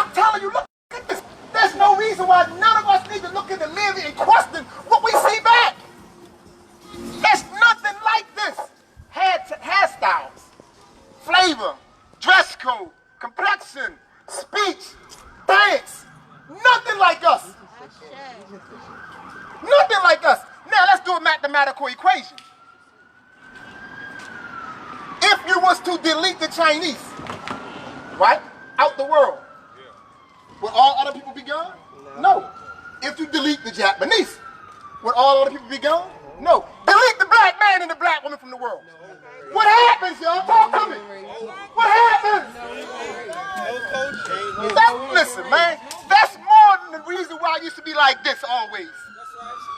I'm telling you, look at this. There's no reason why none of us need to look in the mirror and question what we see back. There's nothing like this. Hairstyles, flavor, dress code, complexion, speech, dance. Nothing like us. Nothing like us. Now let's do a mathematical equation. If you was to delete the Chinese, right, out the world, would all other people be gone? No. If you delete the Japanese, would all other people be gone? No. Delete the black man and the black woman from the world. What happens, y'all? Talk to me. What happens? Listen, man, that's more than the reason why I used to be like this always.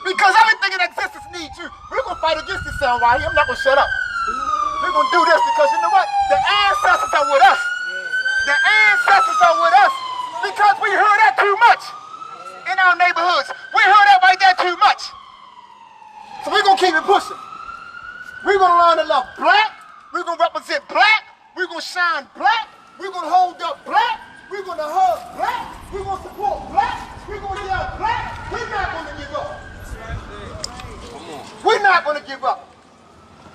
Because everything in existence needs you. We're going to fight against this sound right here. I'm not going to shut up. We're going to do this because you know what? The ancestors are with us. The ancestors are with us because we heard that too much in our neighborhoods. We heard that right there too much. So we're going to keep it pushing. We're going to learn to love black. We're going to represent black. We're going to shine black. We're going to hold up black. We're going to hug black. We're going to support black. We're going to yell black. We're not going to give up. We're not going to give up.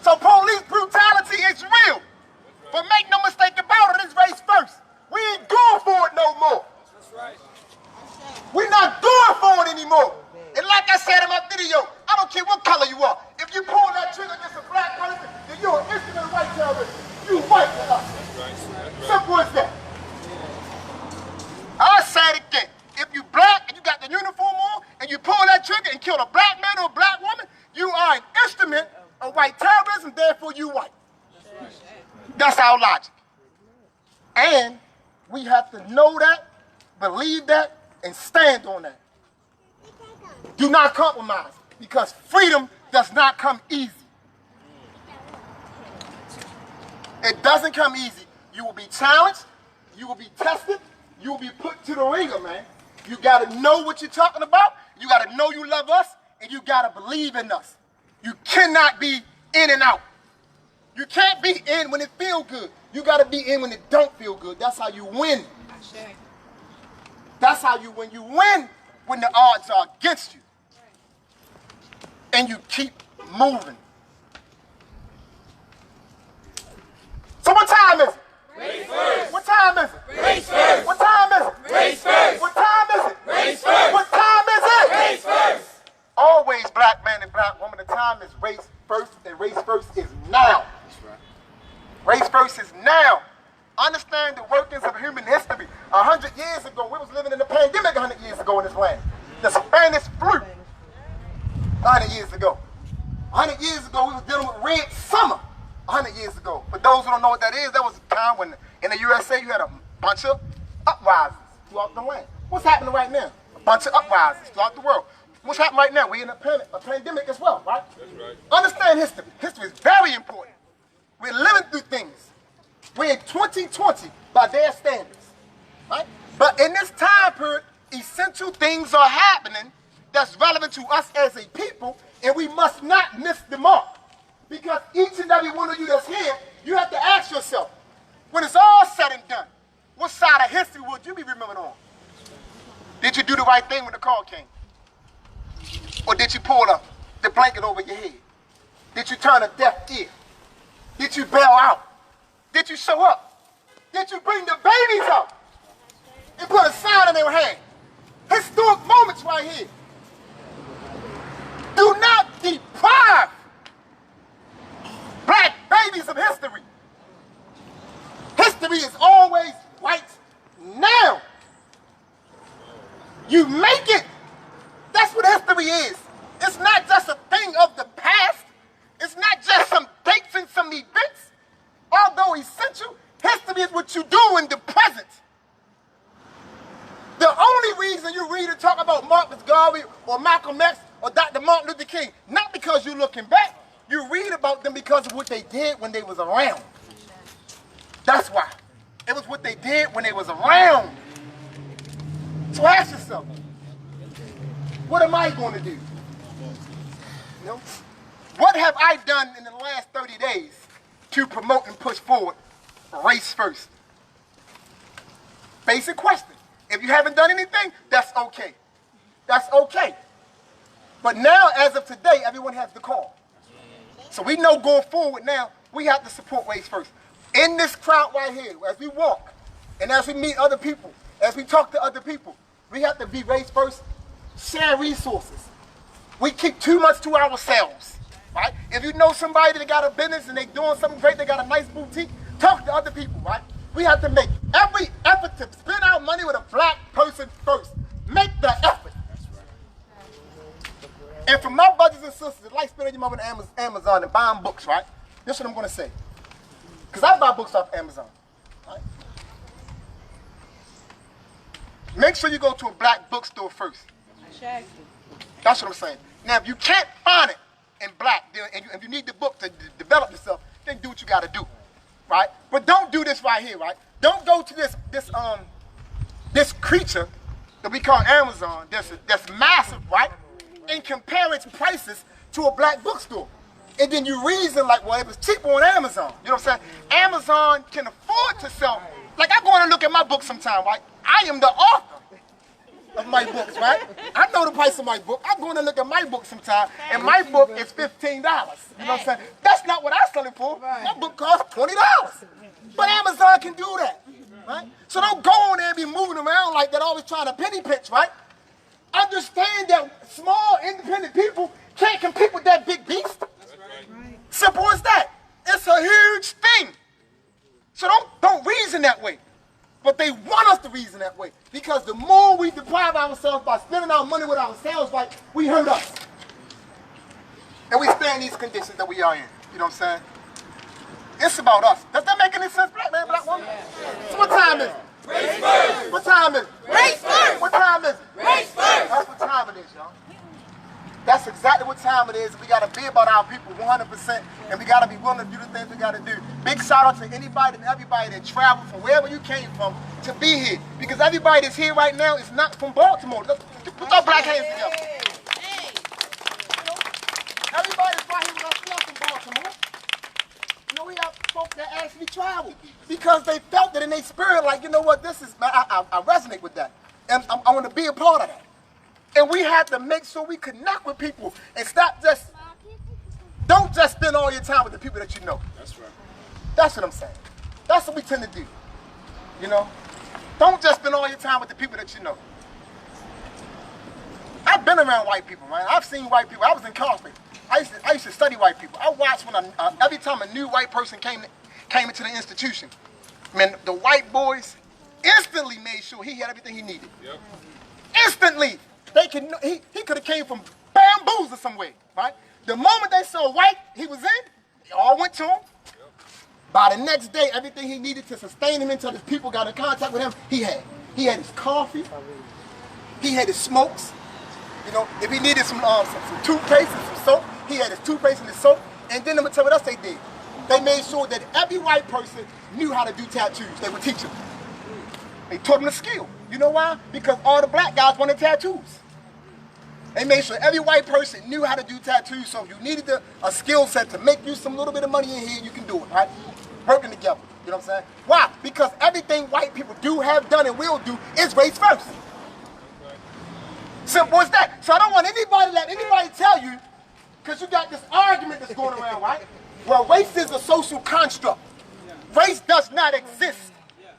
So police brutality is real. But make no mistake about it, it's race first. We ain't going for it no more. We're not going for it anymore. And like I said in my video, I don't care what color you are. If you pull that trigger against a black person, then you're an instant white terrorist. You white to us. Simple as that. I'll say it again. If you black and you got the uniform on and you pull that trigger and kill a black man or a black woman, you are an instrument of white terrorism, therefore you white. That's our logic. And we have to know that, believe that, and stand on that. Do not compromise, because freedom does not come easy. It doesn't come easy. You will be challenged, you will be tested, you will be put to the ringer, man. You gotta know what you're talking about, you gotta know you love us, and you gotta believe in us. You cannot be in and out. You can't be in when it feels good. You gotta be in when it don't feel good. That's how you win. That's how you win. You win when the odds are against you. And you keep moving. So what time is it? Race first. What time is it? Race first. What time is it? Race first. What time is it? Race first. What time is it? Race first. Always black man and black woman. The time is race first, and race first is now. That's right. Race first is now. Understand the workings of human history. 100 years ago, we was living in a pandemic 100 years ago in this land. The Spanish flu. 100 years ago. 100 years ago, we was dealing with red summer. 100 years ago. For those who don't know what that is, that was a time when in the USA you had a bunch of uprisings throughout the land. What's happening right now? A bunch of uprisings throughout the world. What's happening right now? We're in a pandemic as well, right? That's right. Understand history. History is very important. We're living through things. We're in 2020 by their standards, right? But in this time period, essential things are happening that's relevant to us as a people, and we must not miss the mark. Because each and every one of you that's here, you have to ask yourself, when it's all said and done, what side of history would you be remembered on? Did you do the right thing when the call came? Or did you pull the blanket over your head? Did you turn a deaf ear? Did you bail out? Did you show up? Did you bring the babies out and put a sign in their hand? Historic moments right here. Do not deprive black babies of history. History is always right now. You make it. That's what history is. It's not just a thing of the past. It's not just some dates and some events. Although essential, history is what you do in the present. The only reason you read and talk about Marcus Garvey or Malcolm X or Dr. Martin Luther King, not because you're looking back, you read about them because of what they did when they was around. That's why. It was what they did when they was around. So ask yourself, what am I going to do? You know? What have I done in the last 30 days to promote and push forward race first? Basic question. If you haven't done anything, that's okay. That's okay. But now, as of today, everyone has the call. So we know going forward now, we have to support Race First. In this crowd right here, as we walk, and as we meet other people, as we talk to other people, we have to be Race First, share resources. We keep too much to ourselves, right? If you know somebody that got a business and they doing something great, they got a nice boutique, talk to other people, right? We have to make every effort to spend our money with a black person first. Make the effort. And for my brothers and sisters that like spending your money on Amazon and buying books, right? This is what I'm going to say. Because I buy books off Amazon, right? Make sure you go to a black bookstore first. That's what I'm saying. Now, if you can't find it in black, and if you need the book to develop yourself, then do what you got to do, right? But don't do this right here, right? Don't go to this creature that we call Amazon, that's massive, right? And compare its prices to a black bookstore. And then you reason like, well, it was cheaper on Amazon. You know what I'm saying? Amazon can afford to sell. Like, I go in and look at my book sometime, right? I am the author of my books, right? I know the price of my book. I go in and look at my book sometime, and my book is $15. You know what I'm saying? That's not what I sell it for. My book costs $20. But Amazon can do that, right? So don't go on there and be moving around like that, always trying to penny pinch, right? Understand that small, independent people can't compete with that big beast. Simple as that. It's a huge thing. So don't reason that way. But they want us to reason that way. Because the more we deprive ourselves by spending our money with ourselves, like, we hurt us. And we stay in these conditions that we are in. You know what I'm saying? It's about us. Does that make any sense, black man, black woman? So what time is it? Race First. What time is it? Race First. What time is it? Race First. That's what time it is, y'all. That's exactly what time it is. We got to be about our people 100%, and we got to be willing to do the things we got to do. Big shout out to anybody and everybody that traveled from wherever you came from to be here. Because everybody that's here right now is not from Baltimore. Put our black hands together. You know, everybody that's right here with us not from Baltimore. You know, we have folks that actually travel because they felt that in their spirit, like, you know what, this is, I resonate with that. And I want to be a part of that. And we have to make sure we connect with people and don't just spend all your time with the people that you know. That's right. That's what I'm saying. That's what we tend to do. You know? Don't just spend all your time with the people that you know. I've been around white people, man. I've seen white people. I was incarcerated. I used to study white people. I watched when every time a new white person came into the institution, man, the white boys instantly made sure he had everything he needed. Yep. Instantly. He could have came from bamboos or somewhere, right? The moment they saw white he was in, they all went to him. Yep. By the next day, everything he needed to sustain him until his people got in contact with him, he had. He had his coffee. He had his smokes. You know, if he needed some toothpaste and some soap, he had his toothpaste and his soap. And then let me tell you what else they did. They made sure that every white person knew how to do tattoos. They would teach them. They taught them the skill. You know why? Because all the black guys wanted tattoos. They made sure every white person knew how to do tattoos, so if you needed a skill set to make you some little bit of money in here, you can do it, right? Working together, you know what I'm saying? Why? Because everything white people do, have done, and will do is race first. Simple as that. So I don't want anybody to let anybody tell you, because you got this argument that's going around, right? Well, race is a social construct. Race does not exist,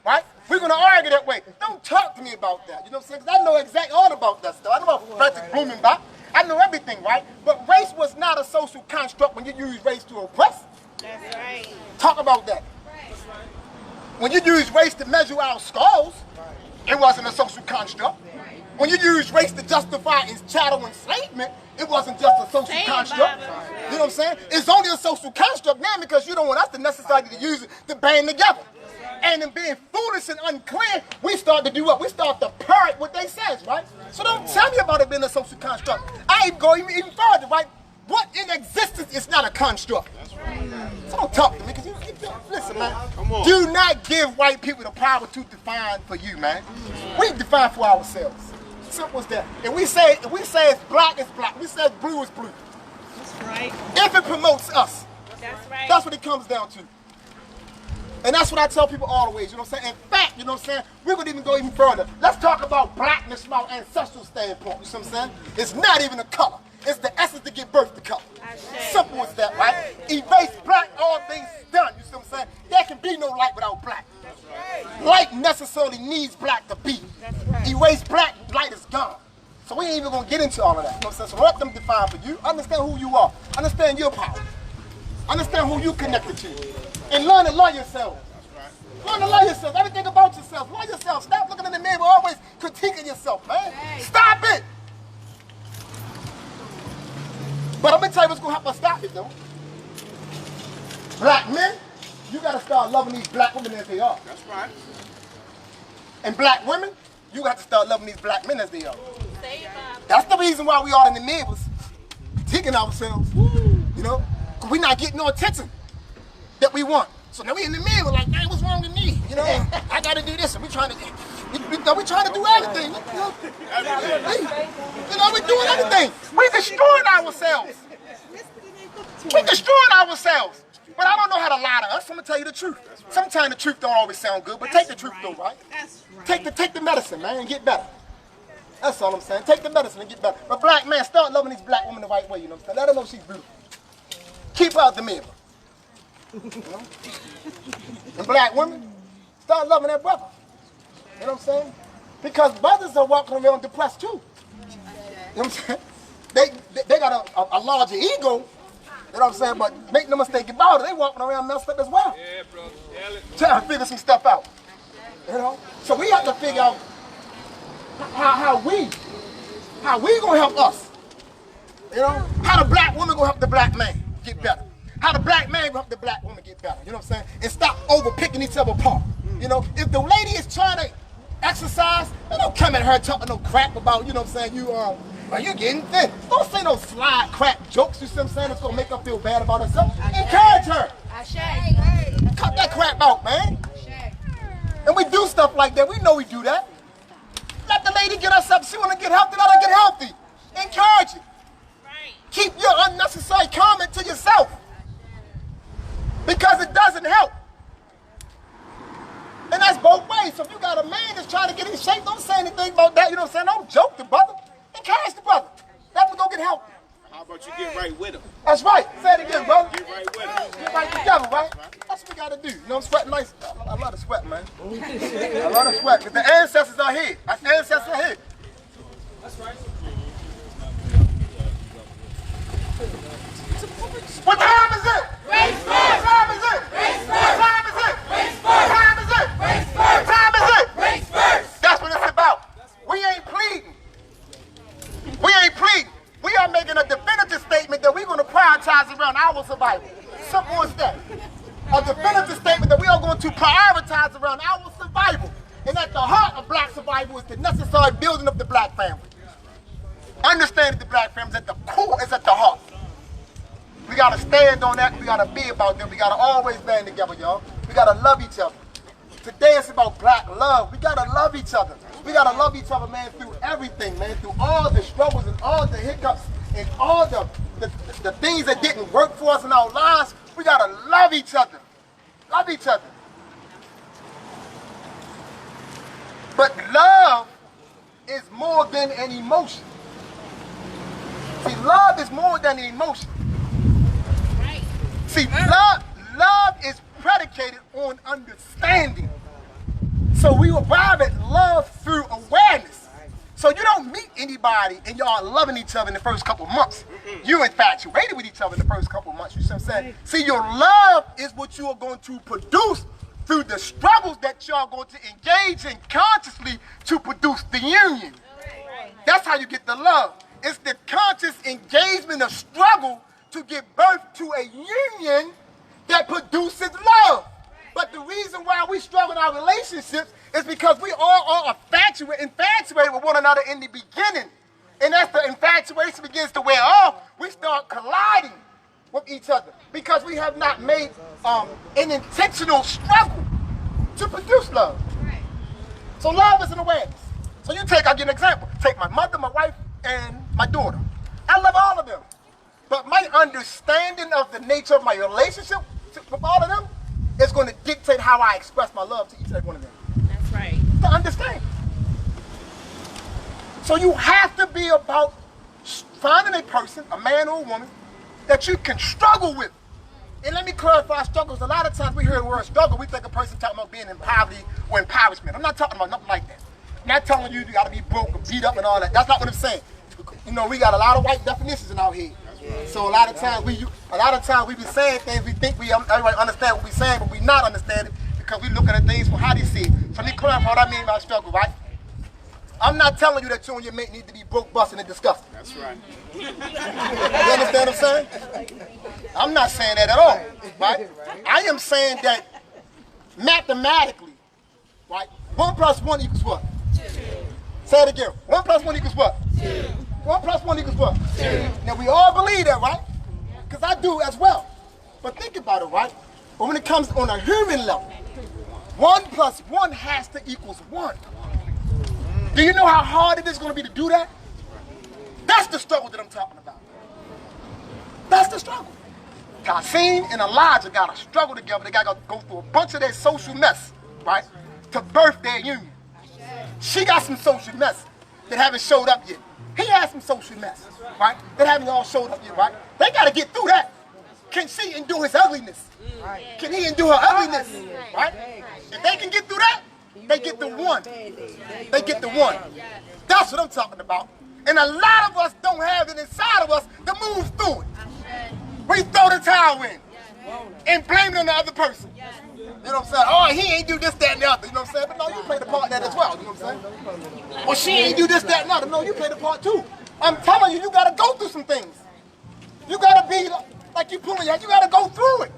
right? We're going to argue that way. Don't talk to me about that. You know what I'm saying? Because I know exactly all about that stuff. I know about Frederick Blumenbach. I know everything, right? But race was not a social construct when you use race to oppress. That's right. Talk about that. When you use race to measure our skulls, it wasn't a social construct. When you use race to justify chattel enslavement, it wasn't just a social construct. You know what I'm saying? It's only a social construct now because you don't want us to necessarily to use it to band together. And in being foolish and unclear, we start to do what? We start to parrot what they says, right? So don't tell me about it being a social construct. I even go even further, right? What in existence is not a construct? That's right. So don't talk to me, because listen, man. Do not give white people the power to define for you, man. We define for ourselves. Simple as that. If we say it's black, it's black. We say it's blue, it's blue. That's right. If it promotes us. That's right. That's what it comes down to. And that's what I tell people always, you know what I'm saying? In fact, you know what I'm saying? We're going to even go even further. Let's talk about blackness from our ancestral standpoint, you see what I'm saying? It's not even a color. It's the essence to give birth to color. Simple as that, right? Erase black, all things done, you see what I'm saying? There can be no light without black. Light necessarily needs black to be. Erase black, light is gone. So we ain't even going to get into all of that, you know what I'm saying? So let them define for you. Understand who you are. Understand your power. Understand who you connected to. And learn to love yourself. Learn to love yourself. Everything about yourself. Love yourself. Stop looking in the mirror always critiquing yourself, man. Stop it. But I'm going to tell you what's going to help us stop it, though. Black men, you got to start loving these black women as they are. That's right. And black women, you got to start loving these black men as they are. That's the reason why we all in the mirrors critiquing ourselves. You know, because we're not getting no attention that we want. So now we in the mirror like, man, what's wrong with me? You know, I got to do this, and we trying to do everything. You know, we're doing everything. We're destroying ourselves. We're destroying ourselves. But I don't know how to lie to us. I'm gonna tell you the truth. Sometimes the truth don't always sound good, but take the truth though, right? Take the medicine, man, and get better. That's all I'm saying. Take the medicine and get better. But black man, start loving these black women the right way. You know what I'm saying? Let her know she's beautiful. Keep her out the mirror. You know? And black women, start loving their brother. You know what I'm saying? Because brothers are walking around depressed too. You know what I'm saying? They got a larger ego. You know what I'm saying? But make no mistake about it, they walking around messed up as well. Yeah, bro. Trying to figure some stuff out. You know? So we have to figure out how we gonna help us. You know? How the black woman gonna help the black man get better. How the black man gonna help the black woman get better. You know what I'm saying? And stop over picking each other apart. You know? If the lady is trying to exercise, they don't come at her talking no crap about, you know what I'm saying, are you getting thin? Don't say no slide crap jokes, you see what I'm saying? It's gonna make her feel bad about herself. Encourage her. Cut that crap out, man. And we do stuff like that. We know we do that. Let the lady get herself, she wanna get healthy, let her get healthy. Encourage it. Keep your unnecessary comment to yourself. Because it doesn't help. And that's both ways. So if you got a man that's trying to get in shape, don't say anything about that, you know what I'm saying? Don't joke the brother. Encourage the brother. Let him go get help. How about you get right with him? That's right. Say it again, brother. Get right with him. Get right together, right? That's what we got to do. You know, I'm sweating nice. I love to sweat, man. I love to sweat. Because the ancestors are here. Our ancestors are here. That's right. What time is it? Race first. What time is it? Race What first. time is it? Race What first. time is it? Race What first. time is it? Race first. That's what it's about. We ain't pleading. We ain't pleading. We are making a definitive statement that we're going to prioritize around our survival. Simple as that. A definitive statement that we are going to prioritize around our survival. And at the heart of black survival is the necessary building of the black family. Understanding the black family is at the core, is at the heart. We got to stand on that. We got to be about that. We got to always band together, y'all. We got to love each other. Today it's about black love. We got to love each other. We got to love each other, man, through everything, man, through all the struggles and all the hiccups and all the things that didn't work for us in our lives. We got to love each other. Love each other. But love is more than an emotion. See, love is more than an emotion. See, love is predicated on understanding. So we arrive at love through awareness. So you don't meet anybody and y'all loving each other in the first couple months. You infatuated with each other in the first couple months. You see what I'm saying? See, your love is what you are going to produce through the struggles that y'all going to engage in consciously to produce the union. That's how you get the love. It's the conscious engagement of struggle to give birth to a union that produces love. But the reason why we struggle in our relationships is because we all are infatuated with one another in the beginning. And as the infatuation begins to wear off, we start colliding with each other because we have not made an intentional struggle to produce love. So love is an awareness. So I'll give you an example. Take my mother, my wife, and my daughter. I love all of them. But my understanding of the nature of my relationship with all of them is going to dictate how I express my love to each and every one of them. That's right. To understand. So you have to be about finding a person, a man or a woman, that you can struggle with. And let me clarify struggles. A lot of times we hear the word struggle, we think a person talking about being in poverty or impoverishment. I'm not talking about nothing like that. I'm not telling you got to be broke and beat up and all that. That's not what I'm saying. You know, we got a lot of white definitions in our head. So a lot of times we be saying things, we think everybody understand what we're saying, but we not understanding because we looking at things from how they see it. So let me clarify what I mean by struggle, right? I'm not telling you that you and your mate need to be broke, busting, and disgusting. That's right. You understand what I'm saying? I'm not saying that at all, right? I am saying that mathematically, right? 1 + 1 = what? 2. Say it again. 1 + 1 = what? 2. 1 + 1 = what? 2. Now we all believe that, right? Because I do as well. But think about it, right? But when it comes on a human level, 1 + 1 has to equals 1. Do you know how hard it is going to be to do that? That's the struggle that I'm talking about. That's the struggle. Cassine and Elijah got to struggle together. They got to go through a bunch of their social mess, right, to birth their union. She got some social mess that haven't showed up yet. He has some social mess, right, that haven't all showed up yet, right? They got to get through that. Can she endure his ugliness? Can he endure her ugliness, right? If they can get through that, they get the one. They get the one. That's what I'm talking about. And a lot of us don't have it inside of us to move through it. We throw the towel in and blame it on the other person. You know what I'm saying? Oh, he ain't do this, that, and the other. You know what I'm saying? But no, you play the part in that as well. You know what I'm saying? Well, she ain't do this, that, and the other. No, you play the part too. I'm telling you, you got to go through some things. You got to be like you pulling your head. You got to go through it.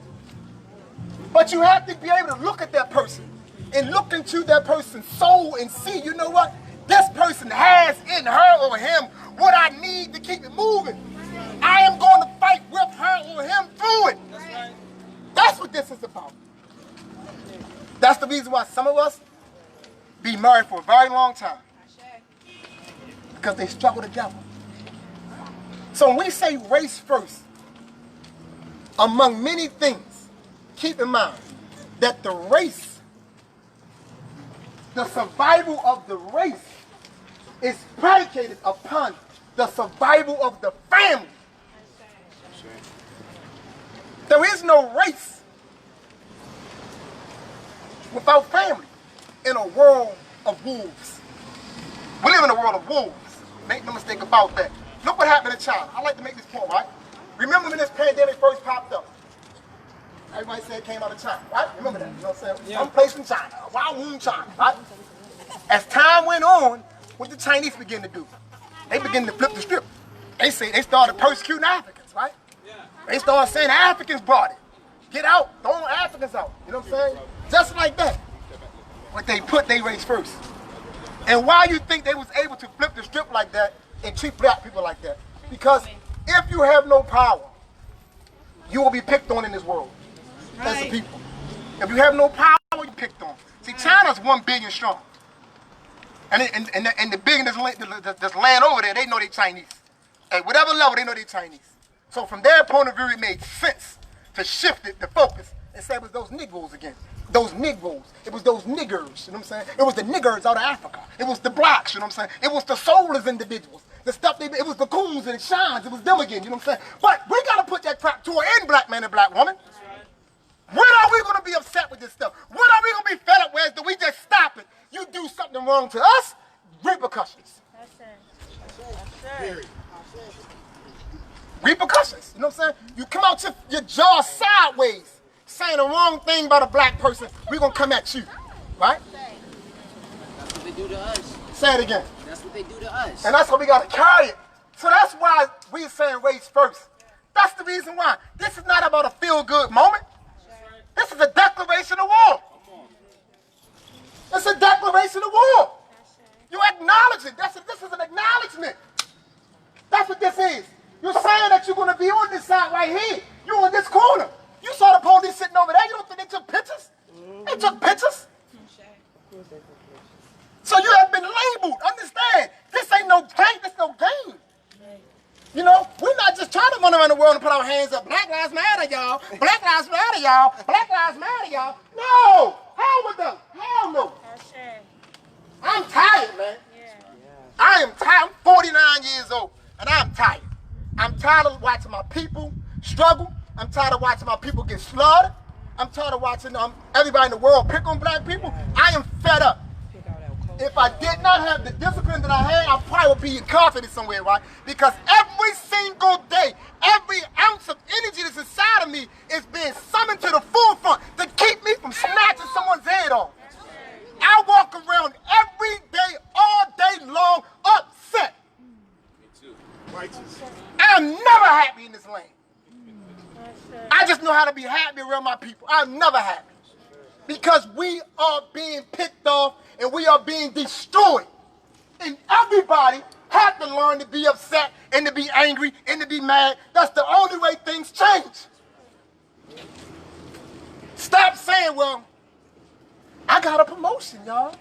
But you have to be able to look at that person and look into that person's soul and see, you know what? This person has in her or him what I need to keep it moving. I am going to fight with her or him through it. That's what this is about. That's the reason why some of us be married for a very long time. Because they struggle together. So when we say race first, among many things, keep in mind that the race, the survival of the race is predicated upon the survival of the family. There is no race without family in a world of wolves. We live in a world of wolves. Make no mistake about that. Look what happened in China. I like to make this point, right? Remember when this pandemic first popped up? Everybody said it came out of China, right? Remember that, you know what I'm saying? Yeah. Some place in China, Wuhan, China, right? As time went on, what the Chinese began to do? They began to flip the script. They started persecuting Africans, right? Yeah. They started saying Africans brought it. Get out, throw Africans out. You know what I'm saying? Just like that. But they put their race first. And why you think they was able to flip the script like that and treat black people like that? Because if you have no power, you will be picked on in this world. As a people. If you have no power, you picked on. See, China's 1 billion strong. And the billion that's land over there, they know they Chinese. At whatever level, they know they Chinese. So from their point of view, it made sense to shift it, the focus, and say it was those Negroes again. Those Negroes. It was those niggers, you know what I'm saying? It was the niggers out of Africa. It was the blacks, you know what I'm saying? It was the soulless individuals. The stuff, it was the coons and the shines. It was them again, you know what I'm saying? But we got to put that crap to an end, black man and black woman. When are we going to be upset with this stuff? When are we going to be fed up with it? Do we just stop it? You do something wrong to us, repercussions. Repercussions, you know what I'm saying? You come out your jaw sideways, saying the wrong thing about a black person, we're going to come at you, right? That's what they do to us. Say it again. That's what they do to us. And that's why we got to carry it. So that's why we're saying race first. That's the reason why. This is not about a feel-good moment. This is a declaration of war. It's a declaration of war. You acknowledge it. This is an acknowledgement. That's what this is. You're saying that you're going to be on this side right here. You're in this corner. You saw the police sitting over there. You don't think they took pictures? They took pictures. So you have been labeled. Understand, this ain't no game. This no game. You know, we're not just trying to run around the the world and put our hands up. Black lives matter, y'all. Black lives matter, y'all. Black lives matter, y'all. No. Hell with them. Hell no. I'm tired, man. I am tired. I'm 49 years old, and I'm tired. I'm tired of watching my people struggle. I'm tired of watching my people get slaughtered. I'm tired of watching everybody in the world pick on black people. I am fed up. If I did not have the discipline that I had, I probably would be incarcerated somewhere, right? Because every single day, every ounce of energy that's inside of me is being summoned to the forefront to keep me from snatching someone's head off. I walk around every day, all day long, upset. Me too. Righteous. I'm never happy in this land. I just know how to be happy around my people. I'm never happy. Because we are being picked off and we are being destroyed. And everybody have to learn to be upset and to be angry and to be mad. That's the only way things change. Stop saying, well, I got a promotion, y'all.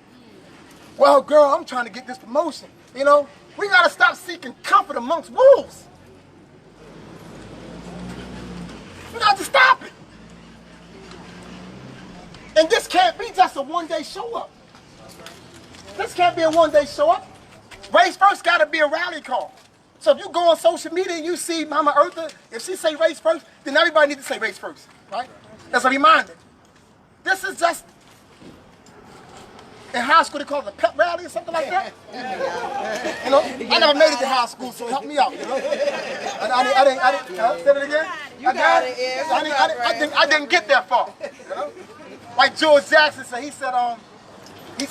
Well, girl, I'm trying to get this promotion. You know, we got to stop seeking comfort amongst wolves. We got to stop it. And this can't be just a one-day show-up. This can't be a one-day show-up. Race first got to be a rally call. So if you go on social media and you see Mama Eartha, if she say race first, then everybody needs to say race first, right? That's a reminder. This is just, in high school they call it a pep rally or something like that. You know, I never made it to high school, so help me out, you know. I didn't, say it again? You got it, I didn't get that far, you know. Like George Jackson said, he said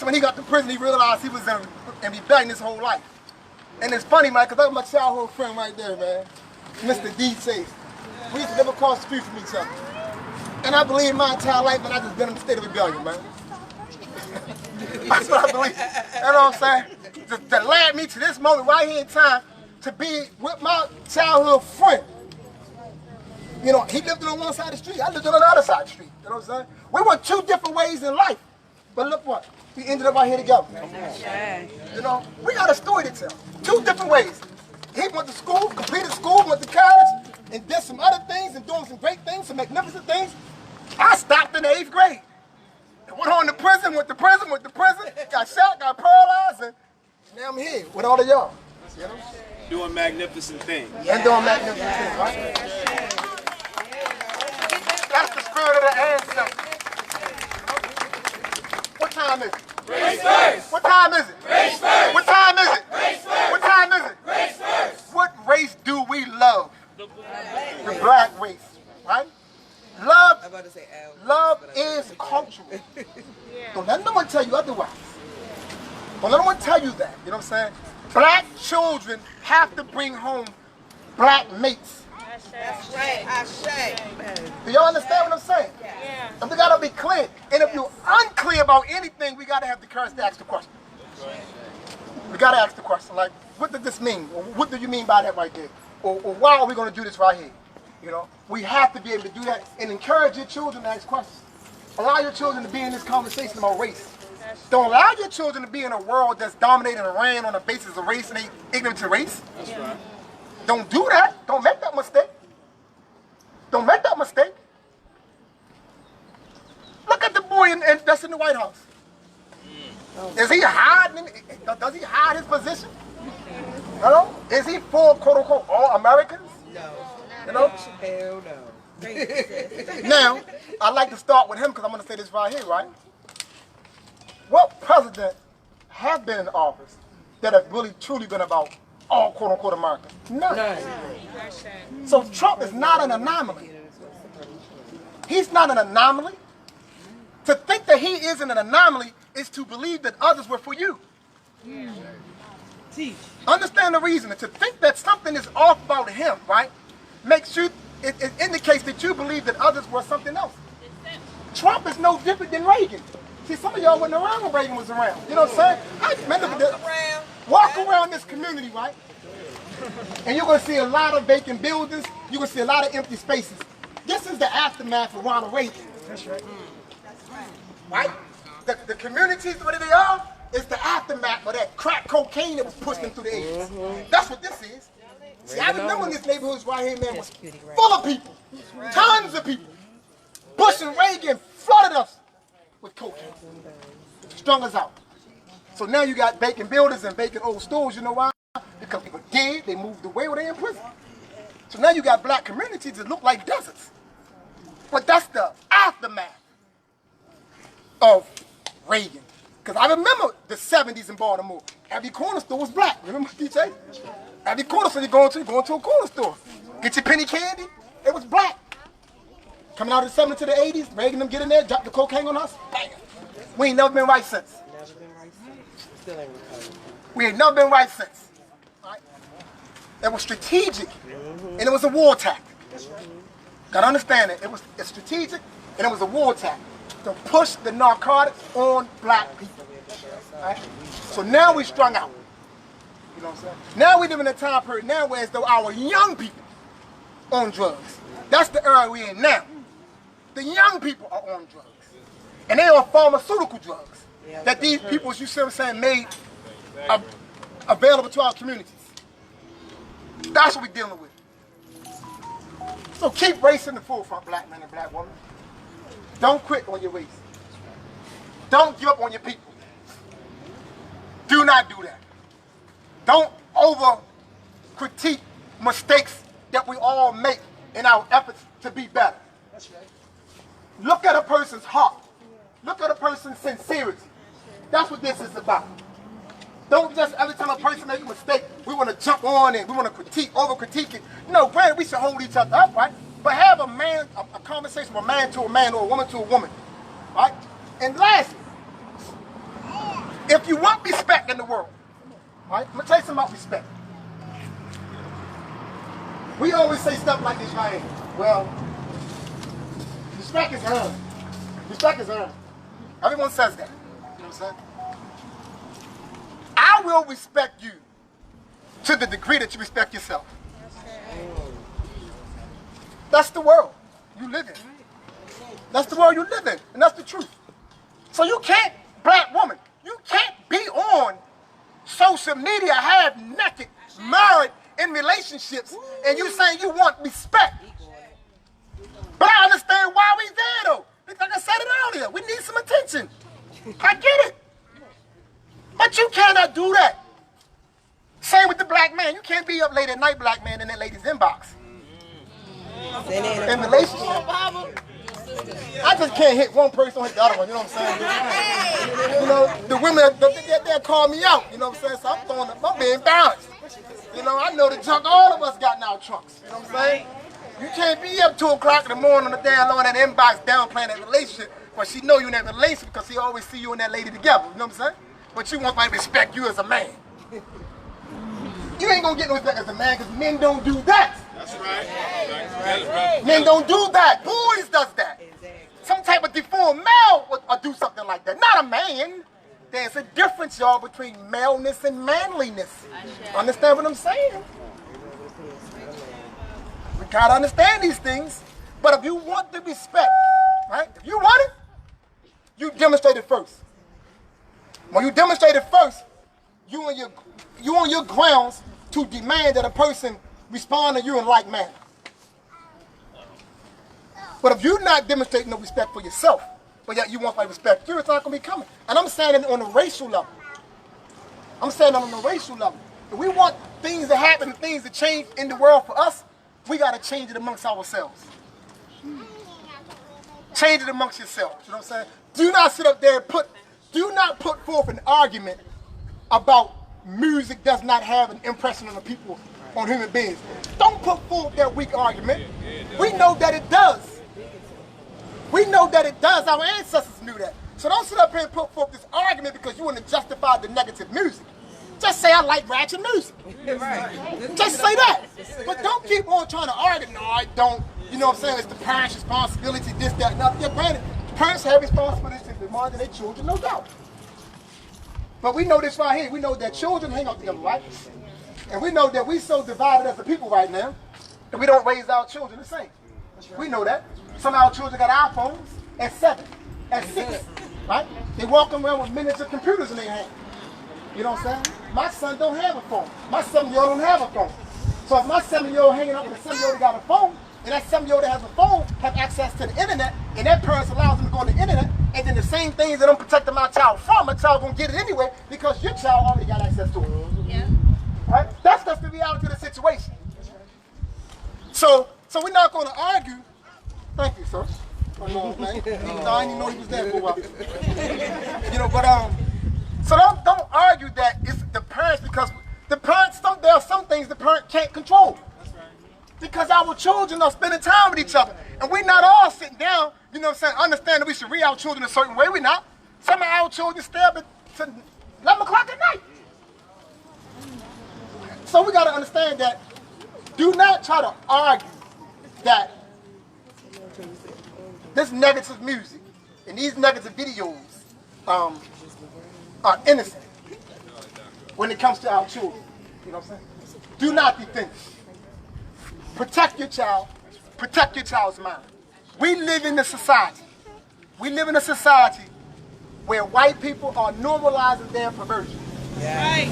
when he got to prison, he realized he was in rebellion his whole life. And it's funny, man, because that was my childhood friend right there, man, Mr. D. Chase. We used to live across the street from each other. And I believe my entire life, man, I just been in a state of rebellion, man. That's what I believe. You know what I'm saying? To lead me to this moment right here in time to be with my childhood friend. You know, he lived on one side of the street, I lived on the other side of the street. You know what I'm saying? We went two different ways in life. But look what, we ended up right here together. You know, we got a story to tell. Two different ways. He went to school, completed school, went to college, and did some other things and doing some great things, some magnificent things. I stopped in the 8th grade. And went on to prison, went to prison, got shot, got paralyzed, and now I'm here with all of y'all. You know? Doing magnificent things. And doing magnificent things, right? That's the spirit of the ancestors. What time is it? Race first. What time is it? Race first. What time is it? Race first. What time is it? Race first. What race do we love? The black race, right? Love is cultural. Don't let no one tell you otherwise. Don't let no one tell you that. You know what I'm saying? Black children have to bring home black mates. That's right, I say. Do y'all understand what I'm saying? Yeah. And we gotta be clear. And if you're unclear about anything, we gotta have the courage to ask the question. We gotta ask the question, like, what does this mean? Or what do you mean by that right there? Or why are we gonna do this right here? You know, we have to be able to do that and encourage your children to ask questions. Allow your children to be in this conversation about race. Don't allow your children to be in a world that's dominated and ran on the basis of race and they ignorant to race. That's right. Don't do that. Don't make that mistake. Don't make that mistake. Look at the boy that's in the White House. Is he hiding? Does he hide his position? Hello? Is he for quote unquote all Americans? No. You know? Hell no. Now, I'd like to start with him because I'm going to say this right here, right? What president has been in office that has really truly been about all quote unquote America? None. So Trump is not an anomaly. He's not an anomaly. To think that he isn't an anomaly is to believe that others were for you. Teach. Understand the reason. To think that something is off about him, right, makes you, it indicates that you believe that others were something else. Trump is no different than Reagan. See, some of y'all wasn't around when Reagan was around. You know what I'm saying? I remember this. Walk around this community, right? And you're going to see a lot of vacant buildings. You're going to see a lot of empty spaces. This is the aftermath of Ronald Reagan. That's right. Right? The communities, what they are, is the aftermath of that crack cocaine that was pushed into the air. That's what this is. See, I remember this neighborhood right here, man, was full of people. Tons of people. Bush and Reagan flooded us with cocaine. Strung us out. So now you got vacant buildings and vacant old stores. You know why? Because people dead, they moved away, or they in prison. So now you got black communities that look like deserts. But that's the aftermath of Reagan. Because I remember the 70s in Baltimore. Every corner store was black. Remember, DJ? Every corner store you go to a corner store. Get your penny candy, it was black. Coming out of the 70s to the 80s, Reagan them get in there, drop the cocaine on us, bang. We ain't never been right since. Never been right since. Still ain't recovered. We ain't never been right since. Right? It was strategic, and it was a war tactic. Gotta understand it. It's strategic, and it was a war tactic to push the narcotics on black people. Right? So now we strung out. You know what I'm saying? Now we live in a time period now where as though our young people on drugs. That's the era we in now. The young people are on drugs. And they are pharmaceutical drugs that these people, you see what I'm saying, made available to our communities. That's what we're dealing with. So keep race in the forefront, black man and black woman. Don't quit on your race. Don't give up on your people. Do not do that. Don't over critique mistakes that we all make in our efforts to be better. That's right. Look at a person's heart. Look at a person's sincerity. That's what this is about. Don't just every time a person makes a mistake, we want to jump on it, we want to critique, over-critique it. No, granted, we should hold each other up, right? But have a conversation from a man to a man or a woman to a woman, right? And lastly, if you want respect in the world, right? I'm going to tell you something about respect. We always say stuff like this right here. Well, respect is earned. Respect is earned. Everyone says that. You know what I'm saying? I will respect you to the degree that you respect yourself. That's the world you live in. That's the world you live in, and that's the truth. So you can't, black woman, you can't be on social media half naked, married, in relationships, and you saying you want respect. But I understand why we there though. Like I said it earlier, we need some attention. I get it. But you cannot do that. Same with the black man. You can't be up late at night, black man, in that lady's inbox. In relationship. I just can't hit one person or hit the other one, you know what I'm saying? You know, the women, they'll call me out, you know what I'm saying? So I'm being balanced. You know, I know the junk all of us got in our trunks, you know what I'm saying? You can't be up 2 o'clock in the morning on the damn low in that inbox downplaying that relationship, but she know you in that relationship because she always see you and that lady together, you know what I'm saying? But you want to respect you as a man. You ain't gonna get no respect as a man because men don't do that. That's right. Men don't do that. Boys does that. Some type of deformed male would do something like that. Not a man. There's a difference, y'all, between maleness and manliness. Understand what I'm saying? We gotta understand these things. But if you want the respect, right? If you want it, you demonstrate it first. When you demonstrate it first, you on your grounds to demand that a person respond to you in like manner. But if you're not demonstrating no respect for yourself, but yet you want my respect, it's not going to be coming. And I'm saying it on a racial level. I'm saying it on a racial level. If we want things to happen and things to change in the world for us, we got to change it amongst ourselves. Change it amongst yourselves. You know what I'm saying? Do not sit up there and do not put forth an argument about music does not have an impression on the people, on human beings. Don't put forth that weak argument. We know that it does. We know that it does. Our ancestors knew that. So don't sit up here and put forth this argument because you want to justify the negative music. Just say I like ratchet music. Just say that. But don't keep on trying to argue. No, I don't. You know what I'm saying? It's the parents' responsibility, this, that, and that. Yeah, granted, parents have responsibilities to monitor their children, no doubt. But we know this right here. We know that children hang out together, right? And we know that we so divided as a people right now that we don't raise our children the same. We know that. Some of our children got iPhones at 7, at 6, right? They walk around with miniature computers in their hand. You know what I'm saying? My son don't have a phone. My 7-year-old don't have a phone. So if my 7-year-old hanging out with a 7-year-old that got a phone, and that 7-year-old that has a phone have access to the internet, and that parents allows them to go on the internet, and then the same things that I'm protecting my child from, my child gonna get it anyway because your child already got access to it. Yeah. Right? That's the reality of the situation. So we're not going to argue. Thank you, sir. I didn't even know he was there for a while. You know, but so don't argue that it's the parents, because the parents, there are some things the parent can't control. Because our children are spending time with each other. And we're not all sitting down, you know what I'm saying, understand that we should rear our children a certain way. We're not. Some of our children stay up to 11 o'clock at night. So we got to understand that do not try to argue that this negative music and these negative videos are innocent when it comes to our children. You know what I'm saying? Do not be finished. Protect your child. Protect your child's mind. We live in a society. We live in a society where white people are normalizing their perversion. Yeah. Right.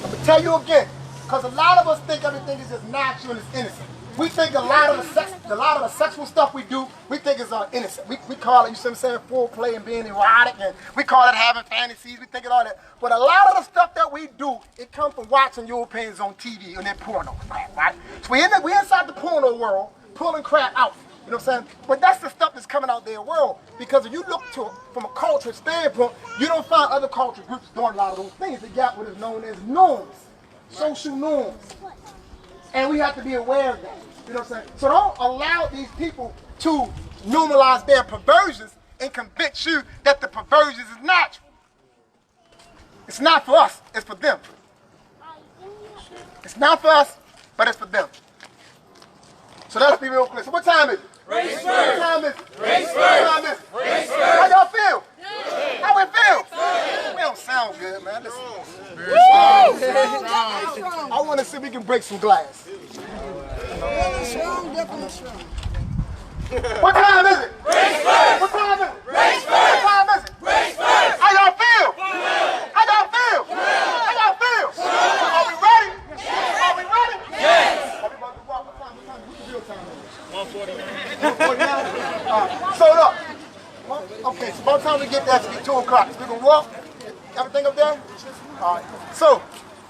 I'm gonna tell you again, because a lot of us think everything is just natural and it's innocent. We think a lot of the sexual stuff we do, we think is innocent. We call it, you see what I'm saying, foreplay and being erotic, and we call it having fantasies. We think of all that. But a lot of the stuff that we do, it comes from watching Europeans on TV and their porno, right? So we inside the porno world, pulling crap out. You know what I'm saying? But that's the stuff that's coming out their world. Because if you look from a cultural standpoint, you don't find other cultural groups doing a lot of those things. They got what is known as norms, social norms. And we have to be aware of that. You know what I'm saying? So don't allow these people to normalize their perversions and convince you that the perversions is natural. It's not for us, it's for them. It's not for us, but it's for them. So let's be real clear. So what time is it? Race What time is it? Race What time is it? Race How y'all feel? How we feel? We don't sound good, man. Listen. I want to see if we can break some glass. Definitely strong. What time is it? Race first! What time is it? Race What first! time is it? Race first! How y'all feel? How y'all feel? How y'all feel? Are we ready? Are we ready? Yes! Are we about to walk? What time? What's the real time? 149. So look. Okay, so by the time we get there, it's be 2 o'clock. So we're going to walk. Everything up there? All right. So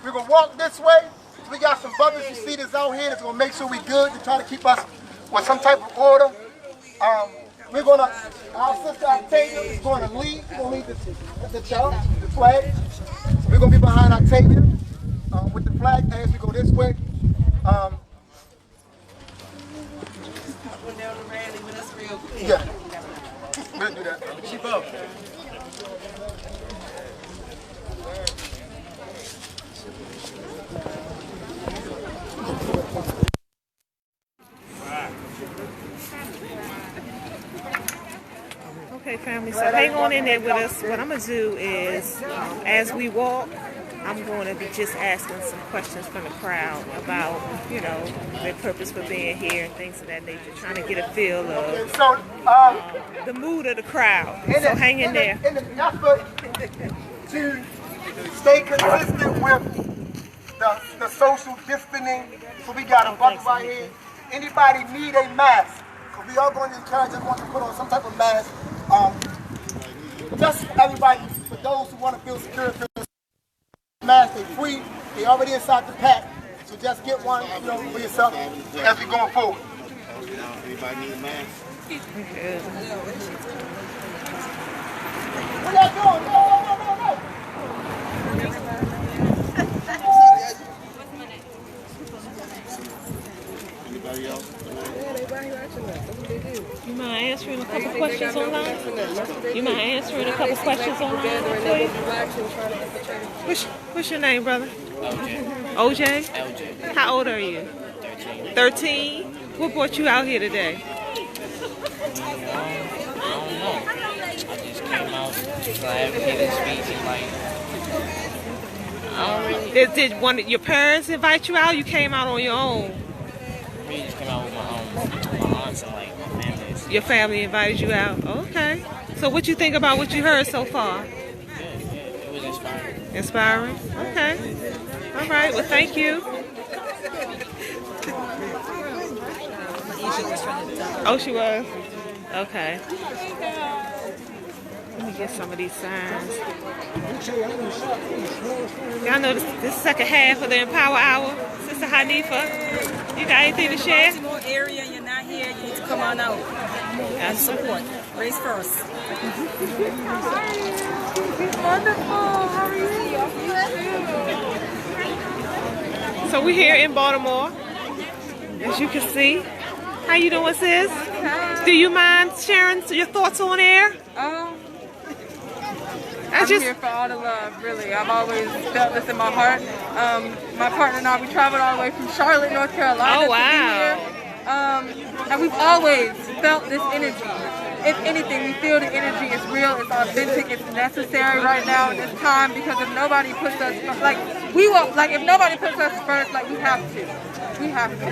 we're going to walk this way. We got some brothers you see that's out here that's going to make sure we good to try to keep us with some type of order. We're going to, our sister Octavia is going to lead. We're going to lead the church, the flag. So we're going to be behind Octavia with the flag as we go this way. Yeah, we'll do that. Keep up. Okay, family, so hang on in there with us. What I'm going to do is, as we walk, I'm going to be just asking some questions from the crowd about, you know, their purpose for being here and things of that nature, trying to get a feel of the mood of the crowd. So hang in there. In the effort to stay consistent with the social distancing, so we got a bucket right here. Anybody need a mask? So we are going to encourage everyone to put on some type of mask. Just everybody, for those who want to feel secure, mask, they free, they already inside the pack. So just get one, you know, for yourself as we going forward. Anybody need a mask? What y'all doing? No. Anybody else? You mind answering a couple questions online? You mind answering a couple questions online, please? What's your name, brother? OJ. LJ. How old are you? 13. 13? What brought you out here today? I don't know. I just came out to advocate and speech and like, I don't really. Did one of your parents invite you out? You came out on your own? We just came out with my aunts and like my family. Your family invited you out? Okay. So what you think about what you heard so far? Good. It was inspiring. Inspiring? Okay. All right. Well, thank you. Oh, she was? Okay. Let me get some of these signs. Y'all know this is the second half of the Empower Hour. Sister Hanifa, you got anything to share? Baltimore area, you're not here, you need to come on out and support. Race first. Wonderful. How are you? So we're here in Baltimore, as you can see. How you doing, sis? Do you mind sharing your thoughts on air? I'm here for all the love, really. I've always felt this in my heart. My partner and I, we traveled all the way from Charlotte, North Carolina to be here. And we've always felt this energy. If anything, we feel the energy is real, it's authentic, it's necessary right now in this time, because if nobody puts us, if nobody puts us first, we have to. We have to.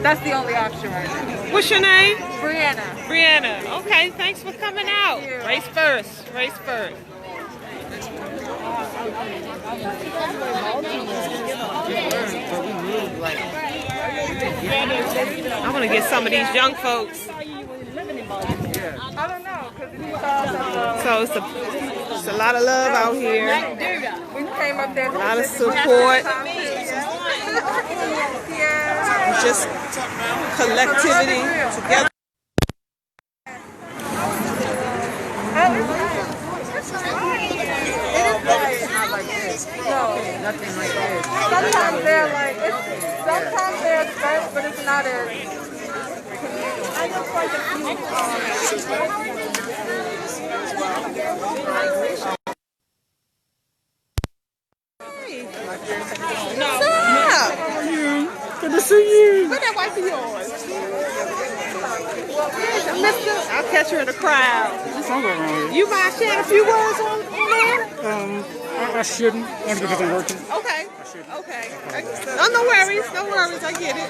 That's the only option right now. What's your name? Brianna. Brianna. Okay, thanks for coming out. Race first. Race first. I want to get some of these young folks. I don't know, So it's a lot of love out here. we came up there. A lot of support. Just collectivity together. Nothing like this. Sometimes they're expensive, but it's not as. Good to see you. Where's that wife of yours? I'll catch her in the crowd. You mind sharing a few words on there? I shouldn't, only because I'm working. Okay. Okay. Oh, no worries. No worries. I get it.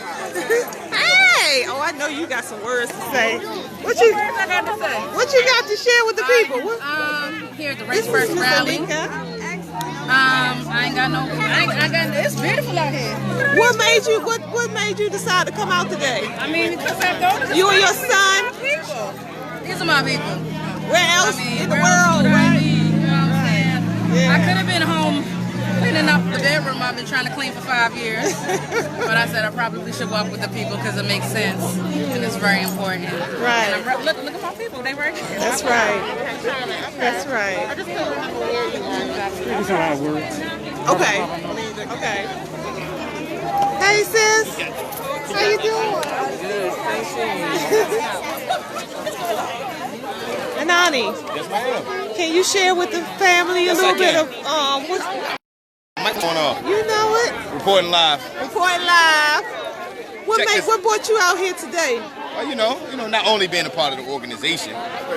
Hey! Oh, I know you got some words to say. What you got to share with the people? Here at the Race First rally. I ain't got no. It's beautiful out here. What made you decide to come out today? I mean, because I go to the You and your son? people. These are my people. Where else in the world? You Right? know what I'm saying? Yeah. I could have been home cleaning up the bedroom I've been trying to clean for 5 years. But I said I probably should walk with the people because it makes sense and it's very important. Right. And look at my people. They right here. That's right. That's right. It's not how it works. Okay. Okay. Hey, sis. How you doing? Good, thank you. Anani, Yes, ma'am. can you share with the family a little bit of what's What's going on? you know it? Reporting live. Reporting live. Check this. What brought you out here today? Well, you know, not only being a part of the organization,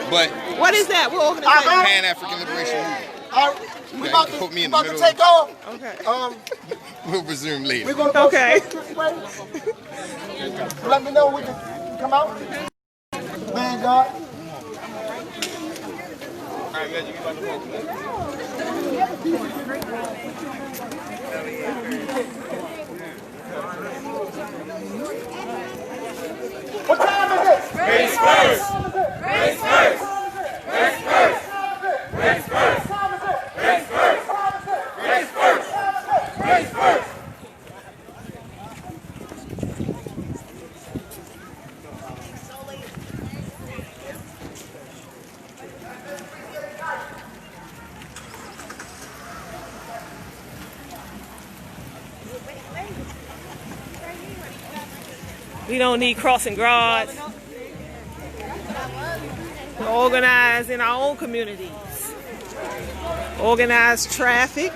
but What is that? What organization? Pan-African Liberation Movement. We about Put me to in the middle. take off. Okay. We'll resume later. We're gonna go Okay. this way. Let me know when we can come out. Man, God. What time is it? Race first! Race first! Race first! Race first! Race first! Race first! Race first! We don't need crossing guards. We're organized in our own communities. Organize traffic.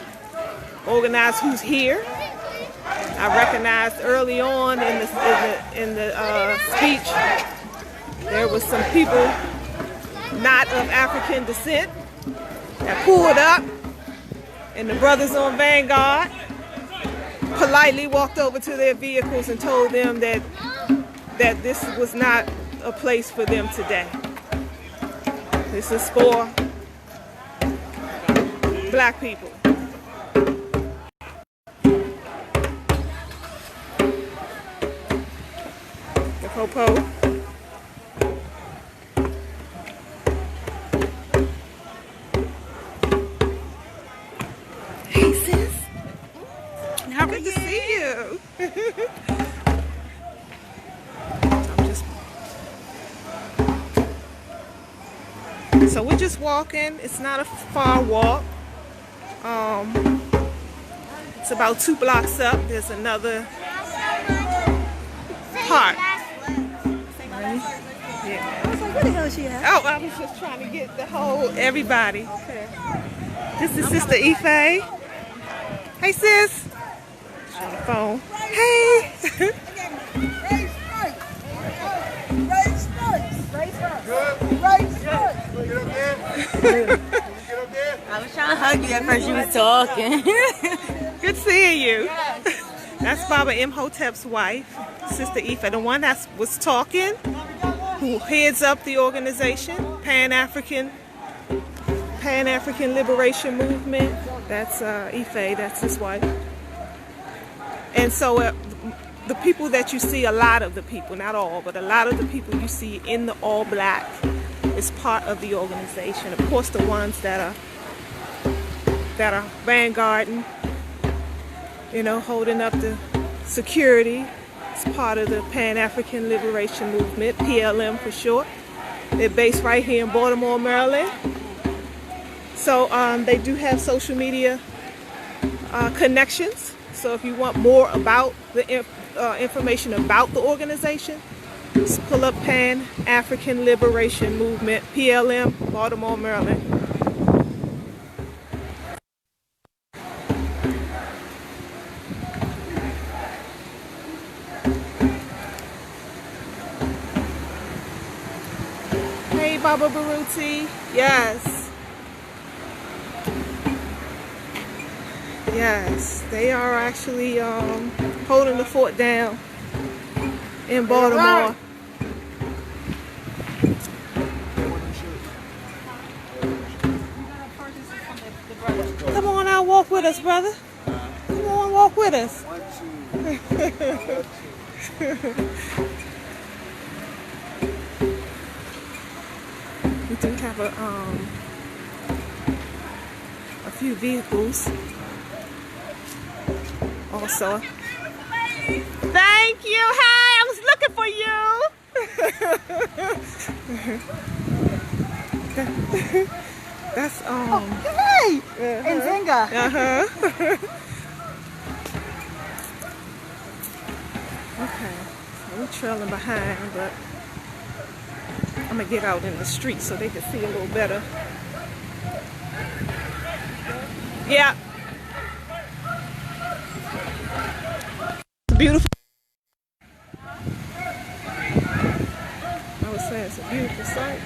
Organize who's here. I recognized early on in the speech there was some people not of African descent that pulled up, and the brothers on Vanguard politely walked over to their vehicles and told them that this was not a place for them today. This is for black people. The popo. you. I'm just... So we're just walking. It's not a far walk. It's about 2 blocks up. There's another park. Yeah. I was like, where the hell is she at? Oh, I was just trying to get the whole everybody. Okay. This is Sister Ife. Hey, sis. She's on the phone. Hey. Raise first. Raise first. Raise first. Good. Raise first. Get up there. Get up there. I was trying to hug you at first. You was talking. Good seeing you. That's Baba Imhotep's wife, Sister Ife, the one that was talking, who heads up the organization, Pan-African Liberation Movement. That's Ife, that's his wife. And so the people that you see, a lot of the people, not all, but a lot of the people you see in the all black is part of the organization. Of course, the ones that are vanguarding, you know, holding up the security. It's part of the Pan-African Liberation Movement, PLM for short. They're based right here in Baltimore, Maryland. So they do have social media connections. So if you want more about the information about the organization, just pull up Pan-African Liberation Movement, PLM, Baltimore, Maryland. Hey, Baba Baruti. Yes. Yes, they are actually holding the fort down in Baltimore. Come on out, walk with us, brother. Come on, walk with us. We do have a few vehicles also. Thank you. Hi, I was looking for you. That's Hey! And Zinga. Okay, so we're trailing behind, but I'm gonna get out in the street so they can see a little better. Yeah. It's beautiful. I was saying it's a beautiful sight.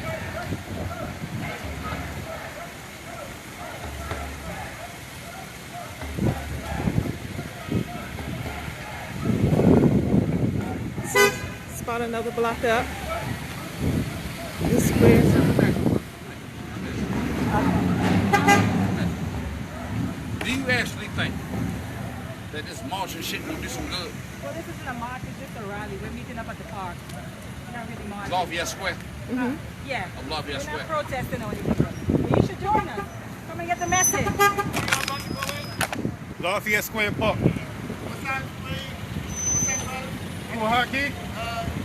About another block up. This square. Do you actually think that this march and shit will do some good? Well, this isn't a march, it's just a rally. We're meeting up at the park. We're not really marching. Lafayette Square? Yeah. Of Lafayette We're Square. not protesting or anything. But you should join us. Come and get the message. Lafayette Square Park. What's that, please? What's that, brother? You want Haki?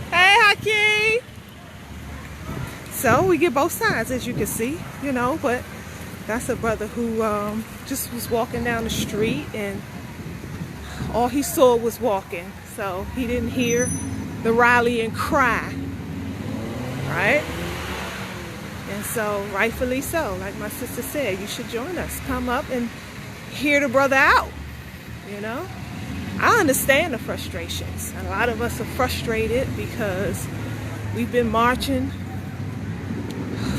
Hey, Haki! So we get both sides, as you can see, you know, but that's a brother who just was walking down the street and all he saw was walking. So he didn't hear the rallying cry, right? And so rightfully so, like my sister said, you should join us. Come up and hear the brother out, you know? I understand the frustrations. A lot of us are frustrated because we've been marching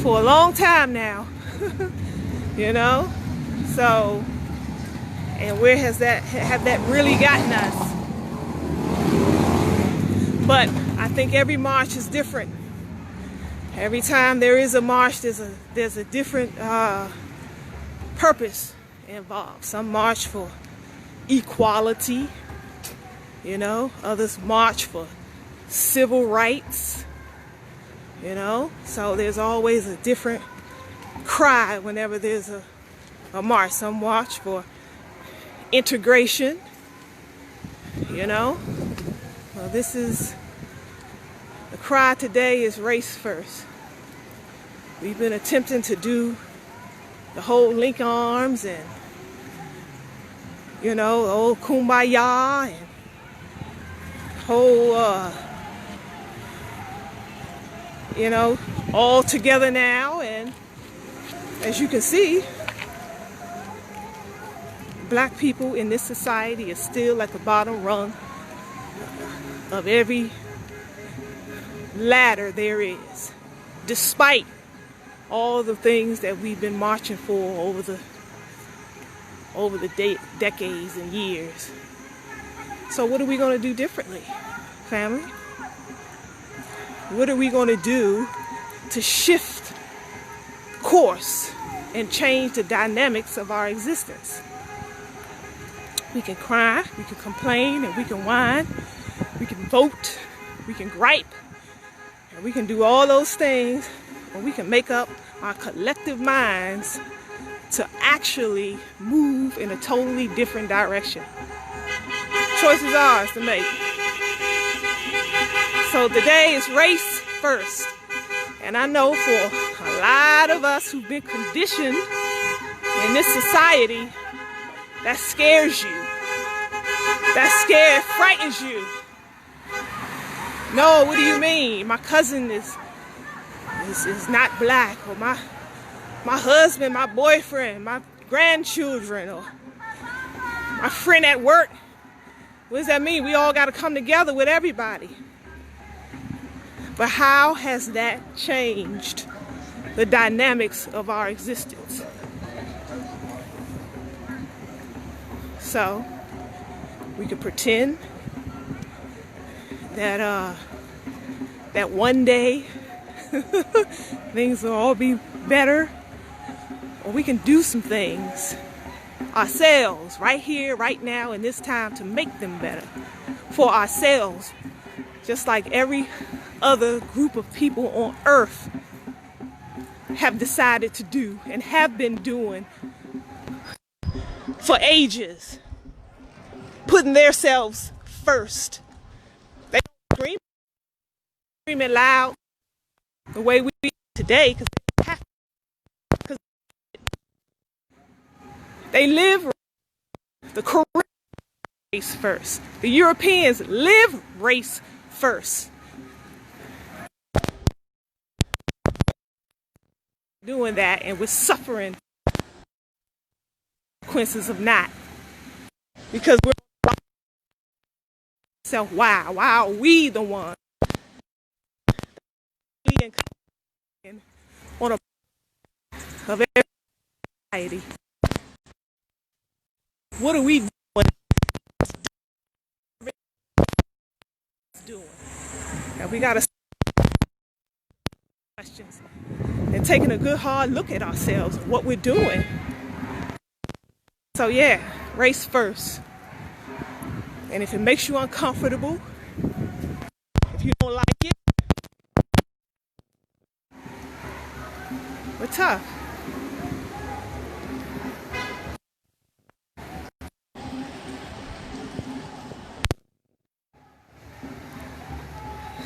for a long time now, you know? So, and where have that really gotten us? But I think every march is different. Every time there is a march, there's a different purpose involved. Some march for equality, you know, others march for civil rights, you know, so there's always a different cry whenever there's a march. Some march for integration, you you know? Well, this is, the cry today is race first. We've been attempting to do the whole link arms and, you know, the old kumbaya and whole, you know, all together now. And as you can see, black people in this society is still at the bottom rung of every ladder there is, despite all the things that we've been marching for over the decades and years. So what are we going to do differently, family? What are we going to do to shift course and change the dynamics of our existence? We can cry, we can complain, and we can whine, we can vote, we can gripe, and we can do all those things, or we can make up our collective minds to actually move in a totally different direction. Choice is ours to make. So today is race first. And I know for a lot of us who've been conditioned in this society, that scares you. That frightens you. No, what do you mean? My cousin is not black, or my husband, my boyfriend, my grandchildren, or my friend at work. What does that mean? We all got to come together with everybody. But how has that changed the dynamics of our existence? So we could pretend that that one day things will all be better, or we can do some things ourselves right here, right now, in this time to make them better for ourselves, just like every other group of people on earth have decided to do and have been doing for ages, putting themselves first. They don't scream it loud the way we do today, because they live the Korean race first. The Europeans live race first. Doing that, and we're suffering consequences of not, because we're so why are we the ones on a of every society? What are we doing? And we gotta questions and taking a good hard look at ourselves and what we're doing. So yeah, race first. And if it makes you uncomfortable, if you don't like it, we're tough.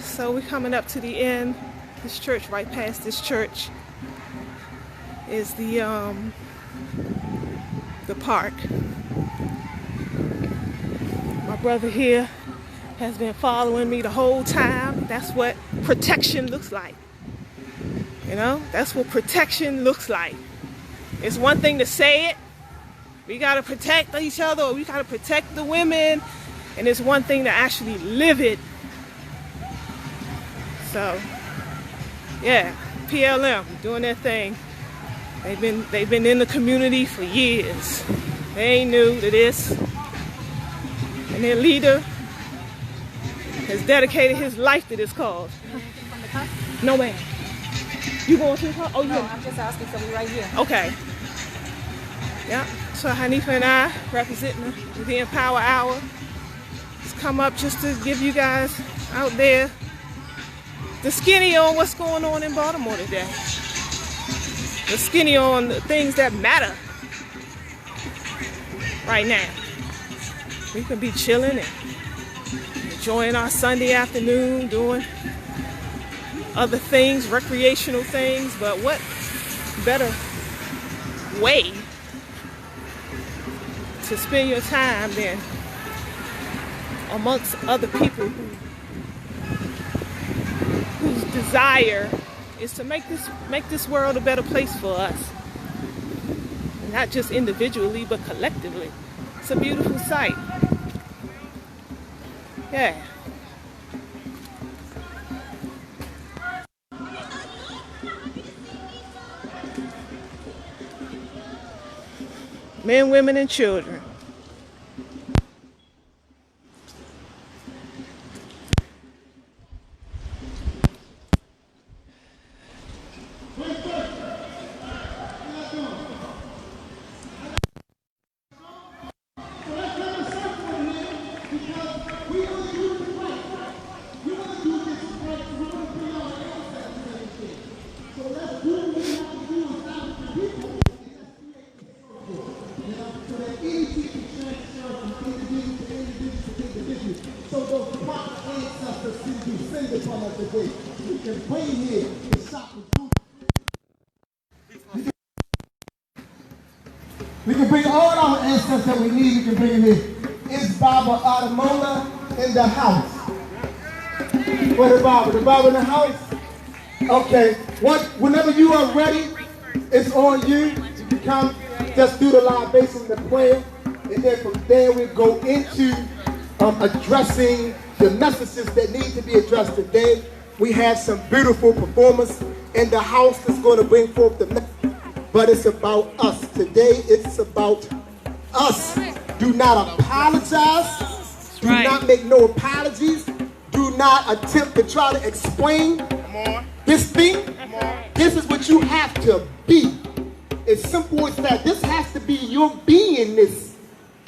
So we're coming up to the end. This church, right past this church, is the park. My brother here has been following me the whole time. That's what protection looks like. You know, that's what protection looks like. It's one thing to say it. We gotta protect each other, or we gotta protect the women, and it's one thing to actually live it. So yeah, PLM doing their thing. They've been in the community for years. They ain't new to this. And their leader has dedicated his life to this cause. From the car? No ma'am. You going to the car? Oh, No, yeah. I'm just asking, so we're right here. Okay. Yeah. So Hanifa and I, representing the Empower Hour, just come up just to give you guys out there the skinny on what's going on in Baltimore today. The skinny on the things that matter right now. We can be chilling and enjoying our Sunday afternoon, doing other things, recreational things. But what better way to spend your time than amongst other people whose desire is to make this world a better place for us, not just individually but collectively. It's a beautiful sight. Yeah. Men, women, and children. We can bring all our ancestors that we need. We can bring them here. Is Baba Adamola in the house? Where the Baba? The Baba in the house? Okay. Whenever you are ready, it's on you. You can come, just do the libation, the prayer, and then from there we go into addressing the messages that need to be addressed today. We have some beautiful performers in the house that's going to bring forth the message. But it's about us. Today, it's about us. Do not apologize. Do not make no apologies. Do not attempt to try to explain this thing. This is what you have to be. It's simple as that. This has to be your beingness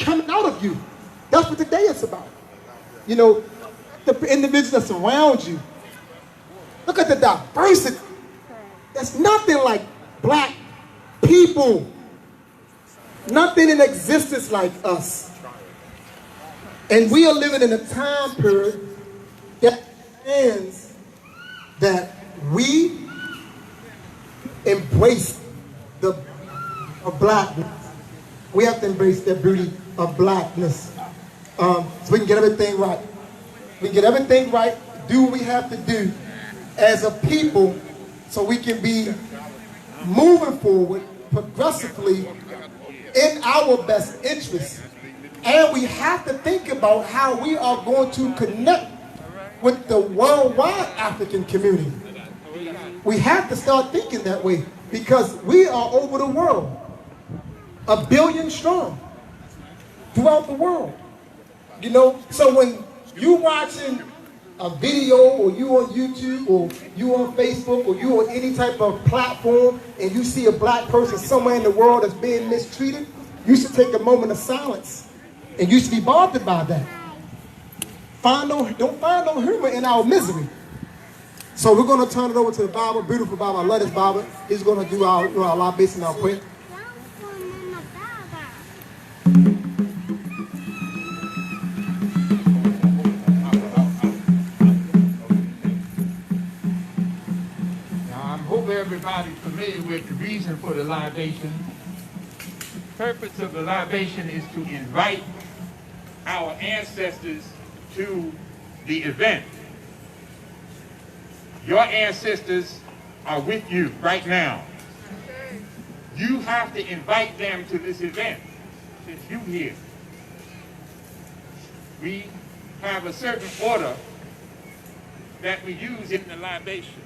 coming out of you. That's what today is about. You know, the individuals that surround you. Look at the diversity. There's nothing like black people, nothing in existence like us. And we are living in a time period that demands that we embrace the blackness. We have to embrace the beauty of blackness. So we can get everything right. We can get everything right, do what we have to do as a people so we can be moving forward progressively in our best interest. And we have to think about how we are going to connect with the worldwide African community. We have to start thinking that way because we are over the world, 1 billion strong throughout the world. You know, so when you're watching a video, or you on YouTube, or you on Facebook, or you on any type of platform, and you see a black person somewhere in the world that's being mistreated, you should take a moment of silence, and you should be bothered by that. Don't find no humor in our misery. So we're going to turn it over to the Bible, beautiful Bible. I love this Bible. He's going to do our libation, our prayer. Everybody's familiar with the reason for the libation. The purpose of the libation is to invite our ancestors to the event. Your ancestors are with you right now. You have to invite them to this event since you're here. We have a certain order that we use in the libation,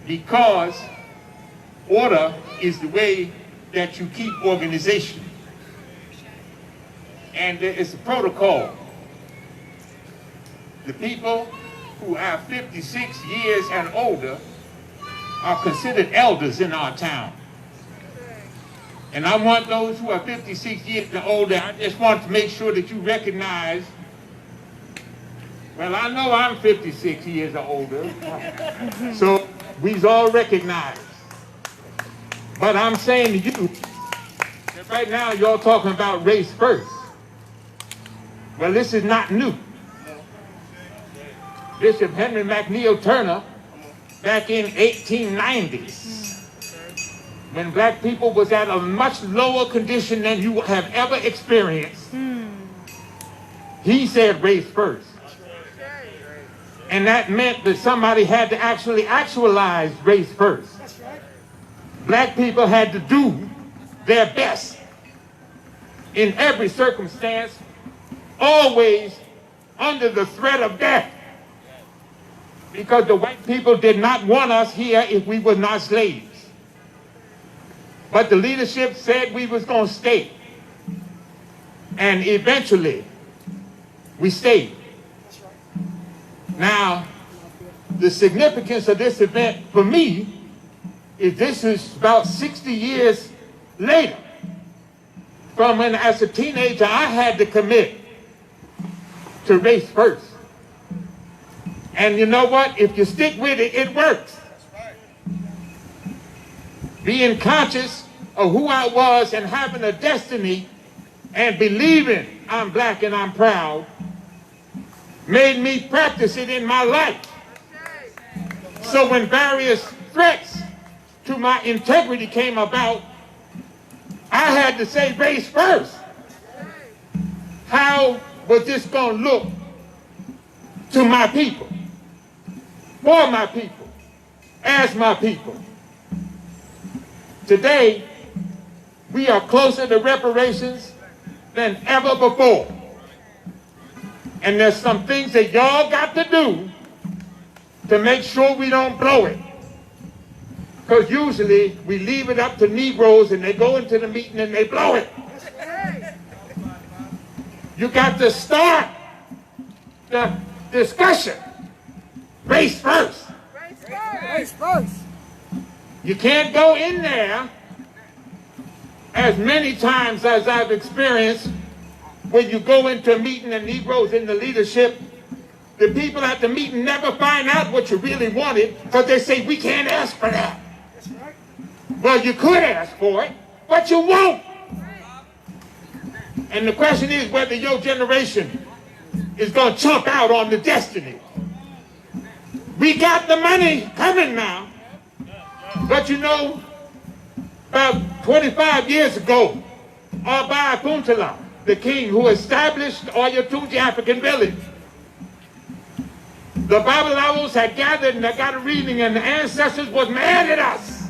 because order is the way that you keep organization. And there is a protocol. The people who are 56 years and older are considered elders in our town. And I want those who are 56 years and older, I just want to make sure that you recognize, well, I know I'm 56 years or older, so we's all recognized. But I'm saying to you that right now y'all talking about race first. Well, this is not new. Bishop Henry McNeil Turner back in 1890s, when black people was at a much lower condition than you have ever experienced. He said race first. And that meant that somebody had to actually actualize race first. Black people had to do their best in every circumstance, always under the threat of death. Because the white people did not want us here if we were not slaves. But the leadership said we was going to stay. And eventually, we stayed. Now, the significance of this event for me is this is about 60 years later from when, as a teenager, I had to commit to race first. And you know what? If you stick with it, it works. Being conscious of who I was and having a destiny and believing I'm black and I'm proud made me practice it in my life. So when various threats to my integrity came about, I had to say race first. How was this going to look to my people, for my people, as my people? Today, we are closer to reparations than ever before. And there's some things that y'all got to do to make sure we don't blow it. Because usually we leave it up to Negroes and they go into the meeting and they blow it. You got to start the discussion. Race first. Race first. You can't go in there as many times as I've experienced. When you go into a meeting and Negroes in the leadership, the people at the meeting never find out what you really wanted because they say, we can't ask for that. Well, you could ask for it, but you won't. And the question is whether your generation is going to chump out on the destiny. We got the money coming now. But you know, about 25 years ago, AlQamar, the king who established Oyatunji African village, the Babalawos had gathered and they got a reading, and the ancestors was mad at us.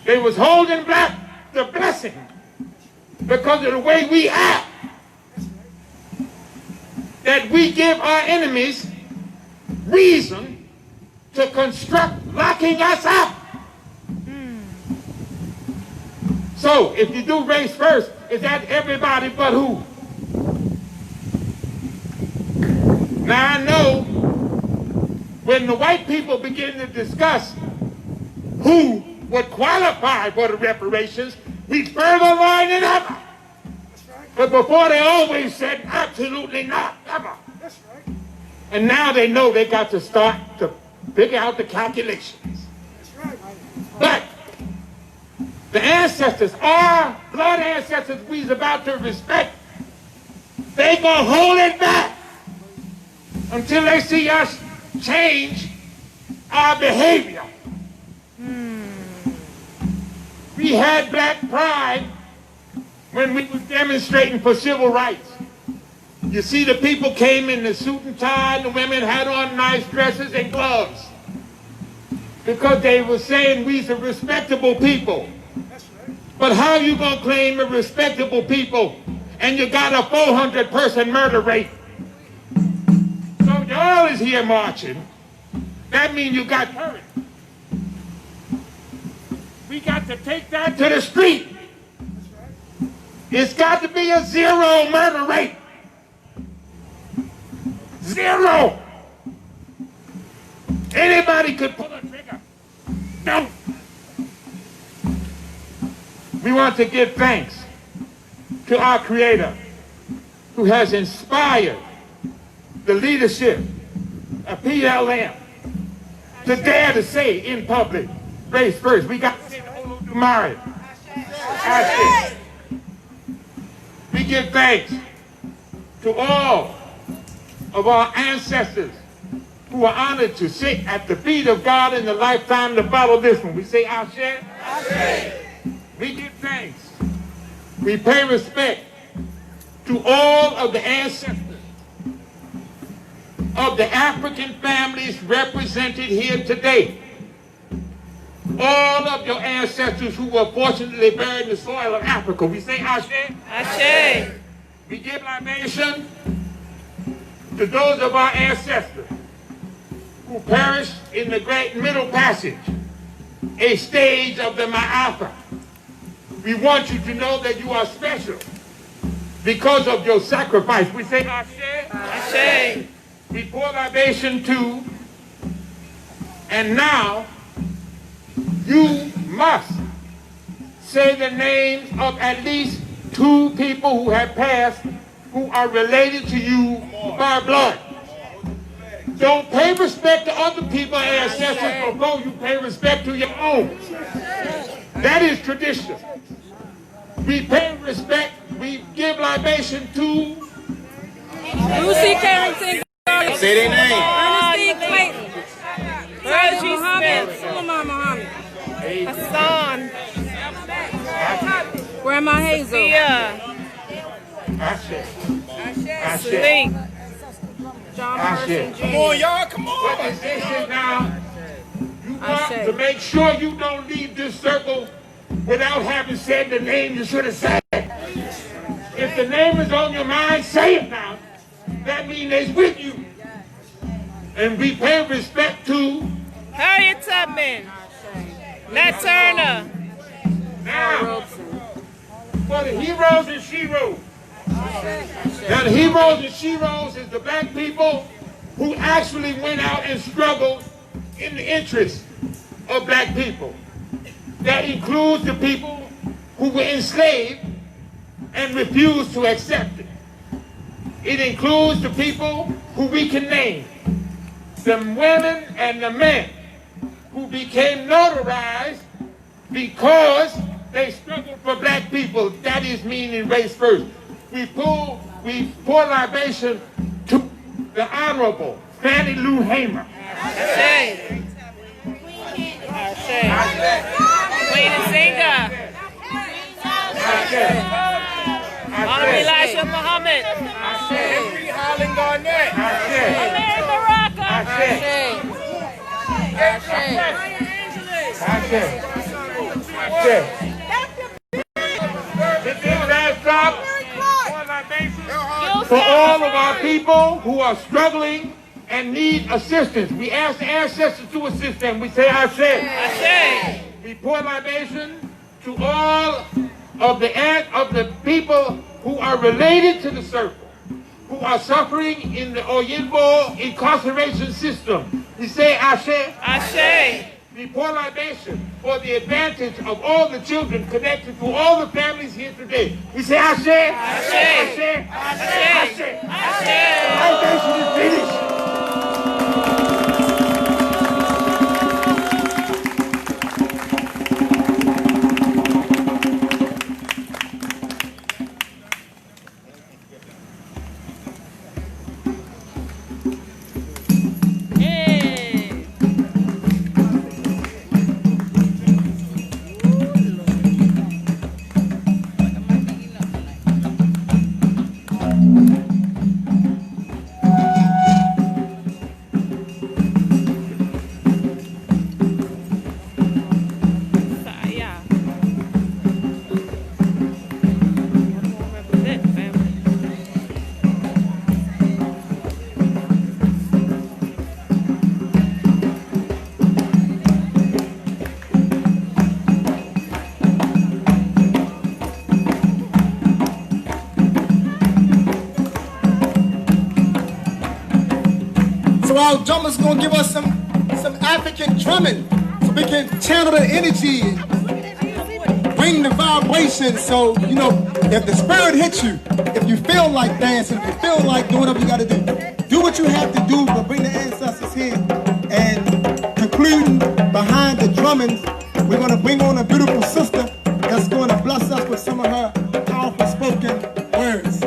They was holding back the blessing because of the way we act. That we give our enemies reason to construct locking us up. So, if you do race first, is that everybody but who? Now I know when the white people begin to discuss who would qualify for the reparations, we further line than ever. But before they always said absolutely not, ever. And now they know they got to start to figure out the calculations. But the ancestors, our blood ancestors we's about to respect, they gonna hold it back until they see us change our behavior. We had black pride when we were demonstrating for civil rights. You see, the people came in the suit and tie, and the women had on nice dresses and gloves because they were saying we's a respectable people. But how you gonna claim a respectable people and you got a 400-person murder rate? So y'all is here marching. That means you got courage. We got to take that to the street. It's got to be a 0 murder rate. 0. Anybody could pull a trigger. Don't. We want to give thanks to our Creator who has inspired the leadership of PLM to dare to say in public, race first. We got to say the AlQamar. We give thanks to all of our ancestors who are honored to sit at the feet of God in the lifetime to follow this one. We say Ashe. Ashe. We give thanks. We pay respect to all of the ancestors of the African families represented here today. All of your ancestors who were fortunately buried in the soil of Africa. We say Ashe. Ashe. We give libation to those of our ancestors who perished in the Great Middle Passage, a stage of the Ma'afa. We want you to know that you are special because of your sacrifice. We say Ashe. Ashe. We pour libation to, and now you must say the names of at least 2 people who have passed who are related to you by blood. Don't pay respect to other people's ancestors before you pay respect to your own. That is tradition. We pay respect, we give libation to Lucy Carrington. Say their name. Ernestine Clayton. Virgie Muhammad. Smith. Suleiman Muhammad. Hassan. Grandma Hazel. Sophia. Ashe. Sleep. John Ashe. Person Jr. Come on, y'all. Come on. What is this now? You want Ashe. to make sure you don't leave this circle without having said the name you should have said. If the name is on your mind, say it now. That means it's with you. And we pay respect to Harriet Tubman. Nat Turner. now for the heroes and sheroes. Now the heroes and sheroes is the black people who actually went out and struggled in the interest of black people. That includes the people who were enslaved and refused to accept it. It includes the people who we can name, the women and the men who became notarized because they struggled for black people. That is meaning race first. We pour libation to the Honorable Fannie Lou Hamer. Ashe. Ashe. Queen and singer. Honorable Elijah Muhammad. Henry Highland Garnett. Larry Baraka. For all of our people who are struggling and need assistance, we ask the ancestors to assist them. We say Ashe. Ashe. We pour libation to all of the people who are related to the circle, who are suffering in the Oyinbo incarceration system. We say Ashe. Ashe. We pour libation for the advantage of all the children connected to all the families here today. We say Ashe. Ashe. Ashe. Ashe. Ashe. Ashe. Libation is finished. So our drummers gonna give us some African drumming so we can channel the energy and bring the vibration. So, you know, if the spirit hits you, if you feel like dancing, if you feel like doing whatever you gotta do what you have to do, but bring the ancestors here. And concluding behind the drumming, we're gonna bring on a beautiful sister that's gonna bless us with some of her powerful spoken words.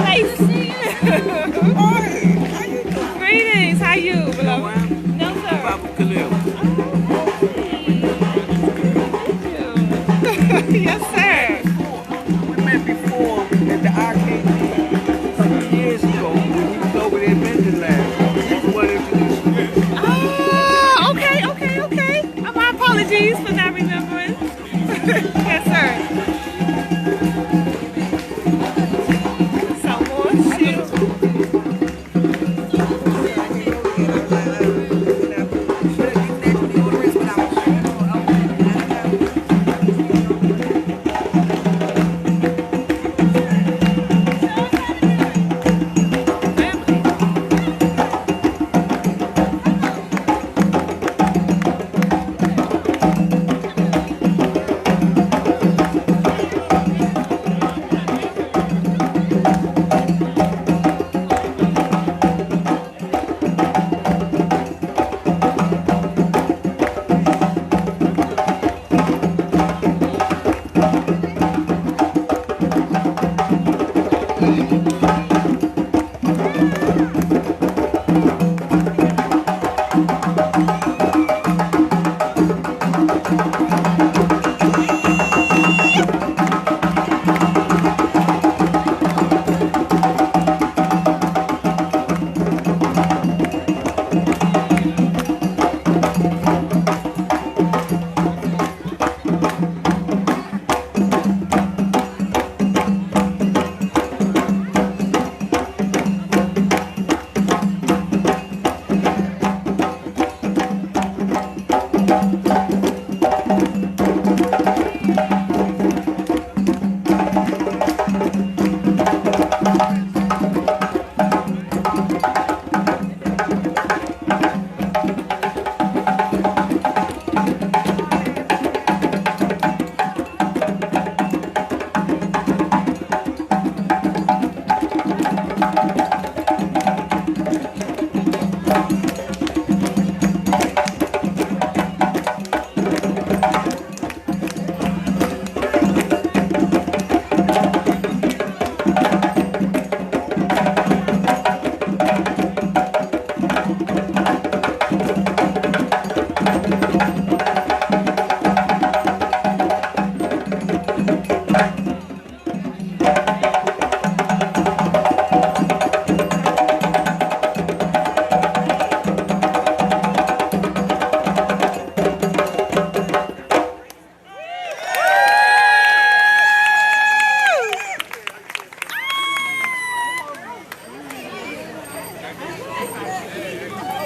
Lacey. Greetings. How you, beloved? No, sir. Yes, sir. We met before at the arcade some years ago. We was over there at Mendelab. Ah, okay. My apologies for not remembering. Yes, sir. Some more shoes.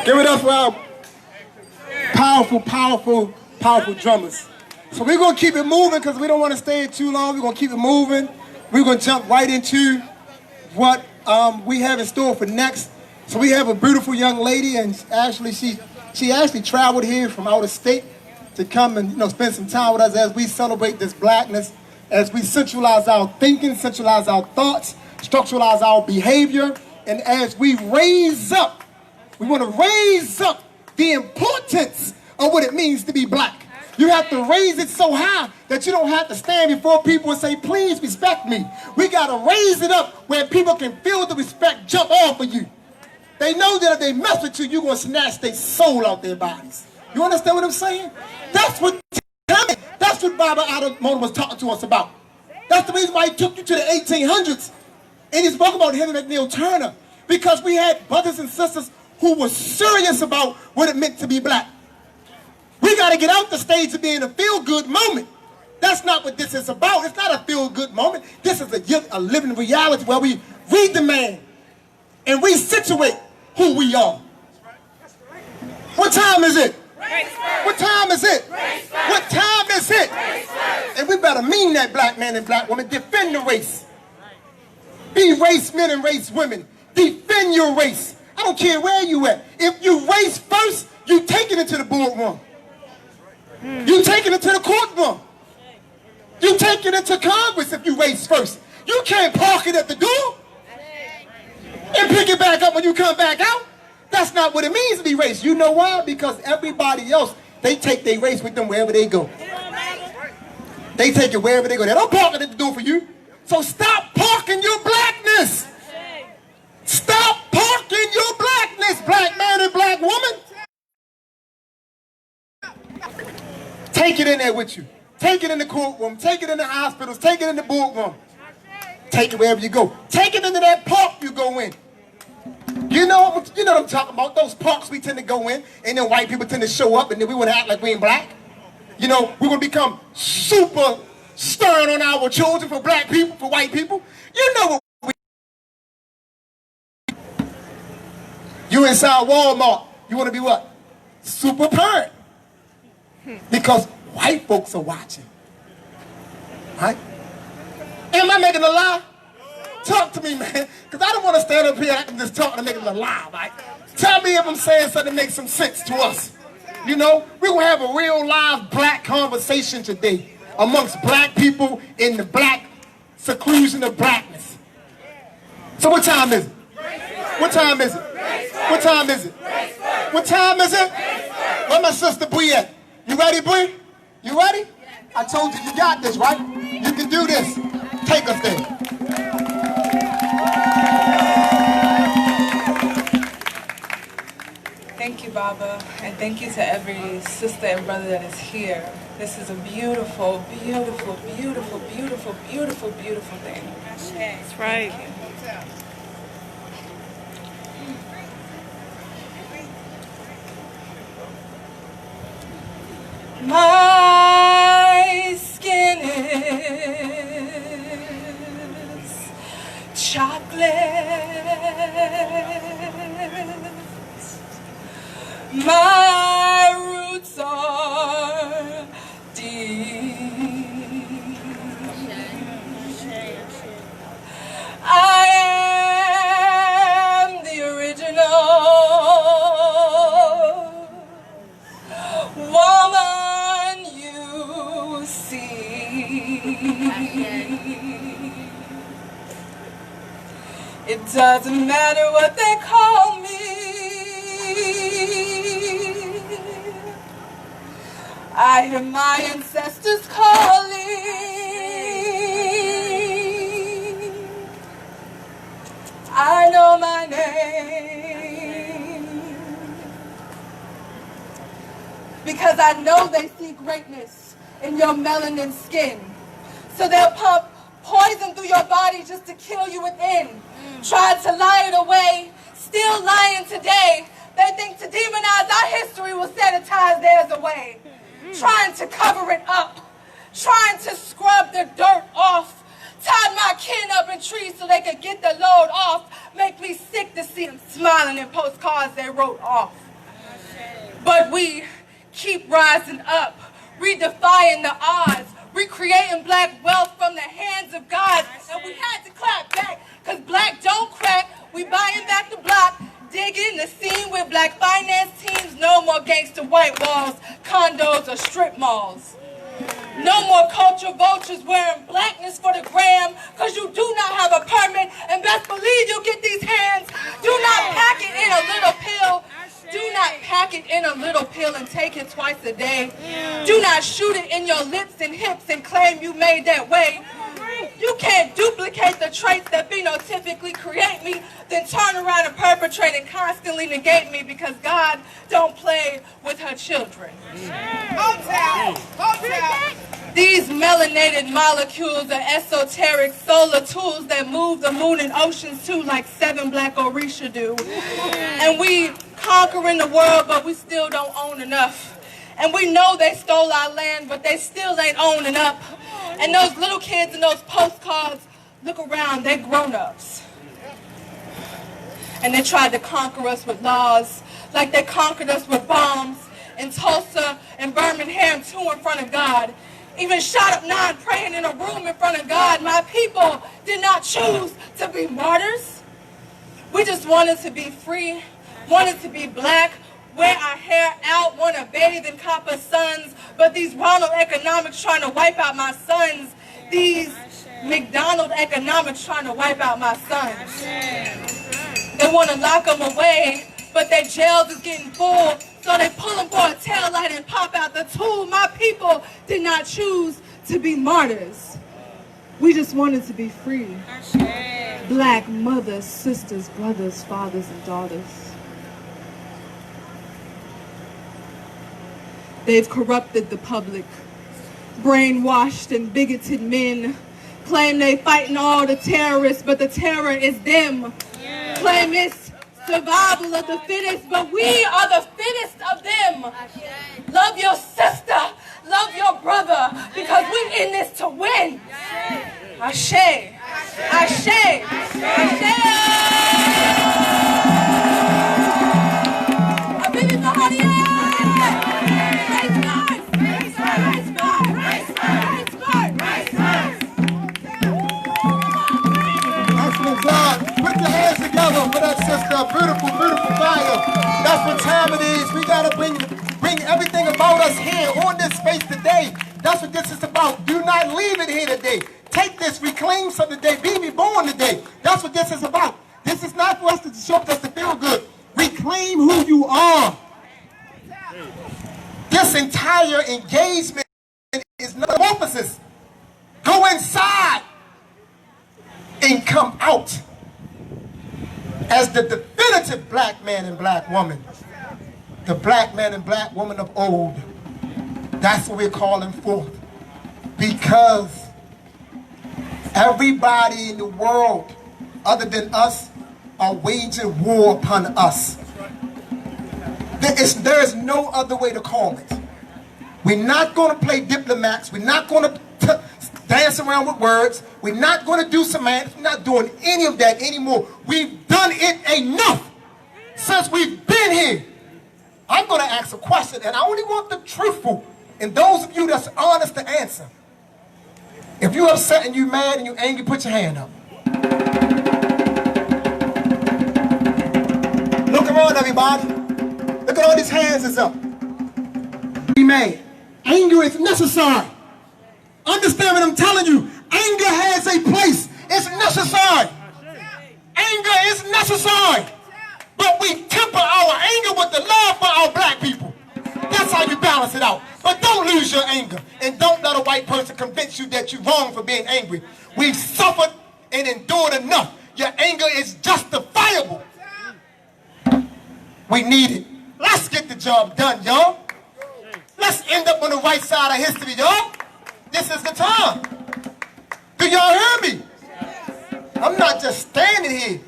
Give it up for our powerful drummers. So we're going to keep it moving because we don't want to stay too long. We're going to keep it moving. We're going to jump right into what we have in store for next. So we have a beautiful young lady, and actually she actually traveled here from out of state to come and spend some time with us as we celebrate this blackness, as we centralize our thinking, centralize our thoughts, structuralize our behavior, and as we raise up. We want to raise up the importance of what it means to be black. You have to raise it so high that you don't have to stand before people and say, please respect me. We got to raise it up where people can feel the respect jump off of you. They know that if they mess with you, you're going to snatch their soul out their bodies. You understand what I'm saying? That's what Baba Out was talking to us about. That's the reason why he took you to the 1800s. And he spoke about Henry McNeil Turner. Because we had brothers and sisters who were serious about what it meant to be black. We got to get out the stage of being a feel-good moment. That's not what this is about. It's not a feel-good moment. This is a living reality where we redemand and resituate who we are. What time is it? What time is it? What time is it? And we better mean that, black man and black woman. Defend the race. Be race men and race women. Defend your race. I don't care where you at. If you race first, you taking it to the boardroom. You taking it to the courtroom. You taking it to Congress if you race first. You can't park it at the door and pick it back up when you come back out. That's not what it means to be race. You know why? Because everybody else, they take their race with them wherever they go. They take it wherever they go. They don't park it at the door for you. So stop parking your blackness it in there with you. Take it in the courtroom. Take it in the hospitals. Take it in the boardroom. Take it wherever you go. Take it into that park you go in. You know what I'm talking about? Those parks we tend to go in, and then white people tend to show up, and then we want to act like we ain't black. You know, we're going to become super stern on our children for black people, for white people. You know what you inside Walmart, you want to be what? Super parent. Because white folks are watching. Right? Am I making a lie? Talk to me, man. Because I don't want to stand up here and just talk and make it a lie, right? Tell me if I'm saying something that makes some sense to us. You know, we're going to have a real live black conversation today amongst black people in the black seclusion of blackness. So what time is it? What time is it? What time is it? What time is it? Where my sister Bree at? You ready, Bree? You ready? I told you, you got this, right? You can do this. Take us there. Thank you, Baba, and thank you to every sister and brother that is here. This is a beautiful, beautiful, beautiful, beautiful, beautiful, beautiful thing. That's right. My skin is chocolate. My roots are deep. I am the original woman you see. It doesn't matter what they call me. I hear my ancestors calling. I know my name. Because I know they see greatness in your melanin skin. So they'll pump poison through your body just to kill you within. Tried to lie it away, still lying today. They think to demonize our history will sanitize theirs away. Trying to cover it up, trying to scrub the dirt off. Tied my kin up in trees so they could get the load off. Make me sick to see them smiling in postcards they wrote off. But we keep rising up, redefying the odds, recreating black wealth from the hands of God. And we had to clap back, because black don't crack. We buying back the block, digging the scene with black finance teams. No more gangster white walls, condos, or strip malls. No more culture vultures wearing blackness for the gram, because you do not have a permit, and best believe you'll get these hands. Do not pack it in a little pill. Do not pack it in a little pill and take it twice a day. Do not shoot it in your lips and hips and claim you made that way. You can't duplicate the traits that phenotypically create me, then turn around and perpetrate and constantly negate me, because God don't play with her children. These melanated molecules are esoteric solar tools that move the moon and oceans too, like 7 Black Orisha do. And we conquering the world, but we still don't own enough. And we know they stole our land, but they still ain't owning up. And those little kids in those postcards, look around, they're grown-ups. And they tried to conquer us with laws, like they conquered us with bombs in Tulsa and Birmingham too, in front of God. Even shot up 9 praying in a room in front of God. My people did not choose to be martyrs. We just wanted to be free, wanted to be black, wear our hair out, want to bathe in copper suns. But these Ronald economics trying to wipe out my sons. These McDonald economics trying to wipe out my sons. They want to lock them away, but their jails is getting full. So they pull them for a tail light and pop out the tool. My people did not choose to be martyrs. We just wanted to be free. Black mothers, sisters, brothers, fathers, and daughters. They've corrupted the public Brainwashed and bigoted men claim they fighting all the terrorists, but the terror is them. Claim it's survival of the fittest, but we are the fittest of them. Love your sister, love your brother, because we're in this to win. Ashe, Ashe, Ashe. Put your hands together for that sister. Beautiful, beautiful fire. That's what time it is. We gotta bring everything about us here on this space today. That's what this is about. Do not leave it here today. Take this, reclaim something today. Be reborn today. That's what this is about. This is not for us to show us to feel good. Reclaim who you are. This entire engagement is metamorphosis. Go inside and come out as the definitive black man and black woman. The black man and black woman of old. That's what we're calling forth. Because everybody in the world, other than us, are waging war upon us. There is no other way to call it. We're not going to play diplomats. We're not going to dance around with words. We're not going to do semantics. We're not doing any of that anymore. We've done it enough since we've been here. I'm going to ask a question, and I only want the truthful and those of you that's honest to answer. If you're upset and you're mad and you're angry, put your hand up. Look around, everybody. Look at all these hands is up. Be mad. Anger is necessary. Understand what I'm telling you. Anger has a place. It's necessary. Anger is necessary. But we temper our anger with the love for our black people. That's how you balance it out. But don't lose your anger. And don't let a white person convince you that you're wrong for being angry. We've suffered and endured enough. Your anger is justifiable. We need it. Let's get the job done, y'all. Let's end up on the right side of history, y'all. This is the time. Do y'all hear me? I'm not just standing here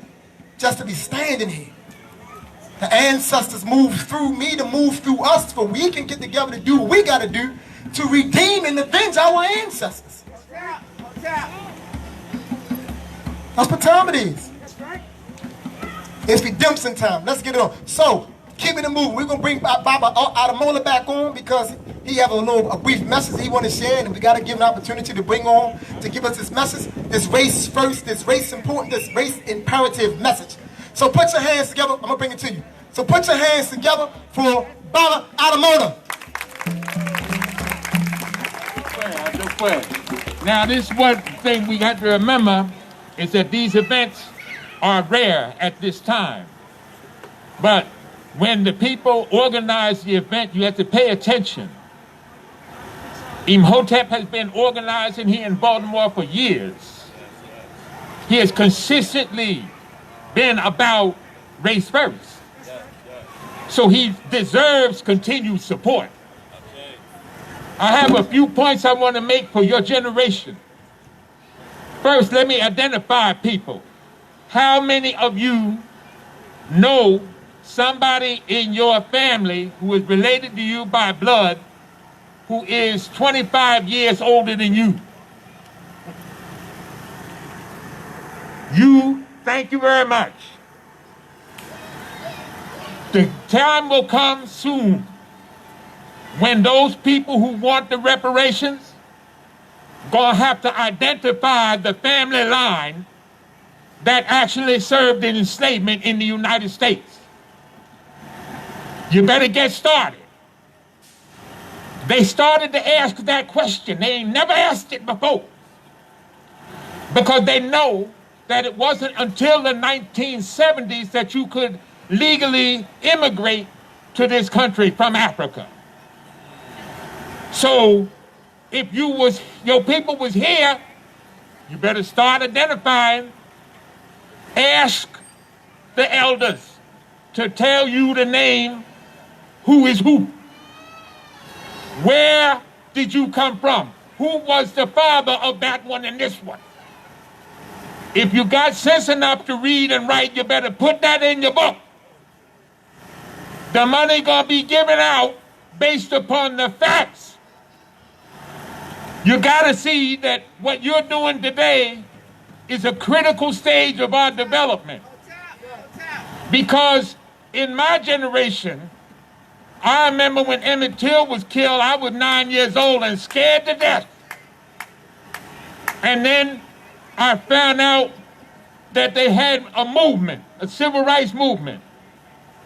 just to be standing here. The ancestors moved through me to move through us so we can get together to do what we got to do to redeem and avenge our ancestors. That's what time it is. It's redemption time. Let's get it on. So, keep it moving. We're going to bring Baba AlQamar back on because he have a brief message he want to share, and we got to give an opportunity to bring on, to give us this message, this race first, this race important, this race imperative message. So put your hands together. I'm going to bring it to you. So put your hands together for Baba AlQamar. Now, this one thing we got to remember is that these events are rare at this time. But when the people organize the event, you have to pay attention. Imhotep has been organizing here in Baltimore for years. He has consistently been about race first. So he deserves continued support. I have a few points I want to make for your generation. First, let me identify people. How many of you know somebody in your family who is related to you by blood who is 25 years older than you? Thank you very much. The time will come soon when those people who want the reparations gonna have to identify the family line that actually served in enslavement in the United States. You better get started. They started to ask that question. They ain't never asked it before. Because they know that it wasn't until the 1970s that you could legally immigrate to this country from Africa. So if your people was here, you better start identifying. Ask the elders to tell you the name who is who. Where did you come from? Who was the father of that one and this one? If you got sense enough to read and write, you better put that in your book. The money gonna be given out based upon the facts. You gotta see that what you're doing today is a critical stage of our development. Because in my generation, I remember when Emmett Till was killed, I was 9 years old and scared to death. And then I found out that they had a movement, a civil rights movement.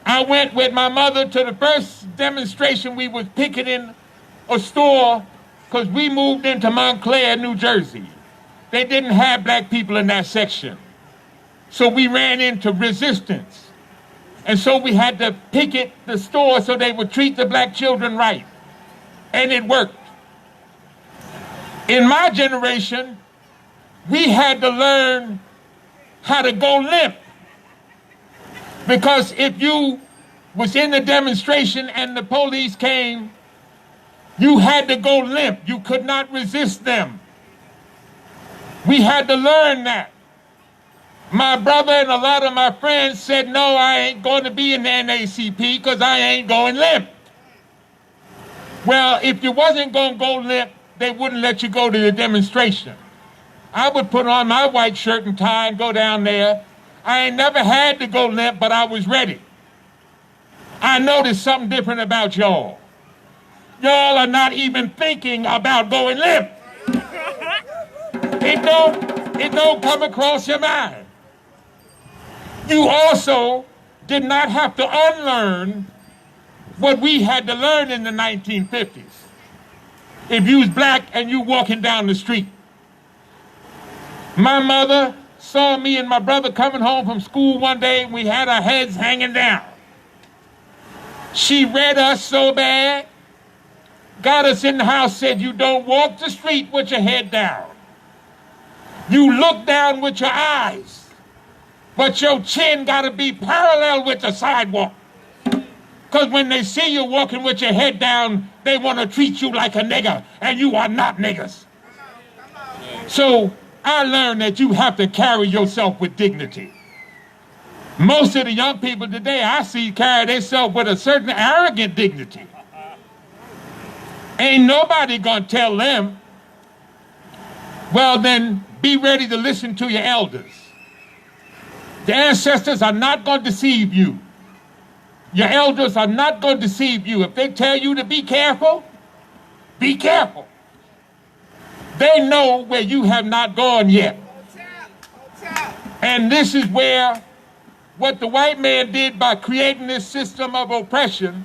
I went with my mother to the first demonstration. We was picketing a store because we moved into Montclair, New Jersey. They didn't have black people in that section. So we ran into resistance. And so we had to picket the store so they would treat the black children right. And it worked. In my generation, we had to learn how to go limp. Because if you was in the demonstration and the police came, you had to go limp. You could not resist them. We had to learn that. My brother and a lot of my friends said, no, I ain't going to be in the NAACP because I ain't going limp. Well, if you wasn't going to go limp, they wouldn't let you go to the demonstration. I would put on my white shirt and tie and go down there. I ain't never had to go limp, but I was ready. I noticed something different about y'all. Y'all are not even thinking about going limp. It don't come across your mind. You also did not have to unlearn what we had to learn in the 1950s. If you was black and you walking down the street. My mother saw me and my brother coming home from school one day and we had our heads hanging down. She read us so bad, got us in the house, said, you don't walk the street with your head down. You look down with your eyes, but your chin gotta be parallel with the sidewalk. Because when they see you walking with your head down, they wanna treat you like a nigger, and you are not niggers. So I learned that you have to carry yourself with dignity. Most of the young people today I see carry themselves with a certain arrogant dignity. Ain't nobody gonna tell them. Well then, be ready to listen to your elders. The ancestors are not gonna deceive you. Your elders are not gonna deceive you. If they tell you to be careful, be careful. They know where you have not gone yet. And this is where what the white man did by creating this system of oppression,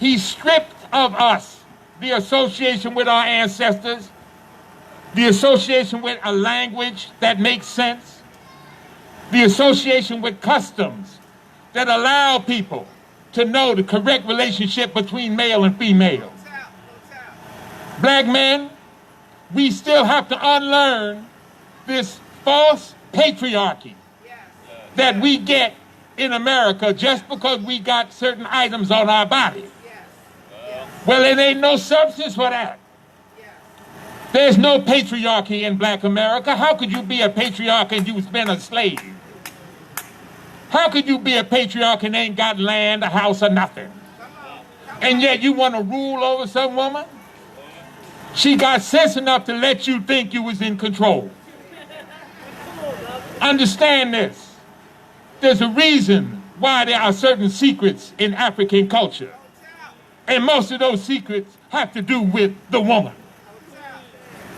he stripped of us the association with our ancestors, the association with a language that makes sense, the association with customs that allow people to know the correct relationship between male and female. Black men, we still have to unlearn this false patriarchy that we get in America just because we got certain items on our body. Well, it ain't no substance for that. There's no patriarchy in black America. How could you be a patriarch and you've been a slave? How could you be a patriarch and ain't got land, a house, or nothing? And yet you want to rule over some woman? She got sense enough to let you think you was in control. Understand this. There's a reason why there are certain secrets in African culture. And most of those secrets have to do with the woman.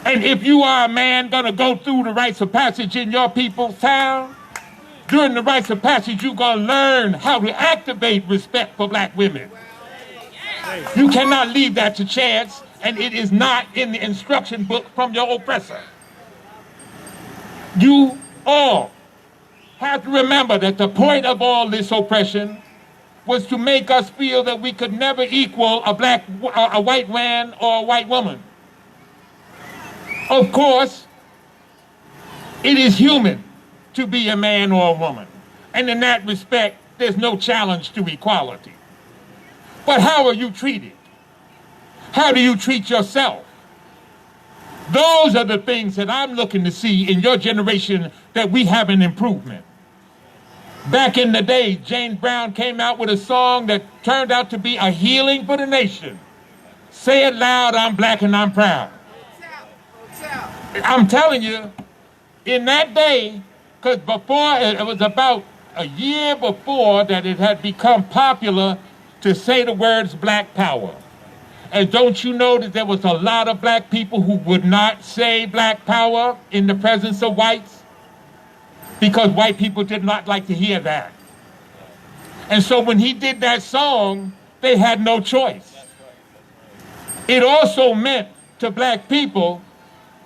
And if you are a man gonna go through the rites of passage in your people's town, during the rites of passage, you're gonna learn how to activate respect for black women. You cannot leave that to chance, and it is not in the instruction book from your oppressor. You all have to remember that the point of all this oppression was to make us feel that we could never equal a white man or a white woman. Of course, it is human to be a man or a woman. And in that respect, there's no challenge to equality. But how are you treated? How do you treat yourself? Those are the things that I'm looking to see in your generation, that we have an improvement. Back in the day, James Brown came out with a song that turned out to be a healing for the nation. Say it loud, I'm black and I'm proud. I'm telling you, in that day, because before, it was about a year before that it had become popular to say the words black power. And don't you know that there was a lot of black people who would not say black power in the presence of whites? Because white people did not like to hear that. And so when he did that song, they had no choice. It also meant to black people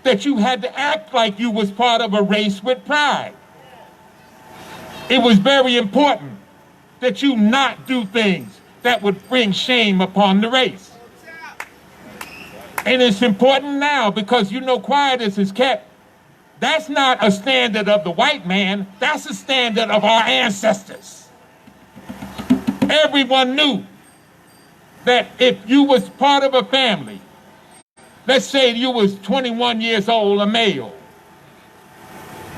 that you had to act like you was part of a race with pride. It was very important that you not do things that would bring shame upon the race. And it's important now because you know quietness is kept. That's not a standard of the white man, that's a standard of our ancestors. Everyone knew that if you was part of a family, let's say you was 21 years old, a male,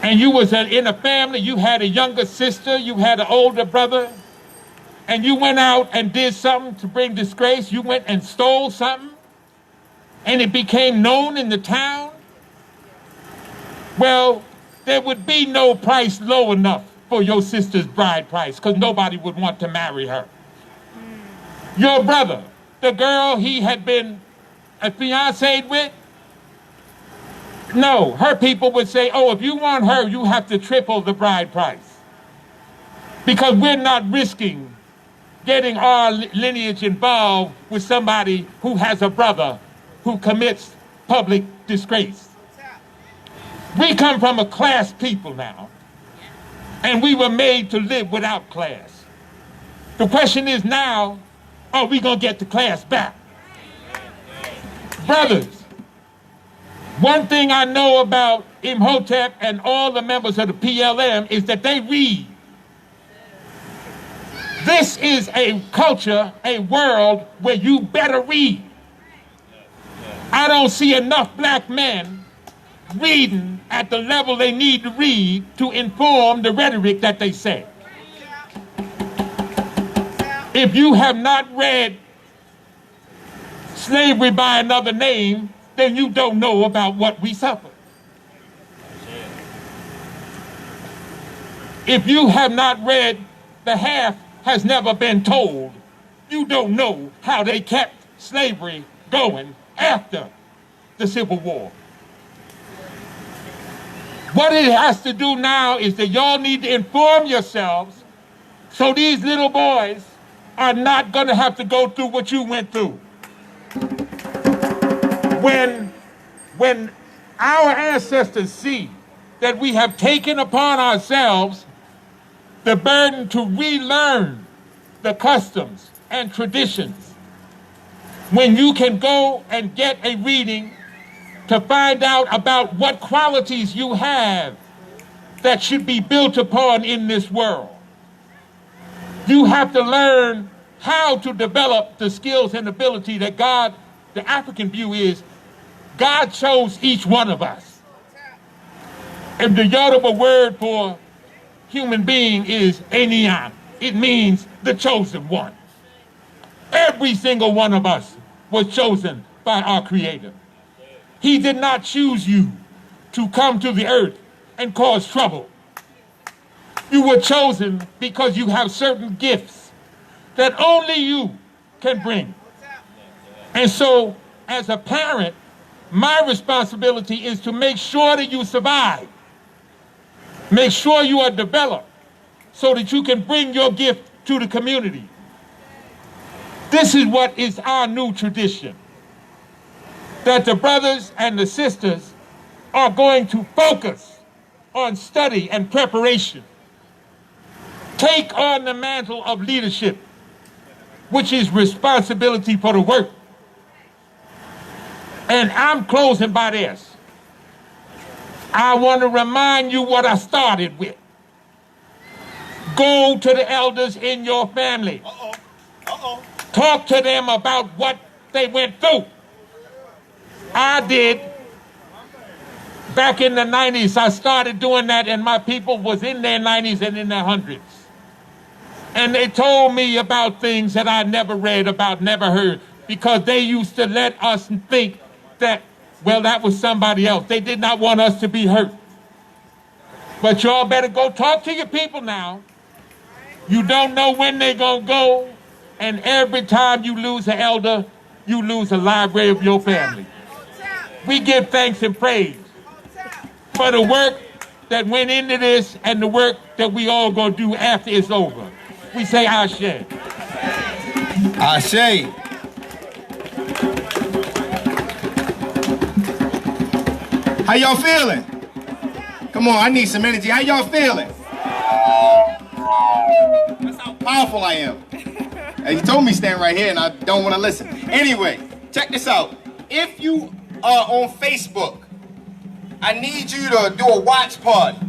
and you was in a family, you had a younger sister, you had an older brother, and you went out and did something to bring disgrace, you went and stole something, and it became known in the town, well, there would be no price low enough for your sister's bride price, because nobody would want to marry her. Your brother, the girl he had been fiancéed with, no, her people would say, oh, if you want her, you have to triple the bride price. Because we're not risking getting our lineage involved with somebody who has a brother who commits public disgrace. We come from a class people now, and we were made to live without class. The question is now, are we going to get the class back? Brothers, one thing I know about Imhotep and all the members of the PLM is that they read. This is a culture, a world where you better read. I don't see enough black men reading at the level they need to read to inform the rhetoric that they say. If you have not read Slavery by Another Name, then you don't know about what we suffered. If you have not read The Half Has Never Been Told, you don't know how they kept slavery going after the Civil War. What it has to do now is that y'all need to inform yourselves so these little boys are not going to have to go through what you went through. When our ancestors see that we have taken upon ourselves the burden to relearn the customs and traditions, when you can go and get a reading to find out about what qualities you have that should be built upon in this world. You have to learn how to develop the skills and ability that God, the African view is, God chose each one of us. And the Yoruba word for human being is Eniyan. It means the chosen one. Every single one of us was chosen by our Creator. He did not choose you to come to the earth and cause trouble. You were chosen because you have certain gifts that only you can bring. And so, as a parent, my responsibility is to make sure that you survive. Make sure you are developed so that you can bring your gift to the community. This is what is our new tradition. That the brothers and the sisters are going to focus on study and preparation. Take on the mantle of leadership, which is responsibility for the work. And I'm closing by this. I want to remind you what I started with. Go to the elders in your family. Talk to them about what they went through. I did back in the 90s. I started doing that, and my people was in their 90s and in their hundreds. And they told me about things that I never read about, never heard, because they used to let us think that, well, that was somebody else. They did not want us to be hurt. But y'all better go talk to your people now. You don't know when they're going to go, and every time you lose an elder, you lose a library of your family. We give thanks and praise for the work that went into this and the work that we all going to do after it's over. We say Ashe. Ashe. How y'all feeling? Come on, I need some energy. How y'all feeling? That's how powerful I am. And you told me stand right here and I don't want to listen. Anyway, check this out. If you are on Facebook, I need you to do a watch party.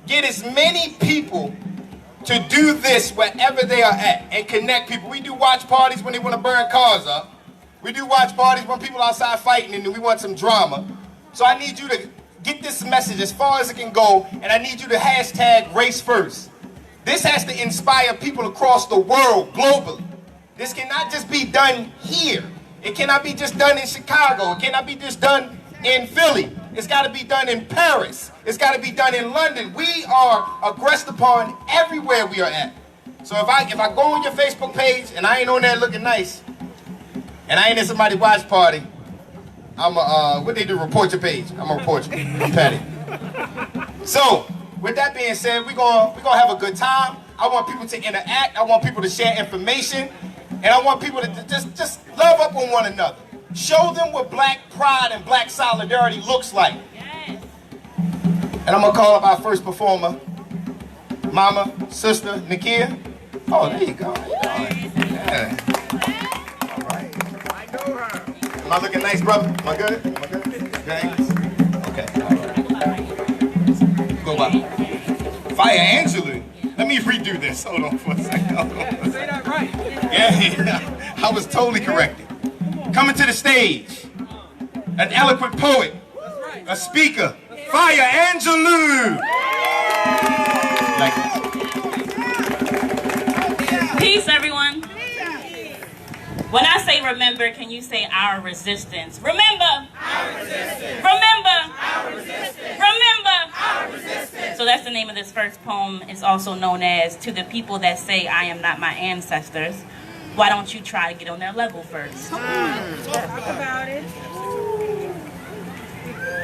Get as many people to do this wherever they are at and connect people. We do watch parties when they want to burn cars up. We do watch parties when people are outside fighting and we want some drama. So I need you to get this message as far as it can go, and I need you to hashtag race first. This has to inspire people across the world, globally. This cannot just be done here. It cannot be just done in Chicago. It cannot be just done in Philly. It's got to be done in Paris. It's got to be done in London. We are aggressed upon everywhere we are at. So if I go on your Facebook page and I ain't on there looking nice, and I ain't in somebody's watch party, what they do, report your page. I'm gonna report you. I'm petty. So, with that being said, we're gonna have a good time. I want people to interact. I want people to share information. And I want people to just love up on one another. Show them what black pride and black solidarity looks like. Yes. And I'm gonna call up our first performer, Mama, Sister, Nakia. Oh, there you go. Yeah. All right. I know her. Am I looking nice, brother? Am I good? Am I good? Thanks. Okay. All right. Go by. Fire Angela. Let me redo this. Hold on for a second. Say that right. Yeah. I was totally corrected. Coming to the stage, an eloquent poet, a speaker, Fire Angelou. Peace, everyone. When I say remember, can you say our resistance? Remember. Our resistance. Remember. Our resistance. Remember. Our resistance. So that's the name of this first poem. It's also known as To the People That Say I Am Not My Ancestors. Why don't you try to get on their level first? Talk about it.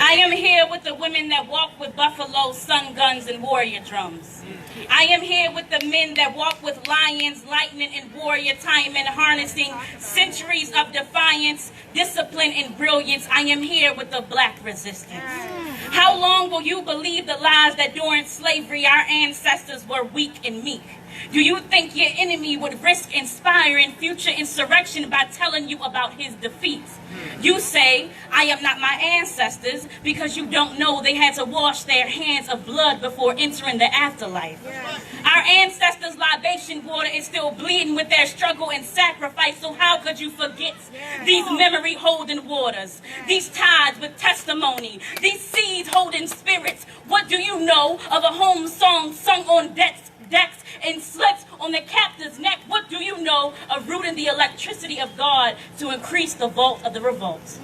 I am here with the women that walk with buffalo, sun guns, and warrior drums. I am here with the men that walk with lions, lightning, and warrior time, and harnessing centuries of defiance, discipline, and brilliance. I am here with the black resistance. How long will you believe the lies that during slavery our ancestors were weak and meek? Do you think your enemy would risk inspiring future insurrection by telling you about his defeats? You say, I am not my ancestors, because you don't know they had to wash their hands of blood before entering the afterlife. Our ancestors' libation water is still bleeding with their struggle and sacrifice, so how could you forget these memory-holding waters, these tides with testimony, these seeds holding spirits? What do you know of a home song sung on decks and slits on the captive's neck? What do you know of rooting the electricity of God to increase the vault of the revolt?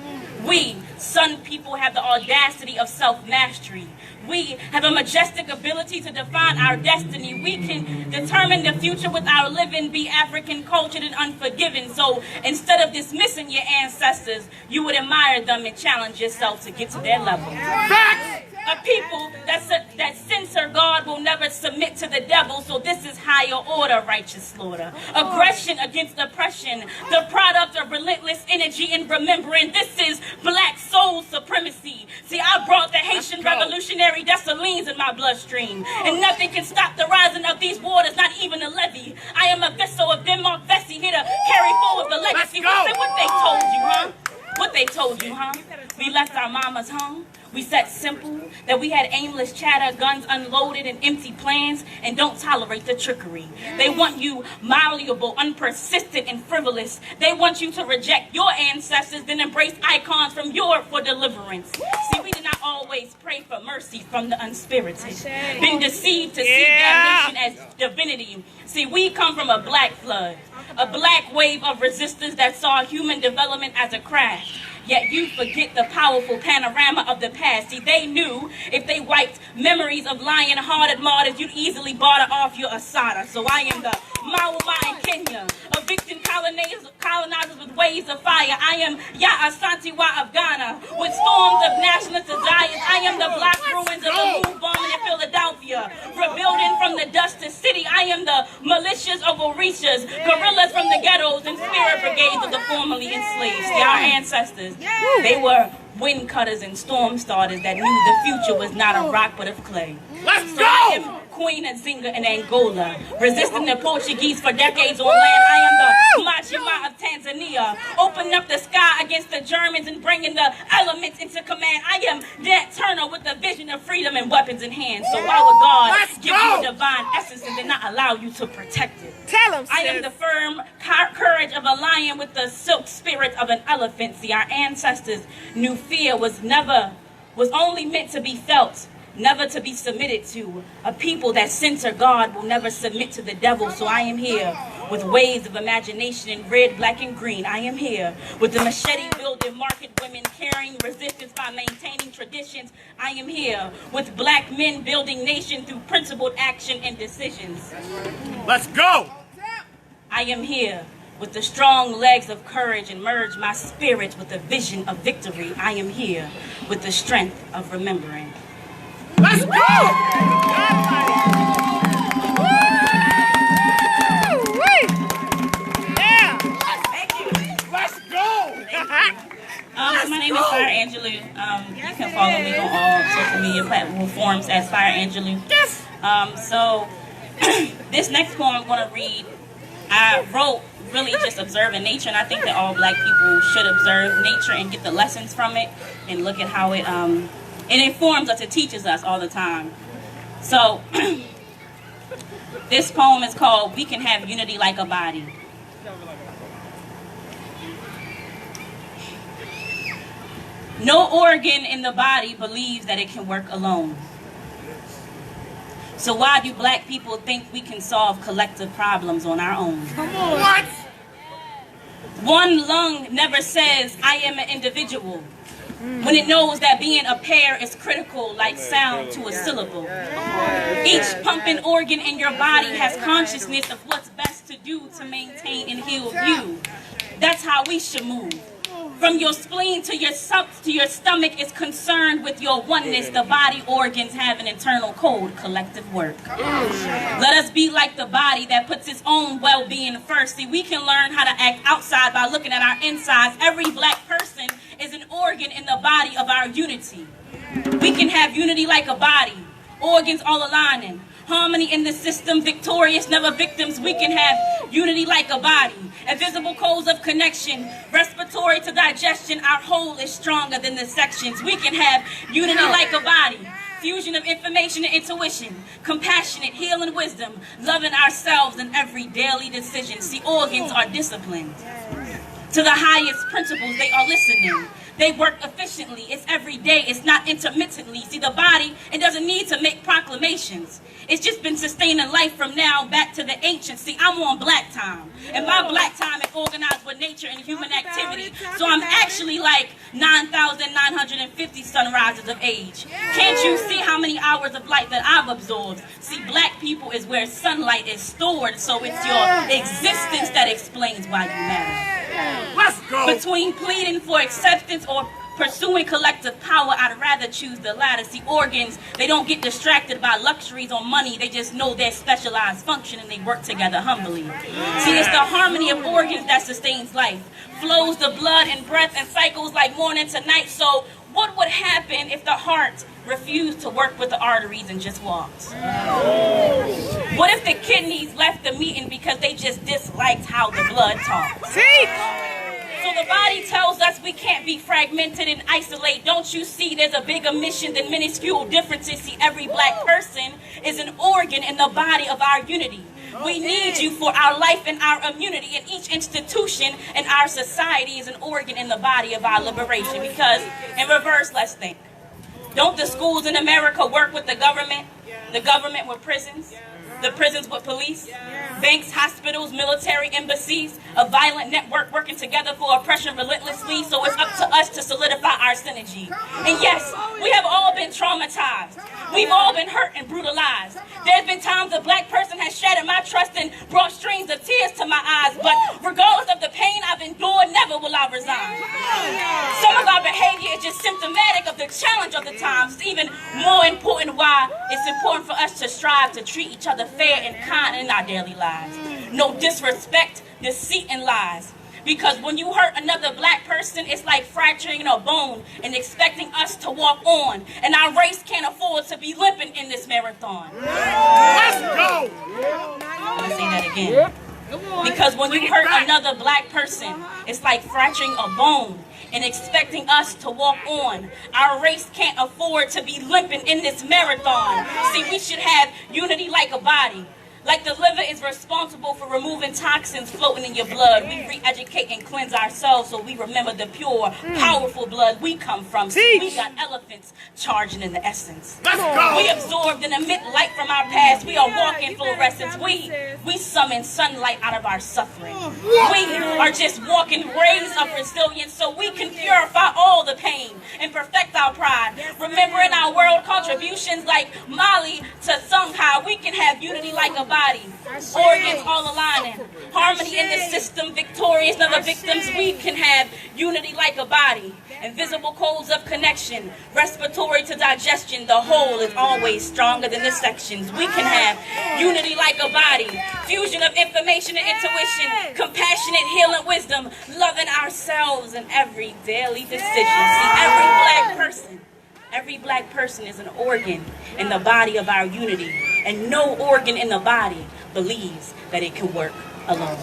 We, Sun people, have the audacity of self-mastery. We have a majestic ability to define our destiny. We can determine the future with our living, be African cultured and unforgiving. So instead of dismissing your ancestors, you would admire them and challenge yourself to get to their level. Facts! A people that censor God will never submit to the devil, so this is higher order righteous slaughter. Aggression against oppression, the product of relentless energy and remembering. This is black soul supremacy. See, I brought the Haitian revolutionary Dessalines in my bloodstream, and nothing can stop the rising of these waters, not even a levee. I am a vessel of Denmark Vesey, here to carry forward the legacy. What they told you, huh? What they told you, huh? We left our mamas home. We set simple, that we had aimless chatter, guns unloaded, and empty plans, and don't tolerate the trickery. They want you malleable, unpersistent, and frivolous. They want you to reject your ancestors, then embrace icons from Europe for deliverance. See, we did not always pray for mercy from the unspirited. Been deceived to see damnation as divinity. See, we come from a black flood, a black wave of resistance that saw human development as a crash. Yet you forget the powerful panorama of the past. See, they knew if they wiped memories of lion-hearted martyrs, you'd easily barter off your Asada. So I am the Mauma in Kenya, evicting colonizers with waves of fire. I am Ya Asantewa of Ghana, with storms of nationalist desires. I am the black ruins of the move bombing in Philadelphia, rebuilding from the dust to city. I am the militias of Orishas, guerrillas from the ghettos, and spirit brigades of the formerly enslaved. See, our ancestors, they were wind cutters and storm starters that knew the future was not a rock but of clay. Let's go! I am Queen Nzinga in Angola, resisting the Portuguese for decades on land. I am the Machima of Tanzania, opening up the sky against the Germans and bringing the elements into command. I am Nat Turner with the vision of freedom and weapons in hand. So why would God give you a divine essence and then not allow you to protect it? Tell him, sis. I am the firm courage of a lion with the silk spirit of an elephant. See, our ancestors knew fear was only meant to be felt, never to be submitted to. A people that center God will never submit to the devil. So I am here with waves of imagination in red, black, and green. I am here with the machete-wielding market women carrying resistance by maintaining traditions. I am here with black men building nation through principled action and decisions. Let's go! I am here with the strong legs of courage and merge my spirit with the vision of victory. I am here with the strength of remembering. Let's go! Yeah! Let's go! My name is Fire Angelou. You can follow me on all social media platforms as Fire Angelou. Yes! So, this next poem I'm going to read, I wrote really just observing nature, and I think that all black people should observe nature and get the lessons from it and look at how it informs us, it teaches us all the time. So, this poem is called We Can Have Unity Like a Body. No organ in the body believes that it can work alone. So why do black people think we can solve collective problems on our own? Come on. What? One lung never says, I am an individual, when it knows that being a pair is critical like sound to a syllable. Each pumping organ in your body has consciousness of what's best to do to maintain and heal you. That's how we should move. From your spleen to your stomach is concerned with your oneness. The body organs have an internal code, collective work. Let us be like the body that puts its own well-being first. See, we can learn how to act outside by looking at our insides. Every black person is an organ in the body of our unity. We can have unity like a body, organs all aligning. Harmony in the system, victorious, never victims. We can have unity like a body. Invisible codes of connection, respiratory to digestion. Our whole is stronger than the sections. We can have unity like a body. Fusion of information and intuition. Compassionate, healing wisdom. Loving ourselves in every daily decision. See, organs are disciplined. To the highest principles, they are listening. They work efficiently. It's every day. It's not intermittently. See, the body, it doesn't need to make proclamations. It's just been sustaining life from now back to the ancients. See, I'm on black time. And my black time is organized with nature and human activity. So I'm actually like 9,950 sunrises of age. Can't you see how many hours of light that I've absorbed? See, black people is where sunlight is stored. So it's your existence that explains why you matter. Let's go! Between pleading for acceptance or pursuing collective power, I'd rather choose the latter. See, organs, they don't get distracted by luxuries or money. They just know their specialized function and they work together humbly. See, it's the harmony of organs that sustains life. Flows the blood and breath and cycles like morning to night. So what would happen if the heart refused to work with the arteries and just walked? What if the kidneys left the meeting because they just disliked how the blood talks? See? So the body tells us we can't be fragmented and isolate. Don't you see there's a bigger mission than minuscule differences? See, every black person is an organ in the body of our unity. We need you for our life and our immunity, and each institution in our society is an organ in the body of our liberation. Because, in reverse, let's think. Don't the schools in America work with the government with prisons, the prisons with police, banks, hospitals, military, embassies, a violent network working together for oppression relentlessly? So it's up to us to solidify our synergy. And yes, we have all been traumatized. We've all been hurt and brutalized. There's been times a black person has shattered my trust and brought streams of tears to my eyes. But regardless of the pain I've endured, never will I resign. Some of our behavior is just symptomatic of the challenge of the times. It's even more important why it's important for us to strive to treat each other fair and kind in our daily lives. No disrespect, deceit, and lies. Because when you hurt another black person, it's like fracturing a bone and expecting us to walk on. And our race can't afford to be limping in this marathon. Let's go! I'm going to say that again. Because when you hurt another black person, it's like fracturing a bone and expecting us to walk on. Our race can't afford to be limping in this marathon. See, we should have unity like a body. Like the liver is responsible for removing toxins floating in your blood, we re-educate and cleanse ourselves so we remember the pure, powerful blood we come from. See, we got elephants charging in the essence. Let's go! We absorbed and emit light from our past. We are walking fluorescence. We summon sunlight out of our suffering. We are just walking rays of resilience so we can purify all the pain and perfect our pride. Remembering our world contributions like Mali to Shanghai, we can have unity like a body, organs all aligning, harmony in the system, victorious, never victims. We can have unity like a body, invisible codes of connection, respiratory to digestion. The whole is always stronger than the sections. We can have unity like a body, fusion of information and intuition, compassionate healing wisdom, loving ourselves in every daily decision. See, every black person is an organ in the body of our unity, and no organ in the body believes that it can work alone.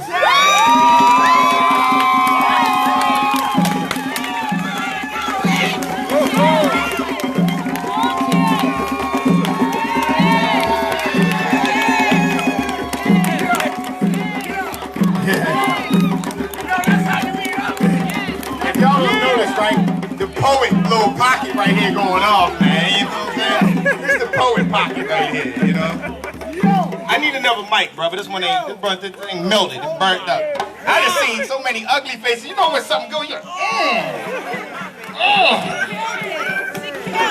If y'all don't know this, right? The poet little pocket right here going off, man. You know what I'm saying? This is the poet pocket right here, you know? I need another mic, brother. This one ain't, this thing melted, it's burnt up. I just seen so many ugly faces. You know when something go, you're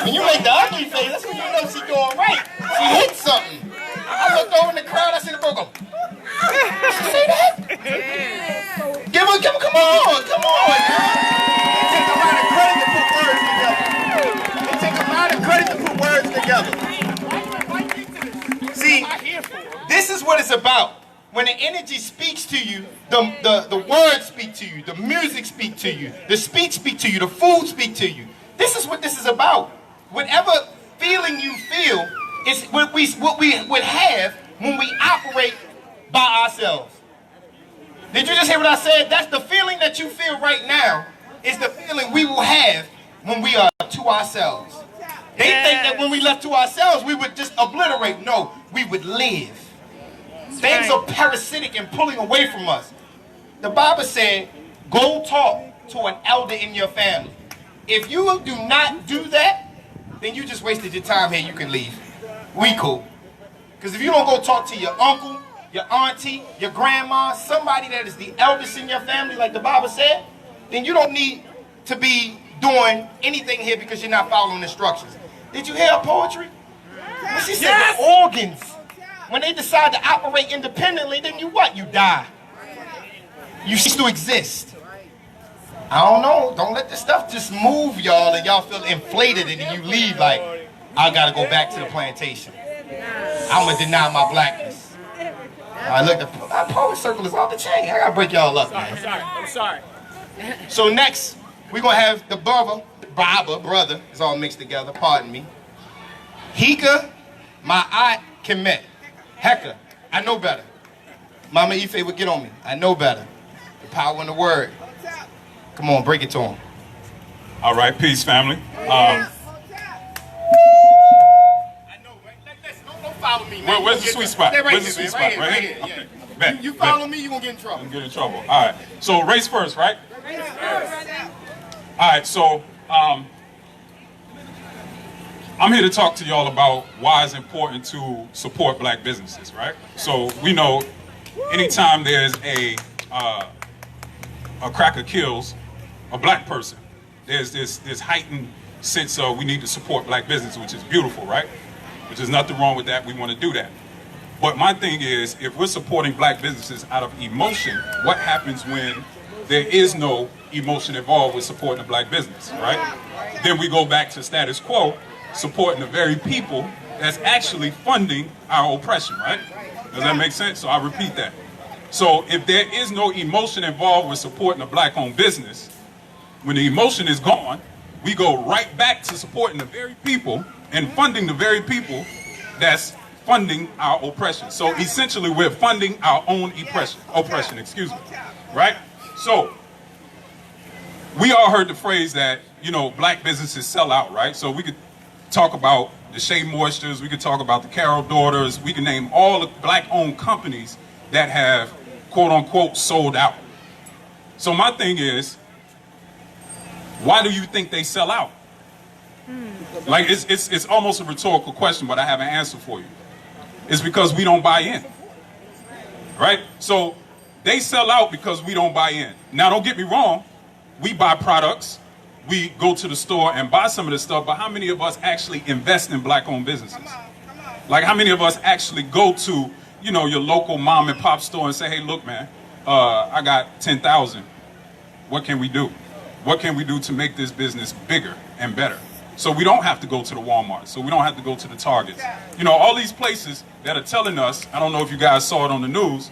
when you make the ugly face, that's when you know she going right. She hit something. I looked over in the crowd, I seen the bro go. She say that? Give her, come on, man. It takes a lot of credit to put words together. See, this is what it's about. When the energy speaks to you, the words speak to you, the music speak to you, the speech speak to you, the food speak to you. This is what this is about. Whatever feeling you feel is what we would have when we operate by ourselves. Did you just hear what I said? That's the feeling that you feel right now. Is the feeling we will have when we are to ourselves. They think that when we left to ourselves, we would just obliterate. No, we would live. Things are parasitic and pulling away from us. The Bible said, go talk to an elder in your family. If you do not do that, then you just wasted your time here. You can leave. We cool. Because if you don't go talk to your uncle, your auntie, your grandma, somebody that is the eldest in your family, like the Bible said, then you don't need to be doing anything here because you're not following instructions. Did you hear her poetry? When she said the organs, when they decide to operate independently, then you what? You die. You cease to exist. I don't know. Don't let this stuff just move y'all and y'all feel inflated and then you leave like, I gotta go back to the plantation. I'm gonna deny my blackness. Look, the poet circle is off the chain. I gotta break y'all up, man. I'm sorry. So next, we're gonna have the brother, it's all mixed together, pardon me. Hika, my aunt Kemet. Heka, I know better. Mama Ife would get on me. I know better. The power in the word. Come on, break it to him. All right, peace, family. Don't follow me, man. Where's the sweet spot? Where's the sweet spot? Right here? Okay. Bet, You follow me, you're going to get in trouble. I'm get in trouble. All right. So race first, right? All right. So I'm here to talk to y'all about why it's important to support black businesses, right? So we know anytime there's a cracker kills a black person, there's this heightened sense of we need to support black business, which is beautiful, right? Which is nothing wrong with that. We want to do that. But my thing is, if we're supporting black businesses out of emotion, what happens when there is no emotion involved with supporting a black business, right? Then we go back to status quo, supporting the very people that's actually funding our oppression, right? Does that make sense? So I repeat that. So if there is no emotion involved with supporting a black-owned business, when the emotion is gone, we go right back to supporting the very people and funding the very people that's funding our oppression. So essentially, we're funding our own oppression, excuse me, right? So we all heard the phrase that, you know, black businesses sell out, right? So we could talk about the Shea Moistures, we could talk about the Carol Daughters, we can name all the black-owned companies that have, quote-unquote, sold out. So my thing is, why do you think they sell out? Like, it's almost a rhetorical question, but I have an answer for you. It's because we don't buy in, right? So they sell out because we don't buy in. Now, don't get me wrong. We buy products. We go to the store and buy some of this stuff, but how many of us actually invest in black-owned businesses? Like, how many of us actually go to, you know, your local mom and pop store and say, hey, look, man, I got 10,000. What can we do? What can we do to make this business bigger and better? So we don't have to go to the Walmart. So we don't have to go to the Targets. You know, all these places that are telling us, I don't know if you guys saw it on the news,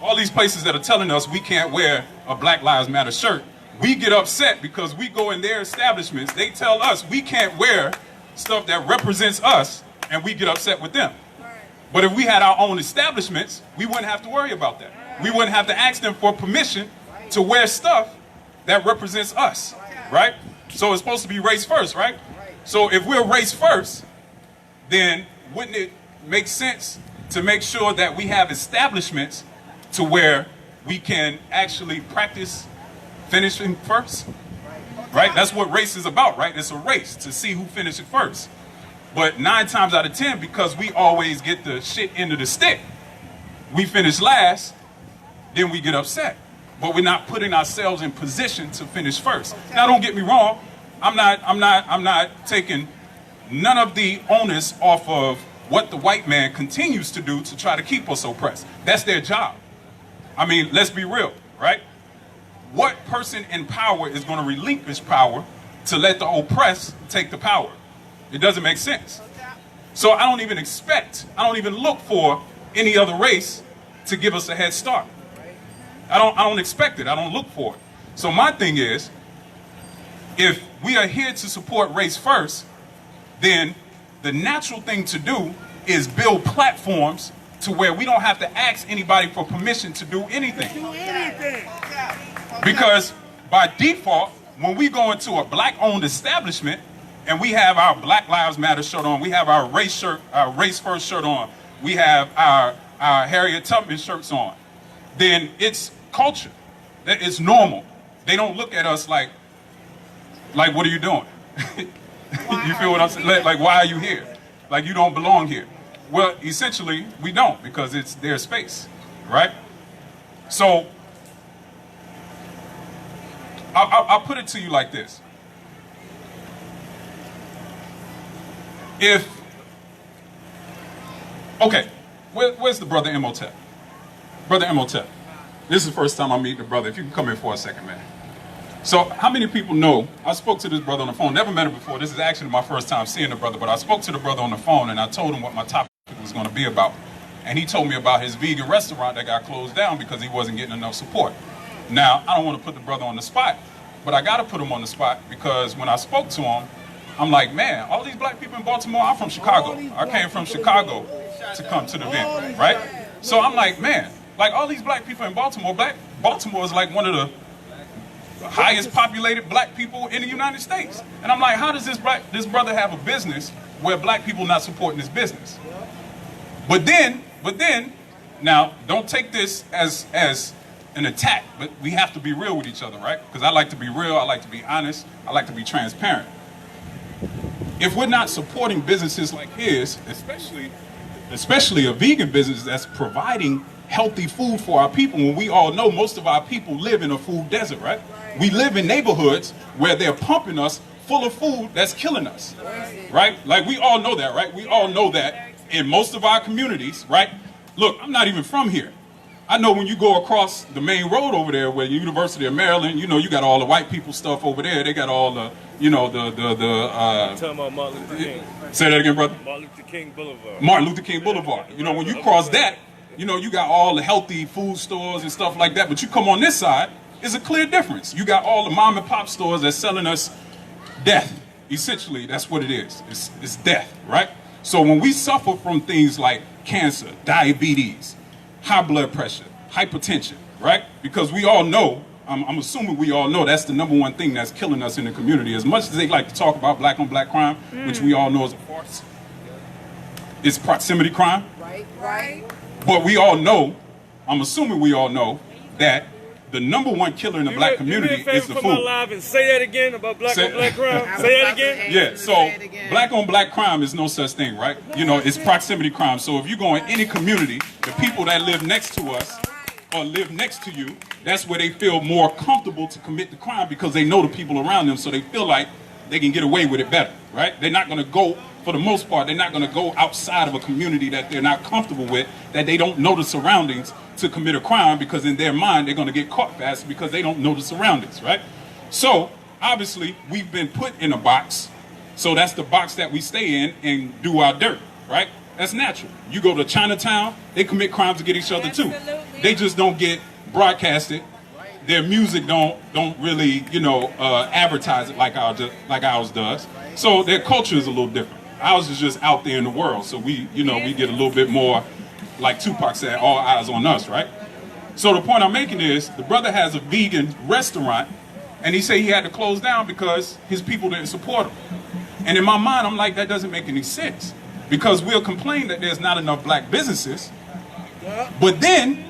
all these places that are telling us we can't wear a Black Lives Matter shirt, we get upset because we go in their establishments, they tell us we can't wear stuff that represents us, and we get upset with them. But if we had our own establishments, we wouldn't have to worry about that. We wouldn't have to ask them for permission to wear stuff that represents us, right? So it's supposed to be race first, right? So if we're race first, then wouldn't it make sense to make sure that we have establishments to where we can actually practice finishing first, right? That's what race is about, right? It's a race to see who finishes first. But 9 times out of 10, because we always get the shit end of the stick, we finish last, then we get upset. But we're not putting ourselves in position to finish first. Now, don't get me wrong. I'm not taking none of the onus off of what the white man continues to do to try to keep us oppressed. That's their job. I mean, let's be real, right? What person in power is going to relinquish power to let the oppressed take the power? It doesn't make sense. So I don't even look for any other race to give us a head start. I don't expect it. I don't look for it. So my thing is, if we are here to support race first, then the natural thing to do is build platforms to where we don't have to ask anybody for permission to do anything. Because by default, when we go into a black-owned establishment and we have our Black Lives Matter shirt on, we have our race first shirt on, we have our Harriet Tubman shirts on, then it's culture. It's normal. They don't look at us like what are you doing? You feel what I'm saying? Like, why are you here? Like, you don't belong here. Well, essentially, we don't, because it's their space, right? So, I'll put it to you like this. Okay, where's the brother Imhotep? Brother Imhotep. This is the first time I'm meeting the brother. If you can come in for a second, man. So how many people know, I spoke to this brother on the phone, never met him before. This is actually my first time seeing the brother, but I spoke to the brother on the phone and I told him what my topic was going to be about. And he told me about his vegan restaurant that got closed down because he wasn't getting enough support. Now, I don't want to put the brother on the spot, but I got to put him on the spot because when I spoke to him, I'm like, man, all these black people in Baltimore, I'm from Chicago. I came from Chicago to come to the event, right? So I'm like, man, like all these black people in Baltimore, Baltimore is like one of the highest populated black people in the United States. And I'm like, how does this brother have a business where black people not supporting his business? But then, now don't take this as an attack, but we have to be real with each other, right? Because I like to be real, I like to be honest, I like to be transparent. If we're not supporting businesses like his, especially a vegan business that's providing healthy food for our people, when we all know most of our people live in a food desert, right? We live in neighborhoods where they're pumping us full of food that's killing us, right? Like we all know that, right? We all know that in most of our communities, right? Look, I'm not even from here. I know when you go across the main road over there where the University of Maryland, you know, you got all the white people stuff over there. They got all the, you know, talking about Martin Luther King. Say that again, brother. Martin Luther King Boulevard. Martin Luther King Boulevard. You know, when you cross that, you know, you got all the healthy food stores and stuff like that. But you come on this side, it's a clear difference. You got all the mom and pop stores that's selling us death. Essentially, that's what it is. It's death, right? So when we suffer from things like cancer, diabetes, high blood pressure, hypertension, right? Because we all know, I'm assuming we all know that's the #1 thing that's killing us in the community. As much as they like to talk about black on black crime, which we all know is a farce, it's proximity crime. Right. But we all know, I'm assuming we all know, that the #1 killer in the black community is the food. Live and say that again about black on black crime. Say that again. Yeah, so black on black crime is no such thing, right? You know, it's proximity crime. So if you go in any community, the people that live next to us or live next to you, that's where they feel more comfortable to commit the crime because they know the people around them, so they feel like they can get away with it better, right? They're not going to go, for the most part, they're not going to go outside of a community that they're not comfortable with, that they don't know the surroundings to commit a crime, because in their mind, they're going to get caught fast because they don't know the surroundings, right? So, obviously, we've been put in a box, so that's the box that we stay in and do our dirt, right? That's natural. You go to Chinatown, they commit crimes against each other too. They just don't get broadcasted. Their music don't really, you know, advertise it like ours does. So their culture is a little different. Ours is just out there in the world, so we, you know, we get a little bit more, like Tupac said, all eyes on us, right? So the point I'm making is, the brother has a vegan restaurant, and he said he had to close down because his people didn't support him. And in my mind, I'm like, that doesn't make any sense, because we'll complain that there's not enough black businesses, but then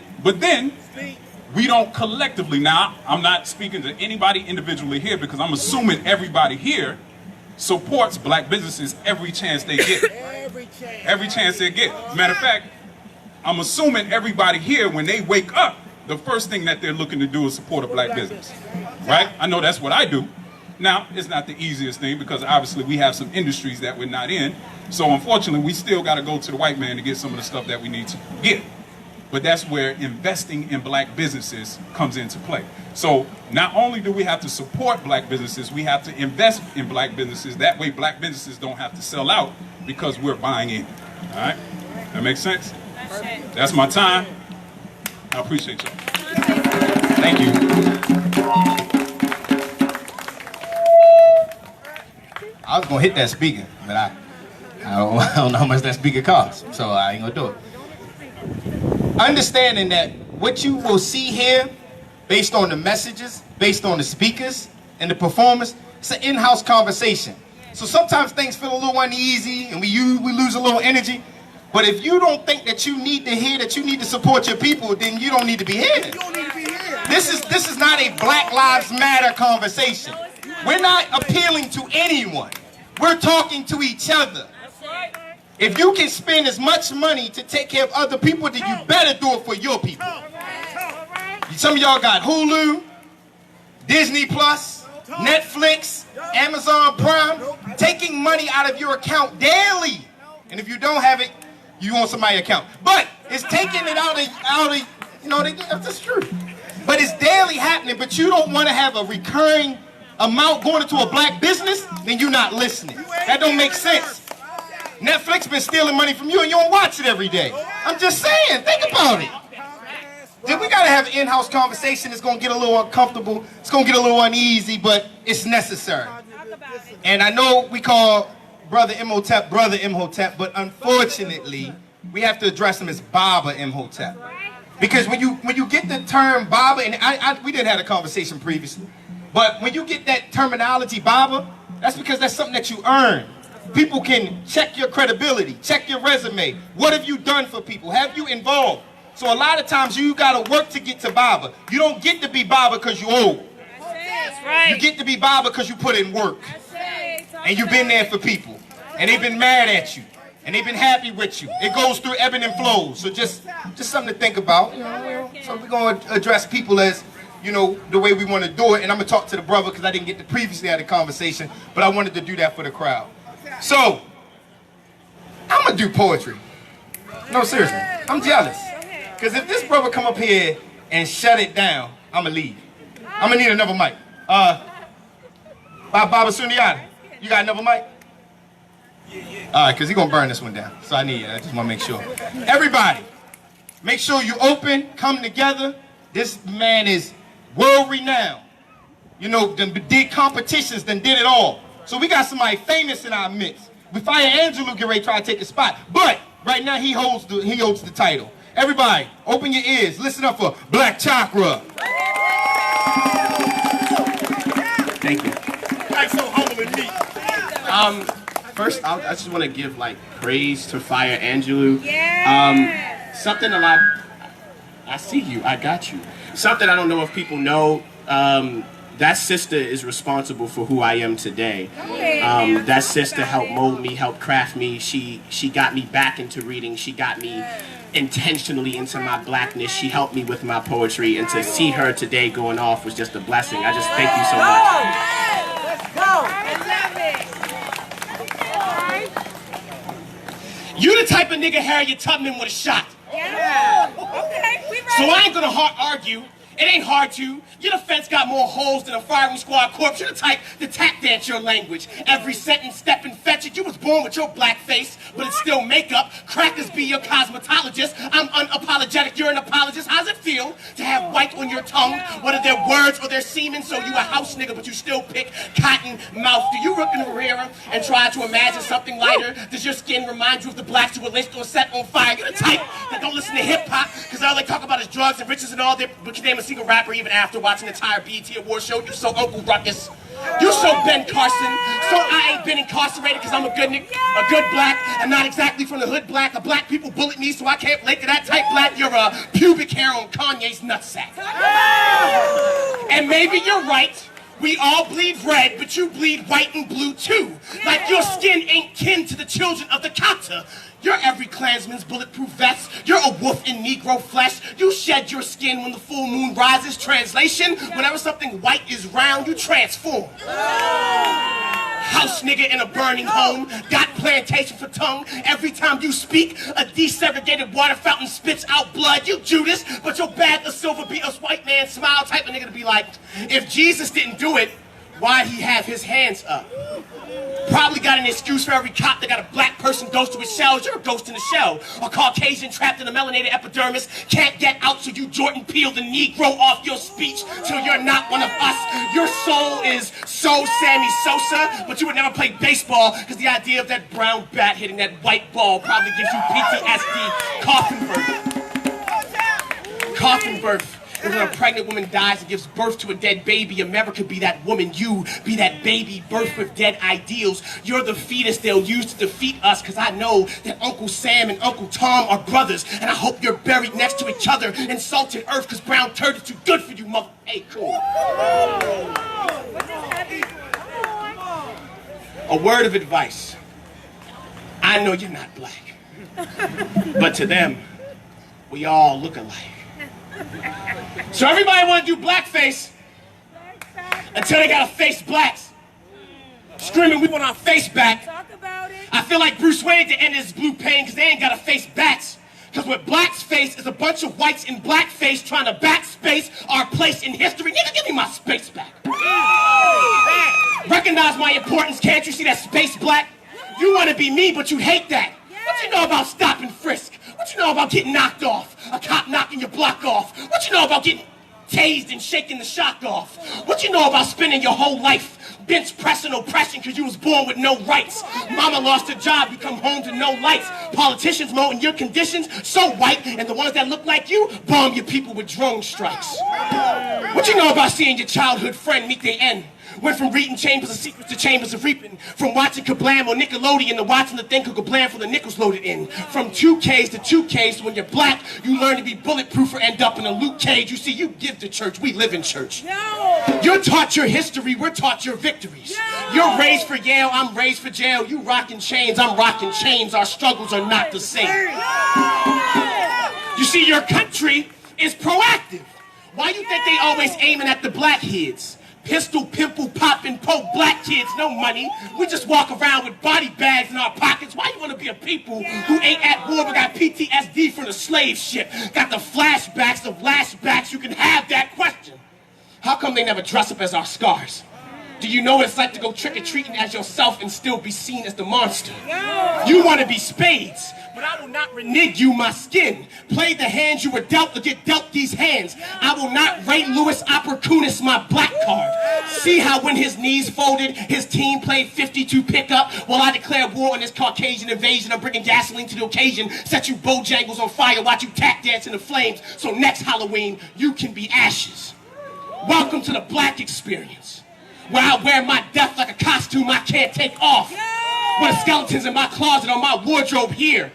we don't collectively. Now, I'm not speaking to anybody individually here, because I'm assuming everybody here supports black businesses every chance they get. Every chance they get. Matter of fact, I'm assuming everybody here, when they wake up, the first thing that they're looking to do is support a black business, right? I know that's what I do. Now, it's not the easiest thing, because obviously we have some industries that we're not in. So unfortunately, we still got to go to the white man to get some of the stuff that we need to get. But that's where investing in black businesses comes into play. So not only do we have to support black businesses, we have to invest in black businesses. That way black businesses don't have to sell out because we're buying in. All right? That makes sense? That's my time. I appreciate y'all. Thank you. I was going to hit that speaker, but I don't know how much that speaker costs, so I ain't going to do it. Understanding that what you will see here, based on the messages, based on the speakers, and the performance, it's an in-house conversation. So sometimes things feel a little uneasy, and we lose a little energy. But if you don't think that you need to hear, that you need to support your people, then you don't need to be here. This is not a Black Lives Matter conversation. We're not appealing to anyone. We're talking to each other. If you can spend as much money to take care of other people, then you better do it for your people. Some of y'all got Hulu, Disney Plus, Netflix, Amazon Prime, taking money out of your account daily. And if you don't have it, you want somebody's account. But it's taking it out of you know, that's true. But it's daily happening, but you don't want to have a recurring amount going into a black business, then you're not listening. That don't make sense. Netflix been stealing money from you and you don't watch it every day. I'm just saying, think about it. Then we gotta have an in-house conversation. It's gonna get a little uncomfortable. It's gonna get a little uneasy, but it's necessary. And I know we call Brother Imhotep, but unfortunately, we have to address him as Baba Imhotep. Because when you get the term Baba, and we didn't have a conversation previously, But when you get that terminology, Baba, that's because that's something that you earn. People can check your credibility, check your resume. What have you done for people? Have you involved? So a lot of times you gotta work to get to Baba. You don't get to be Baba because you old. That's right. You get to be Baba because you put in work. And you've been there for people. And they've been mad at you. And they've been happy with you. It goes through ebbing and flows. So just something to think about. You know, so we're gonna address people as, you know, the way we want to do it. And I'm gonna talk to the brother because I didn't get to previously have a conversation, but I wanted to do that for the crowd. So I'm gonna do poetry. No, seriously, I'm jealous. Because if this brother come up here and shut it down, I'm gonna leave. I'm gonna need another mic. Baba Sundiata, you got another mic? All right, because he's gonna burn this one down. So I just wanna make sure. Everybody, make sure you open, come together. This man is world renowned. You know, did competitions, then did it all. So we got somebody famous in our midst. We fire Angelo get ready to try to take his spot. But right now he holds the title. Everybody, open your ears. Listen up for Black Chakra. Thank you. Like so humble and neat. First, I just want to give like praise to Fire Angelou. Yeah. Something a lot. I see you. I got you. Something I don't know if people know. That sister is responsible for who I am today. That sister helped mold me, helped craft me. She got me back into reading. She got me intentionally into my blackness. She helped me with my poetry. And to see her today going off was just a blessing. I just thank you so much. Let's go. I love it. You the type of nigga Harriet Tubman would have shot. Yeah. Okay, we ready. So I ain't gonna argue. It ain't hard to. Your defense got more holes than a firing squad corpse. You're the type to tap dance your language. Every sentence, step and fetch it. You was born with your black face, but it's still makeup. Crackers be your cosmetologist. I'm unapologetic. You're an apologist. How's it feel to have white on your tongue? Whether they're words or they're semen, so you a house nigga, but you still pick cotton mouth. Do you look in the mirror and try to imagine something lighter? Does your skin remind you of the blacks who were lynched or set on fire? You're the type that don't listen to hip-hop, because all they talk about is drugs and riches and all that, but you name a single rapper even after watching the entire BET Award show. You so Uncle Ruckus. You so Ben Carson. So I ain't been incarcerated because I'm a good nigga, a good black. I'm not exactly from the hood black. A black people bullet me, so I can't relate to that type black. You're a pubic hair on Kanye's nutsack. And maybe you're right. We all bleed red, but you bleed white and blue too. Like your skin ain't kin to the children of the Kata. You're every Klansman's bulletproof vest. You're a wolf in Negro flesh. You shed your skin when the full moon rises. Translation, whenever something white is round, you transform. House nigga in a burning home, got plantation for tongue. Every time you speak, a desegregated water fountain spits out blood. You Judas, but your bag of silver be a white man smile type of nigga to be like, if Jesus didn't do it, why'd he have his hands up? Probably got an excuse for every cop that got a black person ghost to his shells. You're a ghost in the shell. A Caucasian trapped in a melanated epidermis. Can't get out, so you Jordan Peele the Negro off your speech till you're not one of us. Your soul is so Sammy Sosa, but you would never play baseball because the idea of that brown bat hitting that white ball probably gives you PTSD. Coffin birth. And when a pregnant woman dies and gives birth to a dead baby, America be that woman, you be that baby birthed with dead ideals. You're the fetus they'll use to defeat us, because I know that Uncle Sam and Uncle Tom are brothers, and I hope you're buried next to each other in salted earth, because brown turd is too good for you, mother. Hey, cool. A word of advice. I know you're not black, but to them, we all look alike. So everybody want to do blackface until they gotta face blacks. Screaming, we want our face back. I feel like Bruce Wayne at the end of his blue pain because they ain't gotta face bats. Because what blacks face is a bunch of whites in blackface trying to backspace our place in history. Nigga, give me my space back. Recognize my importance, can't you see that space black? You want to be me, but you hate that. What you know about stop and frisk? What you know about getting knocked off? A cop knocking your block off? What you know about getting tased and shaking the shock off. What you know about spending your whole life bench pressing oppression because you was born with no rights? Mama lost her job, you come home to no lights. Politicians molding your conditions so white, and the ones that look like you bomb your people with drone strikes. What you know about seeing your childhood friend meet their end? Went from reading Chambers of Secrets to Chambers of Reaping. From watching Kablam or Nickelodeon to watching the thing called Kablam for the nickels loaded in. From 2Ks to 2Ks, when you're black, you learn to be bulletproof or end up in a loot cage. You see, you give to church, we live in church. You're taught your history, we're taught your victories. You're raised for Yale, I'm raised for jail. You rocking chains, I'm rocking chains. Our struggles are not the same. You see, your country is proactive. Why you think they always aiming at the black kids? Pistol, pimple, popping, poke, black kids, no money. We just walk around with body bags in our pockets. Why you want to be a people who ain't at war but got PTSD from the slave ship? Got the flashbacks of lashbacks. You can have that question. How come they never dress up as our scars? Do you know what it's like to go trick-or-treating as yourself and still be seen as the monster? You want to be spades, but I will not renege you my skin. Play the hands you were dealt or get dealt these hands. I will not Ray Lewis opportunist my black card. See how when his knees folded, his team played 52 pickup while I declare war on this Caucasian invasion. I'm bringing gasoline to the occasion. Set you Bojangles on fire, watch you tap dance in the flames. So next Halloween, you can be ashes. Welcome to the black experience, where I wear my death like a costume I can't take off. Where the skeletons in my closet or my wardrobe here.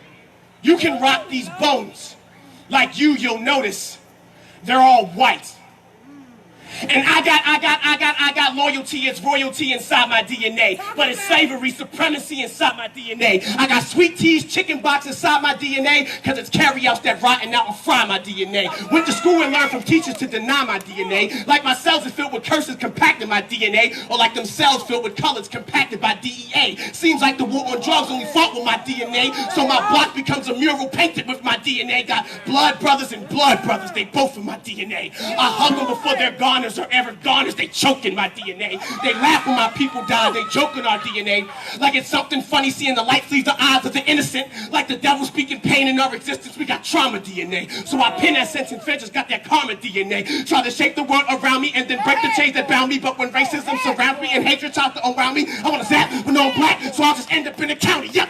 You can rock these bones. Like you'll notice they're all white. And I got loyalty, it's royalty inside my DNA. But it's slavery, supremacy inside my DNA. I got sweet teas, chicken box inside my DNA, cause it's carryouts that rotten out and fry my DNA. Went to school and learned from teachers to deny my DNA. Like my cells are filled with curses compacting my DNA, or like them cells filled with colors compacted by DEA. Seems like the war on drugs only fought with my DNA, so my block becomes a mural painted with my DNA. Got blood brothers and blood brothers, they both in my DNA. I hug them before they're gone or ever gone as they choke in my DNA. They laugh when my people die, they joke in our DNA. Like it's something funny seeing the light leave the eyes of the innocent. Like the devil speaking pain in our existence, we got trauma DNA. So I pin that sense and just got that karma DNA. Try to shape the world around me and then break the chains that bound me. But when racism surrounds me and hatred tries to around me, I want to zap when no black, so I'll just end up in the county. Yep.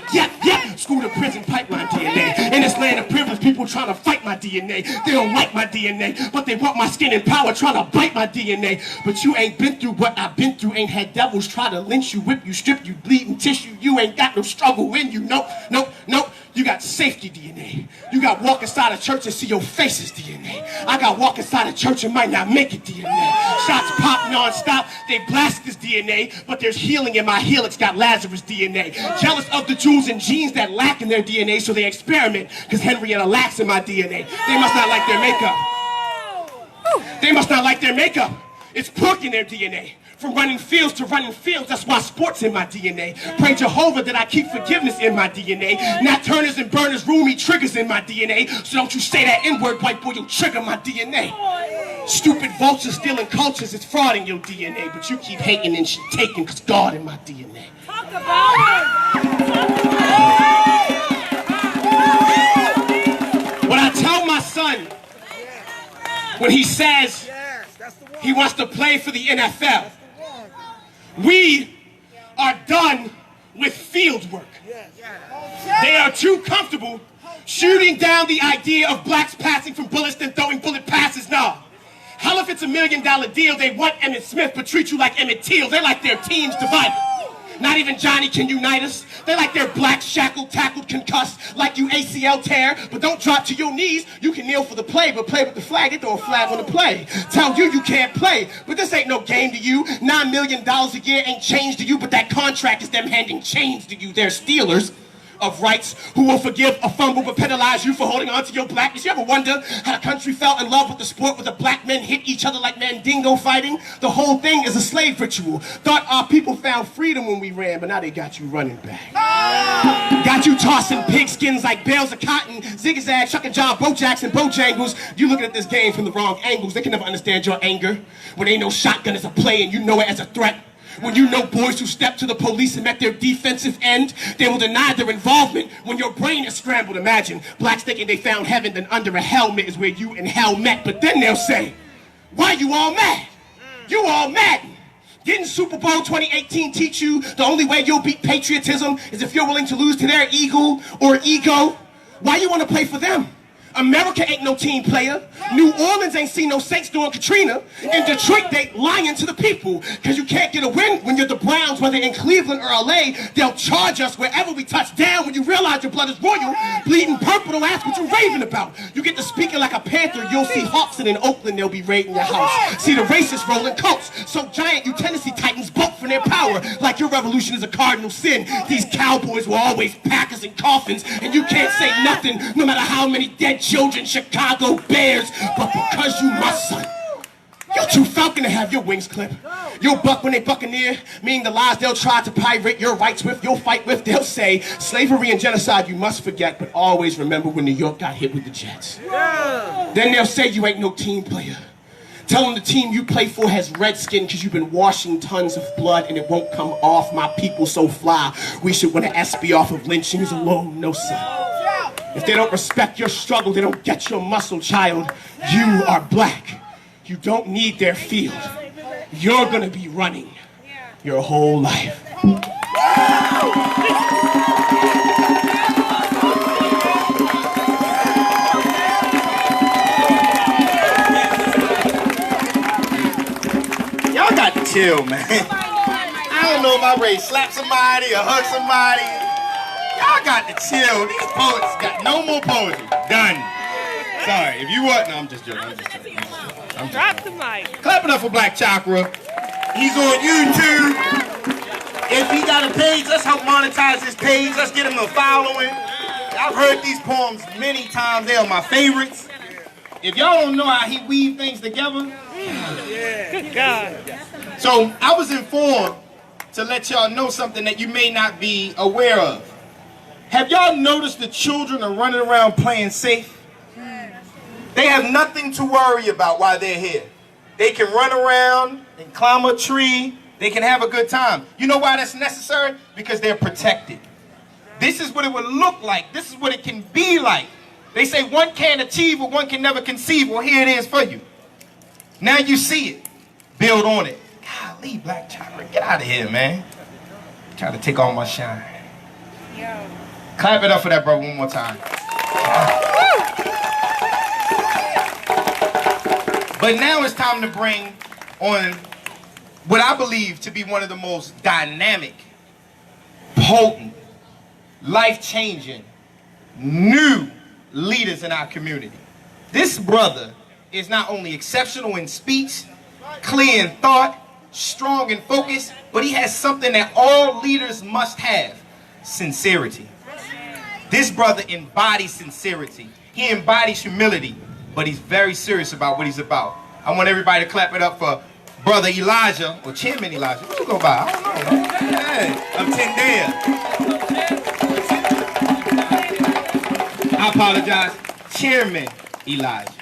School to prison pipeline DNA. In this land of privilege, people trying to fight my DNA. They don't like my DNA, but they want my skin and power, trying to bite my DNA. But you ain't been through what I've been through. Ain't had devils try to lynch you, whip you, strip you, bleeding tissue. You ain't got no struggle in you. Nope. You got safety DNA. You got walk inside a church and see your faces DNA. I got walk inside a church and might not make it DNA. Shots pop non-stop, they blast this DNA, but there's healing in my helix, got Lazarus DNA. Jealous of the jewels and genes that lack in their DNA, so they experiment, because Henrietta lacks in my DNA. They must not like their makeup. They must not like their makeup. It's pork in their DNA. From running fields to running fields, that's why sports in my DNA. Pray Jehovah that I keep forgiveness in my DNA. Nat Turners and burners, roomy triggers in my DNA. So don't you say that N-word, white boy, you'll trigger my DNA. Stupid vultures stealing cultures, it's fraud in your DNA. But you keep hating and taking, cause God in my DNA. Talk about it. What I tell my son when he says he wants to play for the NFL, we are done with field work. They are too comfortable shooting down the idea of blacks passing from bullets than throwing bullet passes. No. Hell, if it's $1 million deal, they want Emmett Smith but treat you like Emmett Till. They like their teams divided. Not even Johnny can unite us. They like their black shackled, tackled, concussed, like you ACL tear, but don't drop to your knees. You can kneel for the play, but play with the flag. They throw a flag on the play. Tell you can't play, but this ain't no game to you. $9 million a year ain't change to you, but that contract is them handing change to you. They're stealers of rights who will forgive a fumble but penalize you for holding on to your blackness. You ever wonder how the country fell in love with the sport where the black men hit each other like Mandingo fighting? The whole thing is a slave ritual. Thought our people found freedom when we ran, but now they got you running back. Got you tossing pigskins like bales of cotton, zigzag, Chuck and John, Bojacks and Bojangles. You looking at this game from the wrong angles. They can never understand your anger when ain't no shotgun as a play and you know it as a threat. When you know boys who step to the police and met their defensive end, they will deny their involvement when your brain is scrambled. Imagine blacks thinking they found heaven, then under a helmet is where you and hell met. But then they'll say, Why you all mad? You all mad. Didn't Super Bowl 2018 teach you the only way you'll beat patriotism is if you're willing to lose to their ego? Why you want to play for them? America ain't no team player. New Orleans ain't seen no Saints during Katrina. In Detroit, they lying to the people. Because you can't get a win when you're the Browns, whether in Cleveland or LA. They'll charge us wherever we touch down. When you realize your blood is royal, bleeding purple, don't ask what you're raving about. You get to speaking like a Panther, you'll see Hawks, and in Oakland, they'll be raiding your house. See the racists rolling coats. So giant, you Tennessee Titans vote for their power. Like your revolution is a cardinal sin. These cowboys were always packers in coffins. And you can't say nothing, no matter how many dead children, Chicago Bears, but because you my son, you too falcon to have your wings clipped. You'll buck when they buccaneer, meaning the lies they'll try to pirate your rights with, you'll fight with. They'll say slavery and genocide you must forget, but always remember when New York got hit with the Jets. Then they'll say you ain't no team player. Tell them the team you play for has red skin because you've been washing tons of blood and it won't come off. My people so fly, we should win an SB off of lynchings alone, no son. If they don't respect your struggle, they don't get your muscle, child. You are black. You don't need their field. You're gonna be running your whole life. Y'all got to chill, man. I don't know if I'm ready to slap somebody or hug somebody. Y'all got to chill. These poets got no more poetry. Done. Sorry, if you what? No, I'm just joking. Drop the mic. Clap it up for Black Chakra. He's on YouTube. If he got a page, let's help monetize his page. Let's get him a following. I've heard these poems many times. They are my favorites. If y'all don't know how he weave things together. Good God. So I was informed to let y'all know something that you may not be aware of. Have y'all noticed the children are running around playing safe? They have nothing to worry about while they're here. They can run around and climb a tree. They can have a good time. You know why that's necessary? Because they're protected. This is what it would look like. This is what it can be like. They say one can't achieve what one can never conceive. Well, here it is for you. Now you see it. Build on it. Golly, Black Chakra, get out of here, man. Trying to take all my shine. Yo. Clap it up for that brother one more time. But now it's time to bring on what I believe to be one of the most dynamic, potent, life-changing, new leaders in our community. This brother is not only exceptional in speech, clear in thought, strong in focus, but he has something that all leaders must have: sincerity. This brother embodies sincerity. He embodies humility, but he's very serious about what he's about. I want everybody to clap it up for Brother Elijah, or Chairman Elijah. What you go by? I don't know, man. Of Tendale. I apologize. Chairman Elijah.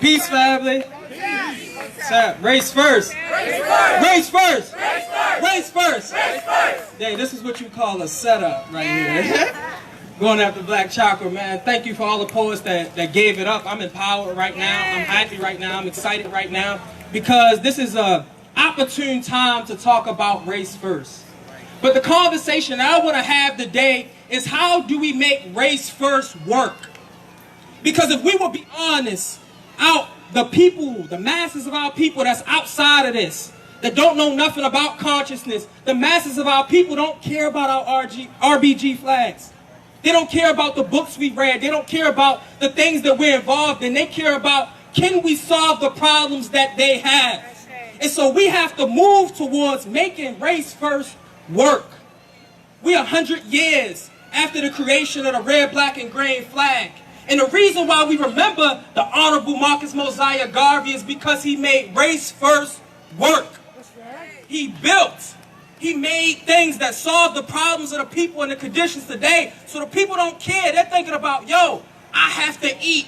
Peace, family. Sir, race first. Race first. Race first. Hey, this is what you call a setup right here. Going after Black Chakra, man. Thank you for all the poets that gave it up. I'm empowered right now. I'm happy right now. I'm excited right now because this is a opportune time to talk about race first. But the conversation I want to have today is how do we make race first work? Because if we will be honest, the people, the masses of our people that's outside of this, that don't know nothing about consciousness, the masses of our people don't care about our RBG flags. They don't care about the books we read. They don't care about the things that we're involved in. They care about, can we solve the problems that they have? And so we have to move towards making race first work. We're 100 years after the creation of the red, black, and green flag. And the reason why we remember the Honorable Marcus Mosiah Garvey is because he made race first work. He built. He made things that solved the problems of the people and the conditions today. So the people don't care. They're thinking about, yo, I have to eat.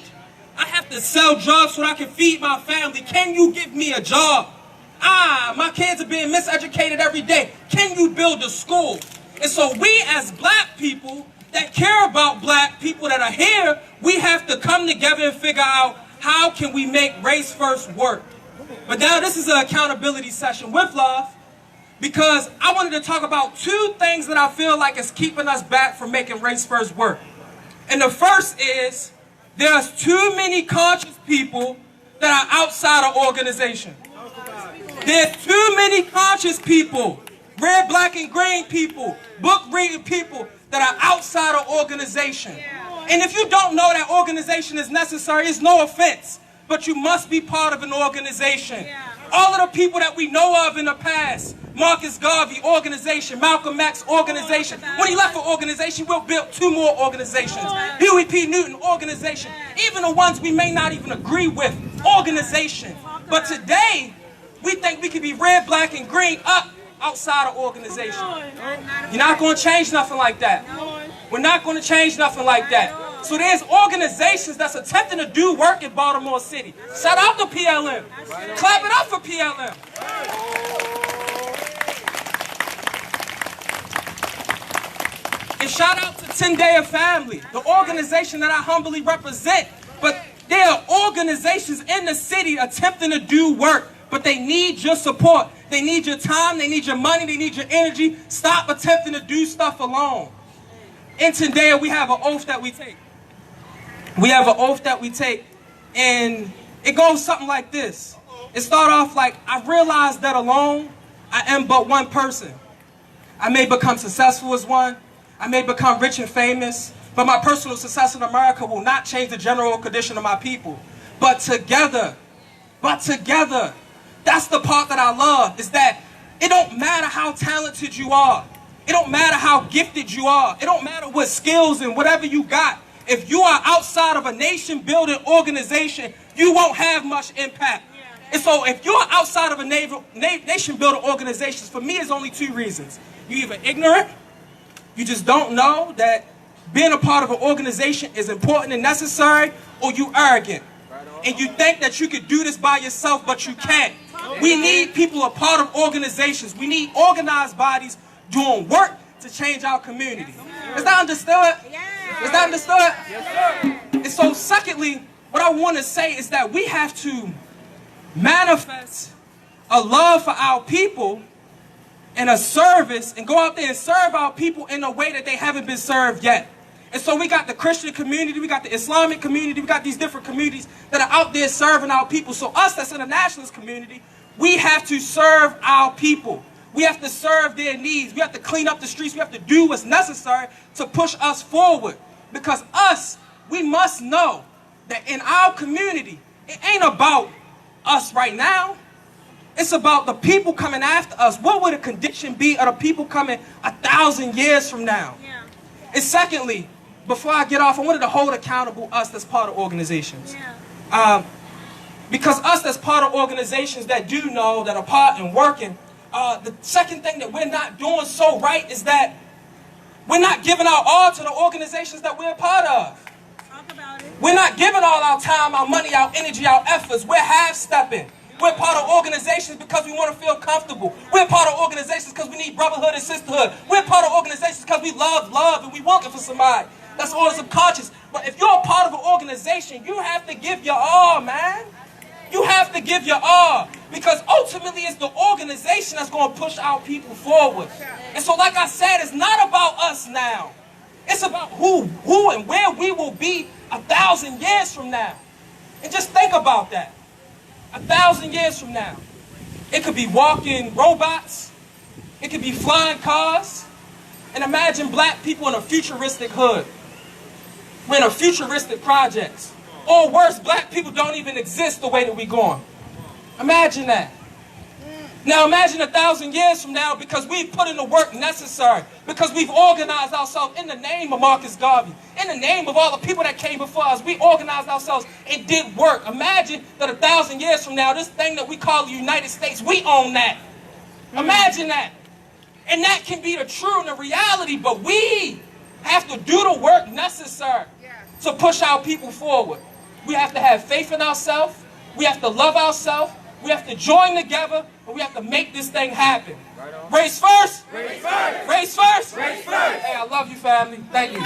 I have to sell drugs so that I can feed my family. Can you give me a job? My kids are being miseducated every day. Can you build a school? And so we as black people that care about black people that are here, we have to come together and figure out how can we make Race First work? But now this is an accountability session with love, because I wanted to talk about two things that I feel like is keeping us back from making Race First work. And the first is, there's too many conscious people that are outside of organization. There's too many conscious people, red, black, and green people, book reading people that are outside of organization. And if you don't know that organization is necessary, it's no offense, but you must be part of an organization. All of the people that we know of in the past, Marcus Garvey, organization, Malcolm X, organization. When he left for organization, we built 2 more organizations. Huey P. Newton, organization. Even the ones we may not even agree with, organization. But today, we think we can be red, black, and green up outside of organization. You're not going to change nothing like that. We're not going to change nothing like that. So there's organizations that's attempting to do work in Baltimore City. Shout out to PLM. Clap it up for PLM. And shout out to 10-Day Family, the organization that I humbly represent. But there are organizations in the city attempting to do work, but they need your support. They need your time, they need your money, they need your energy. Stop attempting to do stuff alone. In 10-Day, we have an oath that we take. We have an oath that we take, and it goes something like this. It starts off like, I realize that alone, I am but one person. I may become successful as one. I may become rich and famous, but my personal success in America will not change the general condition of my people. But together, that's the part that I love, is that it don't matter how talented you are. It don't matter how gifted you are. It don't matter what skills and whatever you got. If you are outside of a nation-building organization, you won't have much impact. And so if you're outside of a nation-building organization, for me, it's only 2 reasons. You're either ignorant, you just don't know that being a part of an organization is important and necessary, or you arrogant. And you think that you could do this by yourself, but you can't. We need people a part of organizations. We need organized bodies doing work to change our community. Is that understood? Is that understood? Yes, sir. And so secondly, what I want to say is that we have to manifest a love for our people and a service, and go out there and serve our people in a way that they haven't been served yet. And so we got the Christian community, we got the Islamic community, we got these different communities that are out there serving our people. So us that's in the nationalist community, we have to serve our people. We have to serve their needs. We have to clean up the streets. We have to do what's necessary to push us forward. Because we must know that in our community, it ain't about us right now. It's about the people coming after us. What would the condition be of the people coming 1,000 years from now? Yeah. And secondly, before I get off, I wanted to hold accountable us that's part of organizations. Yeah. Because us that's part of organizations that do know, that are part and working, the second thing that we're not doing so right is that we're not giving our all to the organizations that we're a part of. Talk about it. We're not giving all our time, our money, our energy, our efforts. We're half-stepping. We're part of organizations because we want to feel comfortable. We're part of organizations because we need brotherhood and sisterhood. We're part of organizations because we love and we working for somebody. That's all subconscious. But if you're a part of an organization, you have to give your all, man. You have to give your all. Because ultimately it's the organization that's going to push our people forward. And so like I said, it's not about us now. It's about who and where we will be 1,000 years from now. And just think about that. 1,000 years from now. It could be walking robots. It could be flying cars. And imagine black people in a futuristic hood. We're in a futuristic projects. Or worse, black people don't even exist the way that we're going. Imagine that. Now imagine 1,000 years from now, because we've put in the work necessary, because we've organized ourselves in the name of Marcus Garvey, in the name of all the people that came before us. We organized ourselves and did work. Imagine that 1,000 years from now, this thing that we call the United States, we own that. Imagine that. And that can be the true and the reality, but we have to do the work necessary to push our people forward. We have to have faith in ourselves. We have to love ourselves. We have to join together, and we have to make this thing happen. Race first. Race first. Race first. Race first. Hey, I love you, family. Thank you.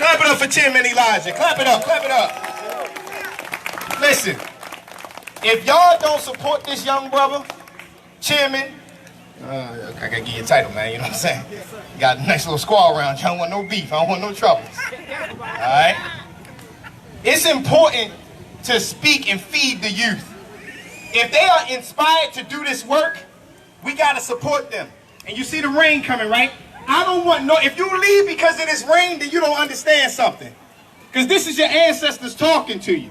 Clap it up for Tim and Elijah. Clap it up, clap it up. Listen, if y'all don't support this young brother, Chairman, I gotta give you a title, man, you know what I'm saying? You got a nice little squad around. Y'all don't want no beef. I don't want no troubles. All right? It's important to speak and feed the youth. If they are inspired to do this work, we gotta support them. And you see the rain coming, right? I don't want no, if you leave because of this rain, then you don't understand something. Because this is your ancestors talking to you.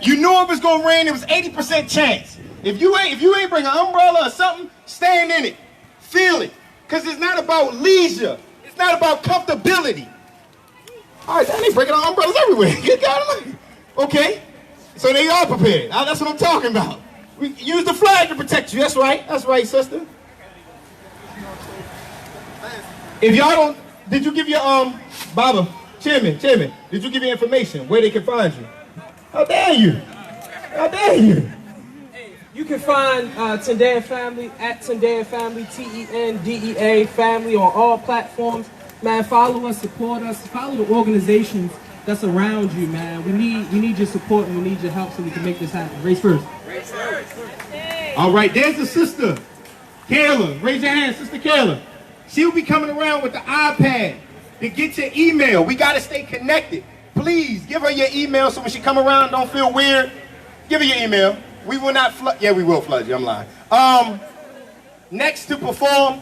You knew it was gonna rain, it was 80% chance. If you ain't bring an umbrella or something, stand in it. Feel it. Because it's not about leisure. It's not about comfortability. All right, they breaking our umbrellas everywhere. Good God. Okay. So they are prepared. That's what I'm talking about. We use the flag to protect you. That's right. That's right, sister. If y'all don't, did you give your, Baba, Chairman, did you give your information where they can find you? How dare you? How dare you? You can find Tendea Family at Tendea Family, TENDEA Family on all platforms. Man, follow us, support us, follow the organizations that's around you, man. We need your support and we need your help so we can make this happen. Race first. Race first. All right, there's the sister, Kayla. Raise your hand, Sister Kayla. She'll be coming around with the iPad to get your email. We got to stay connected. Please give her your email so when she come around, don't feel weird. Give her your email. We will not flood. Yeah, we will flood you. I'm lying. Next to perform.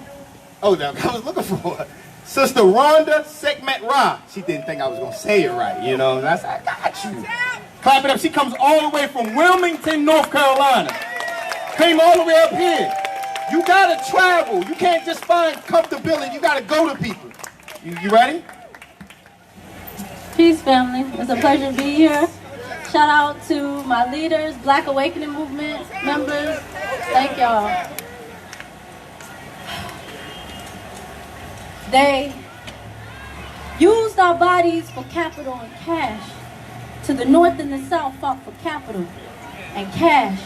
Oh, I was looking for Sister Rhonda Sekmet Ra. She didn't think I was gonna say it right. You know, and I said, I got you. Clap it up. She comes all the way from Wilmington, North Carolina. Came all the way up here. You gotta travel. You can't just find comfortability. You gotta go to people. You ready? Peace, family. It's a pleasure to be here. Shout out to my leaders, Black Awakening Movement members. Thank y'all. They used our bodies for capital and cash. To the north and the south fought for capital and cash.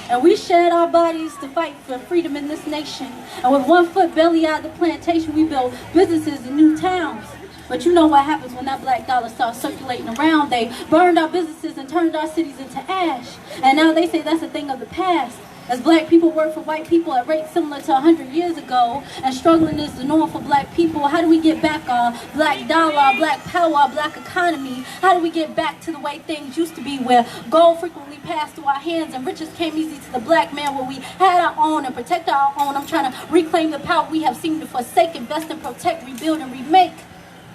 And we shed our bodies to fight for freedom in this nation. And with 1 foot belly out of the plantation, we built businesses in new towns. But you know what happens when that black dollar starts circulating around. They burned our businesses and turned our cities into ash. And now they say that's a thing of the past. As black people work for white people at rates similar to 100 years ago, and struggling is the norm for black people, how do we get back our black dollar, our black power, our black economy? How do we get back to the way things used to be, where gold frequently passed through our hands and riches came easy to the black man, where we had our own and protect our own? I'm trying to reclaim the power we have seemed to forsake, invest and protect, rebuild and remake,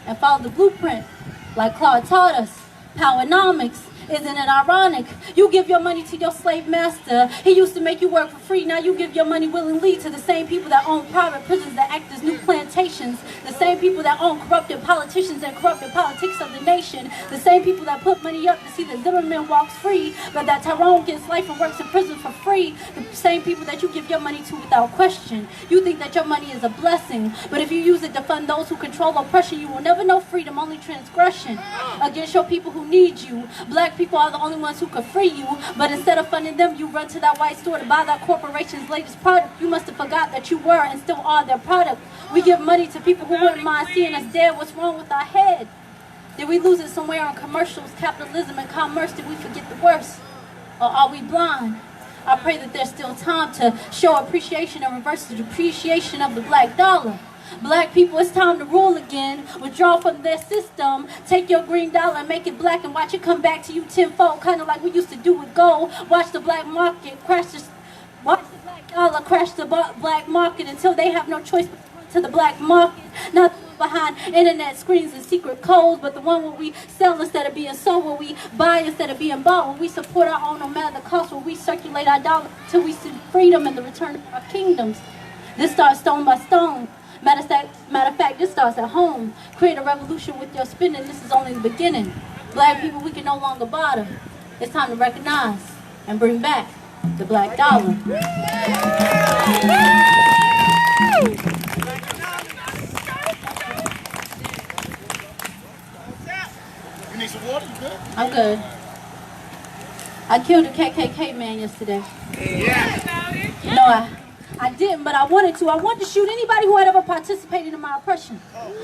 and follow the blueprint like Claude taught us. Powernomics. Isn't it ironic? You give your money to your slave master. He used to make you work for free. Now you give your money willingly to the same people that own private prisons that act as new plantations. The same people that own corrupted politicians and corrupted politics of the nation. The same people that put money up to see that Zimmerman walks free, but that Tyrone gets life and works in prison for free. The same people that you give your money to without question. You think that your money is a blessing, but if you use it to fund those who control oppression, you will never know freedom, only transgression against your people who need you. Black people are the only ones who could free you, but instead of funding them, you run to that white store to buy that corporation's latest product. You must have forgot that you were and still are their product. We give money to people who wouldn't mind seeing us dead. What's wrong with our head? Did we lose it somewhere in commercials, capitalism, and commerce? Did we forget the worst? Or are we blind? I pray that there's still time to show appreciation and reverse the depreciation of the black dollar. Black people, it's time to rule again. Withdraw from their system. Take your green dollar and make it black and watch it come back to you tenfold, kind of like we used to do with gold. Watch the black market crash watch the black dollar crash the black market until they have no choice but to the black market. Not behind internet screens and secret codes, but the one where we sell instead of being sold, where we buy instead of being bought, where we support our own no matter the cost, where we circulate our dollar until we see freedom and the return of our kingdoms. This starts stone by stone. Matter of fact, this starts at home. Create a revolution with your spending. This is only the beginning. Black people, we can no longer barter. It's time to recognize and bring back the black dollar. You need some water? You good? I'm good. I killed a KKK man yesterday. Yeah. No, I didn't, but I wanted to. I wanted to shoot anybody who had ever participated in my oppression.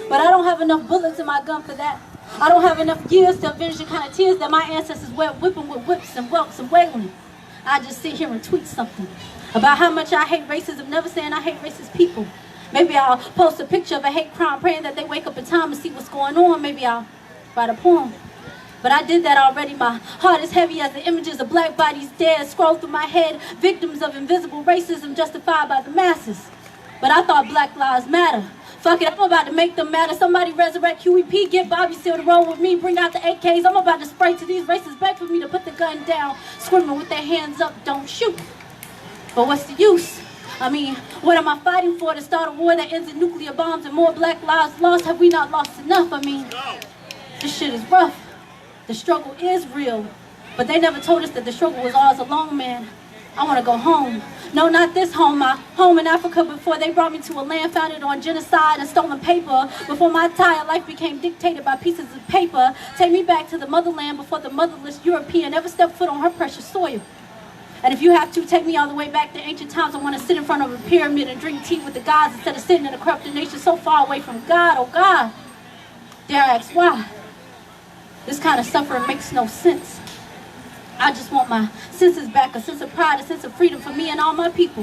But I don't have enough bullets in my gun for that. I don't have enough years to avenge the kind of tears that my ancestors wept, whipping with whips and whelps and wailing. I just sit here and tweet something about how much I hate racism, never saying I hate racist people. Maybe I'll post a picture of a hate crime, praying that they wake up in time and see what's going on. Maybe I'll write a poem. But I did that already. My heart is heavy as the images of black bodies dead scroll through my head, victims of invisible racism justified by the masses. But I thought Black Lives Matter. Fuck it, I'm about to make them matter. Somebody resurrect QEP, get Bobby Seale to roll with me, bring out the AKs. I'm about to spray to these racists, beg for me to put the gun down, screaming with their hands up, don't shoot. But what's the use? I mean, what am I fighting for? To start a war that ends in nuclear bombs and more black lives lost? Have we not lost enough? I mean, this shit is rough. The struggle is real. But they never told us that the struggle was ours alone, man. I want to go home. No, not this home. My home in Africa before they brought me to a land founded on genocide and stolen paper. Before my entire life became dictated by pieces of paper. Take me back to the motherland before the motherless European ever stepped foot on her precious soil. And if you have to, take me all the way back to ancient times. I want to sit in front of a pyramid and drink tea with the gods instead of sitting in a corrupted nation so far away from God. Oh God, dare I ask why? This kind of suffering makes no sense. I just want my senses back, a sense of pride, a sense of freedom for me and all my people.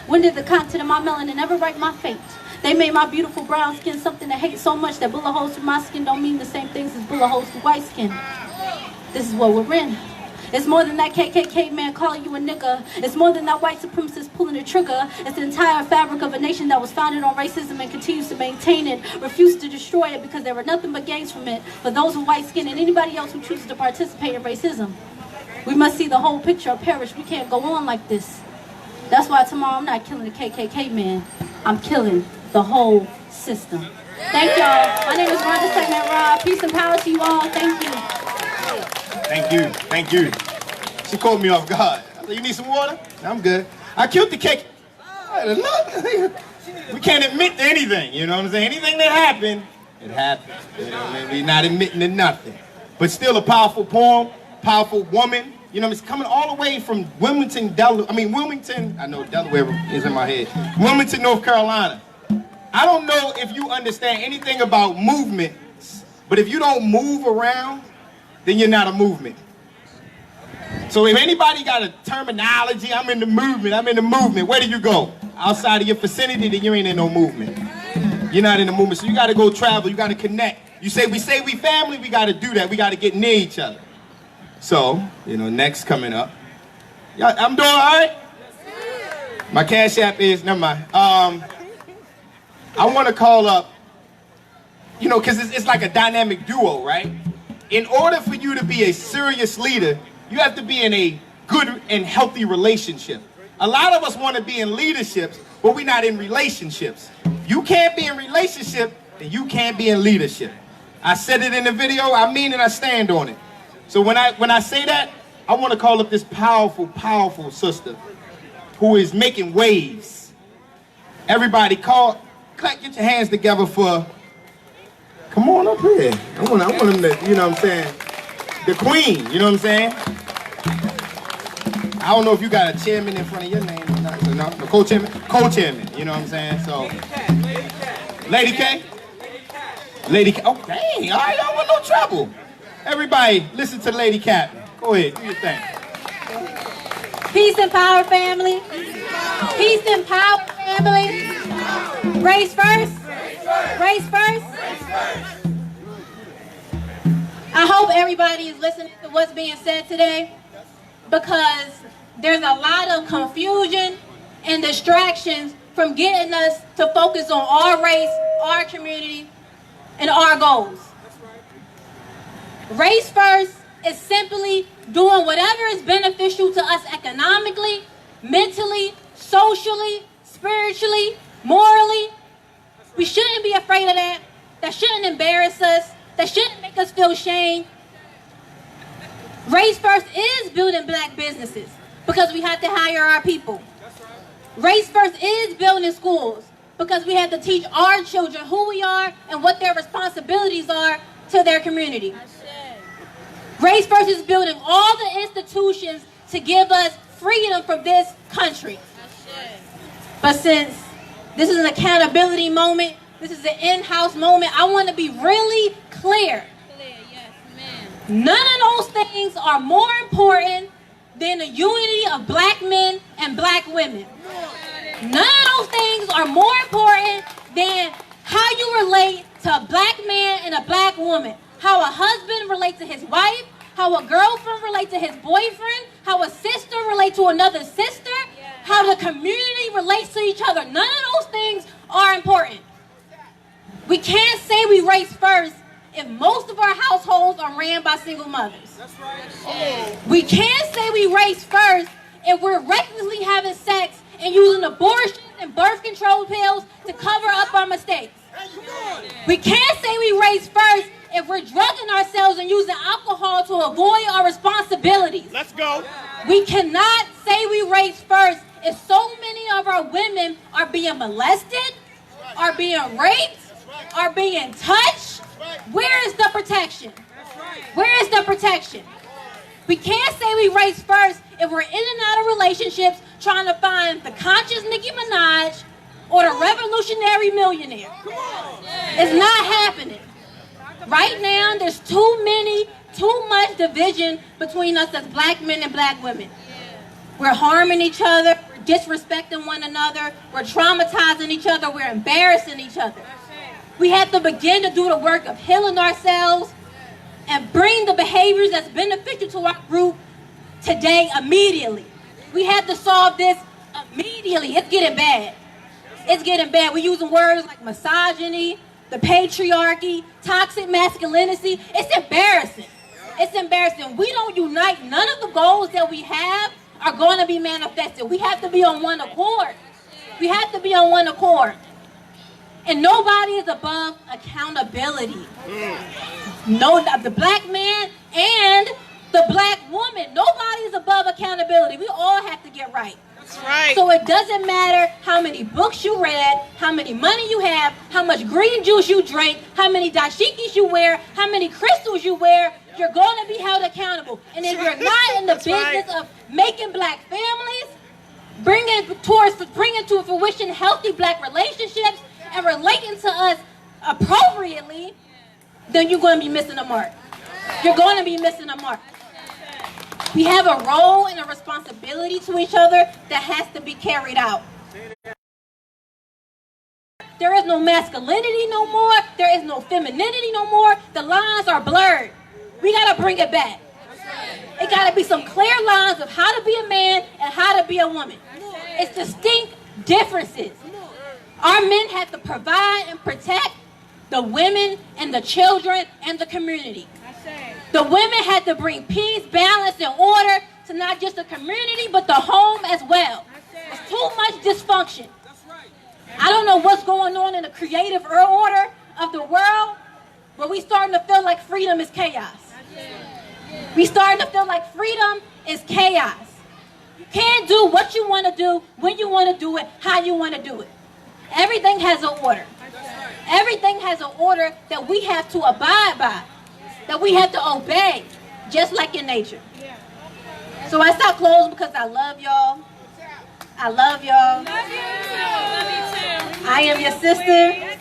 When did the content of my melanin ever write my fate? They made my beautiful brown skin something to hate so much that bullet holes through my skin don't mean the same things as bullet holes through white skin. This is what we're in. It's more than that KKK man calling you a nigga. It's more than that white supremacist pulling the trigger. It's the entire fabric of a nation that was founded on racism and continues to maintain it, refused to destroy it because there were nothing but gains from it for those with white skin and anybody else who chooses to participate in racism. We must see the whole picture or perish. We can't go on like this. That's why tomorrow I'm not killing the KKK man. I'm killing the whole system. Thank y'all. My name is Rhonda Segment Rob. Peace and power to you all. Thank you. Thank you, thank you. She caught me off guard. I said, you need some water? I'm good. I killed the cake. We can't admit to anything, you know what I'm saying? Anything that happened, it happened. You know what I mean? We're not admitting to nothing. But still a powerful poem, powerful woman. You know, it's coming all the way from Wilmington, I know Delaware is in my head. Wilmington, North Carolina. I don't know if you understand anything about movements, but if you don't move around, then you're not a movement. So if anybody got a terminology, I'm in the movement, where do you go? Outside of your vicinity, then you ain't in no movement. You're not in the movement, so you gotta go travel, you gotta connect. We say we family, we gotta do that, we gotta get near each other. So, you know, next coming up. I'm doing all right? My Cash App is, never mind. I wanna call up, you know, cause it's like a dynamic duo, right? In order for you to be a serious leader, you have to be in a good and healthy relationship. A lot of us want to be in leaderships, but we're not in relationships. You can't be in relationship, then you can't be in leadership. I said it in the video, I mean it, I stand on it. So when I say that, I want to call up this powerful, powerful sister who is making waves. Everybody get your hands together for, come on up here. I want them to, you know what I'm saying? The queen, you know what I'm saying? I don't know if you got a chairman in front of your name or not. No, co-chairman? Co-chairman, you know what I'm saying? So, Lady K? Lady K, oh dang, all right, y'all want no trouble. Everybody, listen to Lady Captain. Go ahead, do your thing. Peace and power, family. Peace and power, family. Race first. Race first. I hope everybody is listening to what's being said today, because there's a lot of confusion and distractions from getting us to focus on our race, our community, and our goals. Race first is simply doing whatever is beneficial to us economically, mentally, socially, spiritually, morally. We shouldn't be afraid of that. That shouldn't embarrass us. That shouldn't make us feel shame. Race first is building black businesses because we have to hire our people. Race first is building schools because we have to teach our children who we are and what their responsibilities are to their community. Race first is building all the institutions to give us freedom from this country. But since this is an accountability moment, this is an in-house moment, I want to be really clear. None of those things are more important than the unity of black men and black women. None of those things are more important than how you relate to a black man and a black woman. How a husband relates to his wife, how a girlfriend relates to his boyfriend, how a sister relates to another sister, how the community relates to each other. None of those things are important. We can't say we race first if most of our households are ran by single mothers. That's right. We can't say we race first if we're recklessly having sex and using abortion and birth control pills to cover up our mistakes. We can't say we race first if we're drugging ourselves and using alcohol to avoid our responsibilities. Let's go. We cannot say we race first if so many of our women are being molested, are being raped, are being touched. Where is the protection? Where is the protection? We can't say we race first if we're in and out of relationships trying to find the conscious Nicki Minaj or the revolutionary millionaire. It's not happening. Right now, there's too much division between us as black men and black women. We're harming each other, we're disrespecting one another, we're traumatizing each other, we're embarrassing each other. We have to begin to do the work of healing ourselves and bring the behaviors that's beneficial to our group today immediately. We have to solve this immediately. It's getting bad. It's getting bad. We're using words like misogyny, the patriarchy, toxic masculinity. It's embarrassing. It's embarrassing. We don't unite. None of the goals that we have are going to be manifested. We have to be on one accord. We have to be on one accord. And nobody is above accountability. No, the black man and the black woman. Nobody is above accountability. We all have to get right. That's right. So it doesn't matter how many books you read, how many money you have, how much green juice you drink, how many dashikis you wear, how many crystals you wear, you're going to be held accountable. And if you're not in the business of making black families, bringing to fruition healthy black relationships, and relating to us appropriately, then you're going to be missing the mark. You're going to be missing the mark. We have a role and a responsibility to each other that has to be carried out. There is no masculinity no more. There is no femininity no more. The lines are blurred. We got to bring it back. It got to be some clear lines of how to be a man and how to be a woman. It's distinct differences. Our men have to provide and protect the women and the children and the community. The women have to bring peace, balance, and order to not just the community, but the home as well. There's too much dysfunction. I don't know what's going on in the creative order of the world, but we starting to feel like freedom is chaos. We starting to feel like freedom is chaos. You can't do what you want to do, when you want to do it, how you want to do it. Everything has an order. Everything has an order that we have to abide by, that we have to obey, just like in nature. So I stop closing because I love y'all. I love y'all. I am your sister,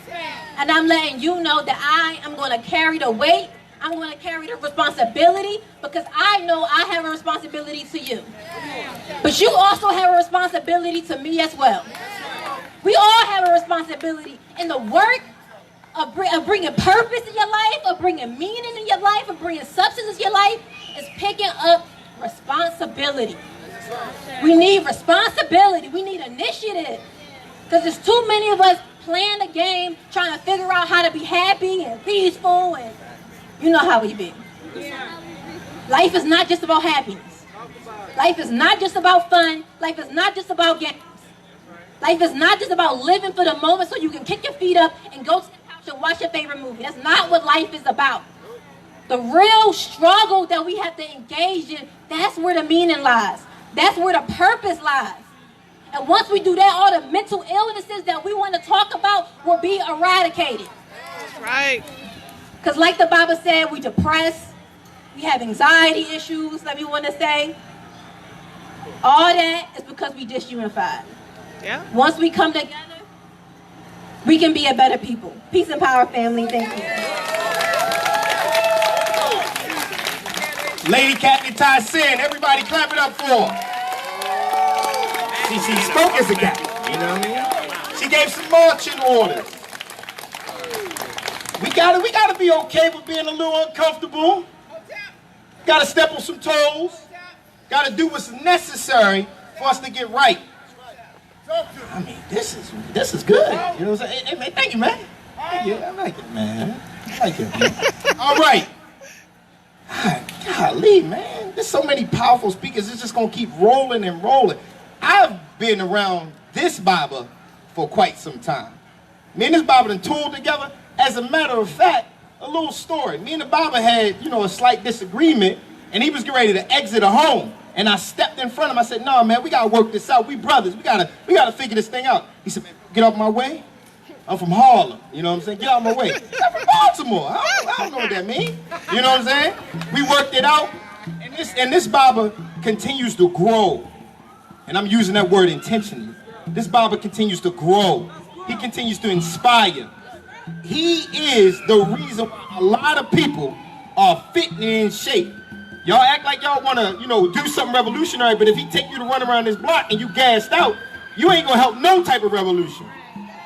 and I'm letting you know that I am going to carry the weight. I'm going to carry the responsibility because I know I have a responsibility to you. But you also have a responsibility to me as well. We all have a responsibility in the work of bringing purpose in your life, of bringing meaning in your life, of bringing substance in your life, is picking up responsibility. We need responsibility. We need initiative. Because there's too many of us playing the game, trying to figure out how to be happy and peaceful, and you know how we be. Life is not just about happiness. Life is not just about fun. Life is not just about games. Life is not just about living for the moment so you can kick your feet up and go to the couch and watch your favorite movie. That's not what life is about. The real struggle that we have to engage in, that's where the meaning lies. That's where the purpose lies. And once we do that, all the mental illnesses that we want to talk about will be eradicated. That's right. Because like the Bible said, we depressed, we have anxiety issues, like we want to say. All that is because we disunified. Yeah. Once we come together, we can be a better people. Peace and power, family. Thank you. Lady Captain Tyson, everybody clap it up for her. She spoke as a captain, you know what I mean? She gave some marching orders. We gotta be okay with being a little uncomfortable. Gotta step on some toes. Gotta do what's necessary for us to get right. I mean, this is good. You know what I'm saying? Hey, man, thank you, man. Thank you. I like it, man. I like it, man. All right. Golly, man. There's so many powerful speakers. It's just gonna keep rolling and rolling. I've been around this barber for quite some time. Me and this barber done toured together. As a matter of fact, a little story. Me and the barber had, you know, a slight disagreement, and he was getting ready to exit a home. And I stepped in front of him. I said, "No, man, we gotta work this out. We brothers. We gotta figure this thing out." He said, "Get off my way. I'm from Harlem." You know what I'm saying? Get out of my way. I'm from Baltimore. I don't know what that means. You know what I'm saying? We worked it out, and this barber continues to grow. And I'm using that word intentionally. This barber continues to grow. He continues to inspire. He is the reason why a lot of people are fit and in shape. Y'all act like y'all want to, you know, do something revolutionary, but if he take you to run around this block and you gassed out, you ain't gonna help no type of revolution.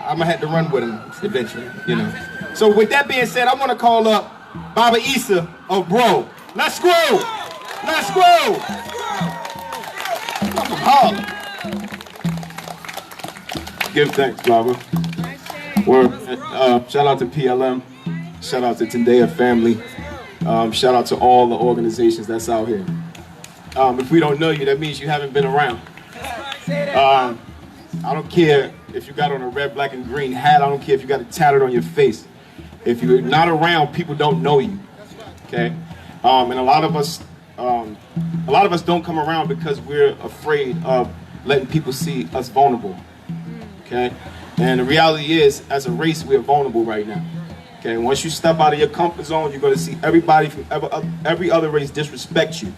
I'm gonna have to run with him eventually, you know. So with that being said, I want to call up Baba Issa of Bro. Let's grow. Let's grow. I'm from Harlem. Give thanks, Baba. Shout out to PLM. Shout out to Tendea family. Shout out to all the organizations that's out here. If we don't know you, that means you haven't been around. I don't care if you got on a red, black, and green hat. I don't care if you got it tattered on your face. If you're not around, people don't know you. Okay, and a lot of us don't come around because we're afraid of letting people see us vulnerable. Okay, and the reality is, as a race, we're vulnerable right now. Okay, once you step out of your comfort zone, you're going to see everybody from every other race disrespect you.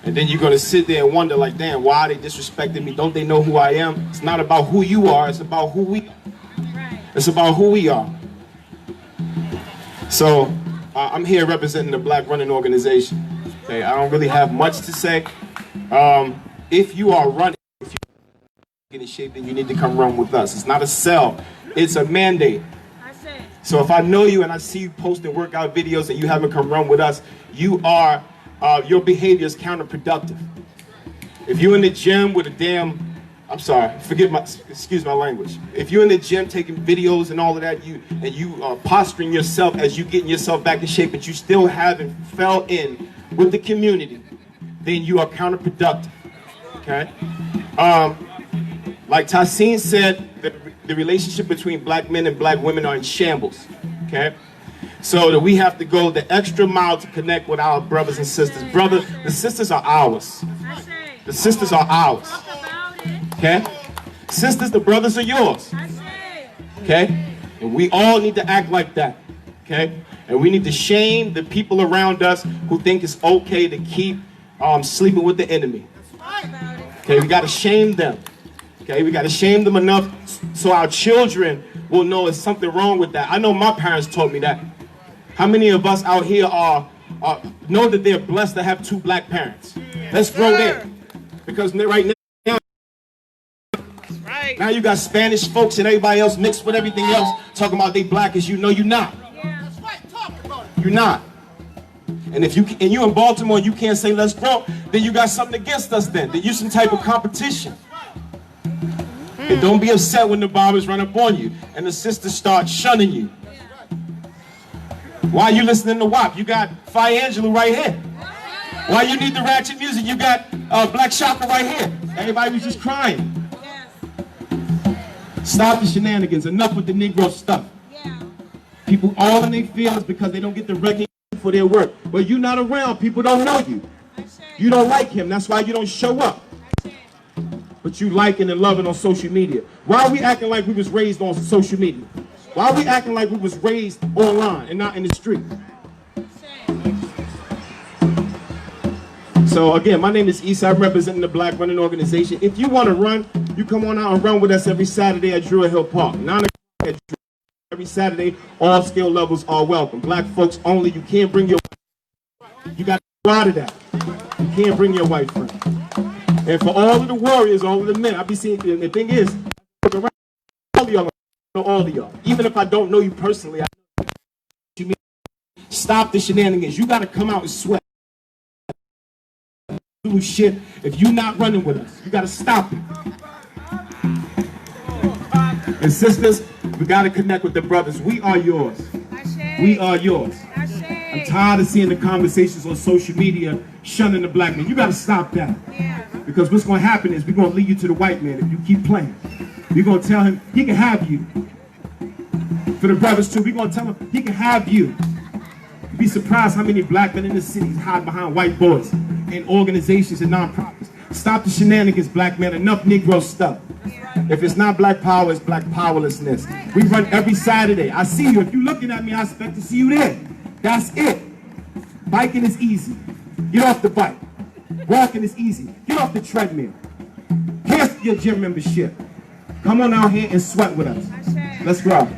And then you're going to sit there and wonder, like, damn, why are they disrespecting me? Don't they know who I am? It's not about who you are. It's about who we are. It's about who we are. So I'm here representing the Black Running Organization. Okay, I don't really have much to say. If you are running, if you're in shape, then you need to come run with us. It's not a sell. It's a mandate. So if I know you and I see you posting workout videos and you haven't come run with us, you are, your behavior is counterproductive. If you're in the gym with a damn, I'm sorry, excuse my language. If you're in the gym taking videos and all of that, and you are posturing yourself as you getting yourself back in shape, but you still haven't fell in with the community, then you are counterproductive, okay? Like Tassin said, the relationship between black men and black women are in shambles, okay? So that we have to go the extra mile to connect with our brothers and sisters. Brother, the sisters are ours. The sisters are ours, okay? Sisters, the brothers are yours, okay? And we all need to act like that, okay? And we need to shame the people around us who think it's okay to keep sleeping with the enemy. Okay, we gotta shame them. Okay, we gotta shame them enough so our children will know there's something wrong with that. I know my parents taught me that. How many of us out here know that they're blessed to have two black parents? Let's grow there. Because right now you got Spanish folks and everybody else mixed with everything else talking about they black as you know you're not. You're not. And if you in Baltimore and you can't say let's grow, then you got something against us then. Then you some type of competition. And don't be upset when the barbers run up on you and the sisters start shunning you. Why you listening to WAP? You got Fire Angelou right here. Why you need the ratchet music? You got Black Chaka right here. Everybody was just crying. Stop the shenanigans. Enough with the Negro stuff. People all in their feelings because they don't get the recognition for their work. But you're not around. People don't know you. You don't like him. That's why you don't show up. But you liking and loving on social media. Why are we acting like we was raised on social media? Why are we acting like we was raised online and not in the street? So again, my name is Issa. I'm representing the Black Running Organization. If you want to run, you come on out and run with us every Saturday at Druid Hill Park. 9 o'clock at Druid. Every Saturday, all skill levels are welcome. Black folks only. You can't bring your... You got out of that. You can't bring your white friend. And for all of the warriors, all of the men, I be seeing, the thing is, all of y'all, all of y'all. Even if I don't know you personally, I know what you mean. Stop the shenanigans. You got to come out and sweat. Do shit. If you're not running with us, you got to stop it. And sisters, we got to connect with the brothers. We are yours. We are yours. I'm tired of seeing the conversations on social media shunning the black man. You got to stop that. Because what's going to happen is we're going to lead you to the white man if you keep playing. We're going to tell him he can have you. For the brothers too, we're going to tell him he can have you. You'd be surprised how many black men in the cities hide behind white boys and organizations and nonprofits. Stop the shenanigans, black men. Enough Negro stuff. If it's not black power, it's black powerlessness. We run every Saturday. I see you. If you're looking at me, I expect to see you there. That's it. Biking is easy. Get off the bike. Walking is easy. Get off the treadmill. Cancel your gym membership. Come on out here and sweat with us. Let's go.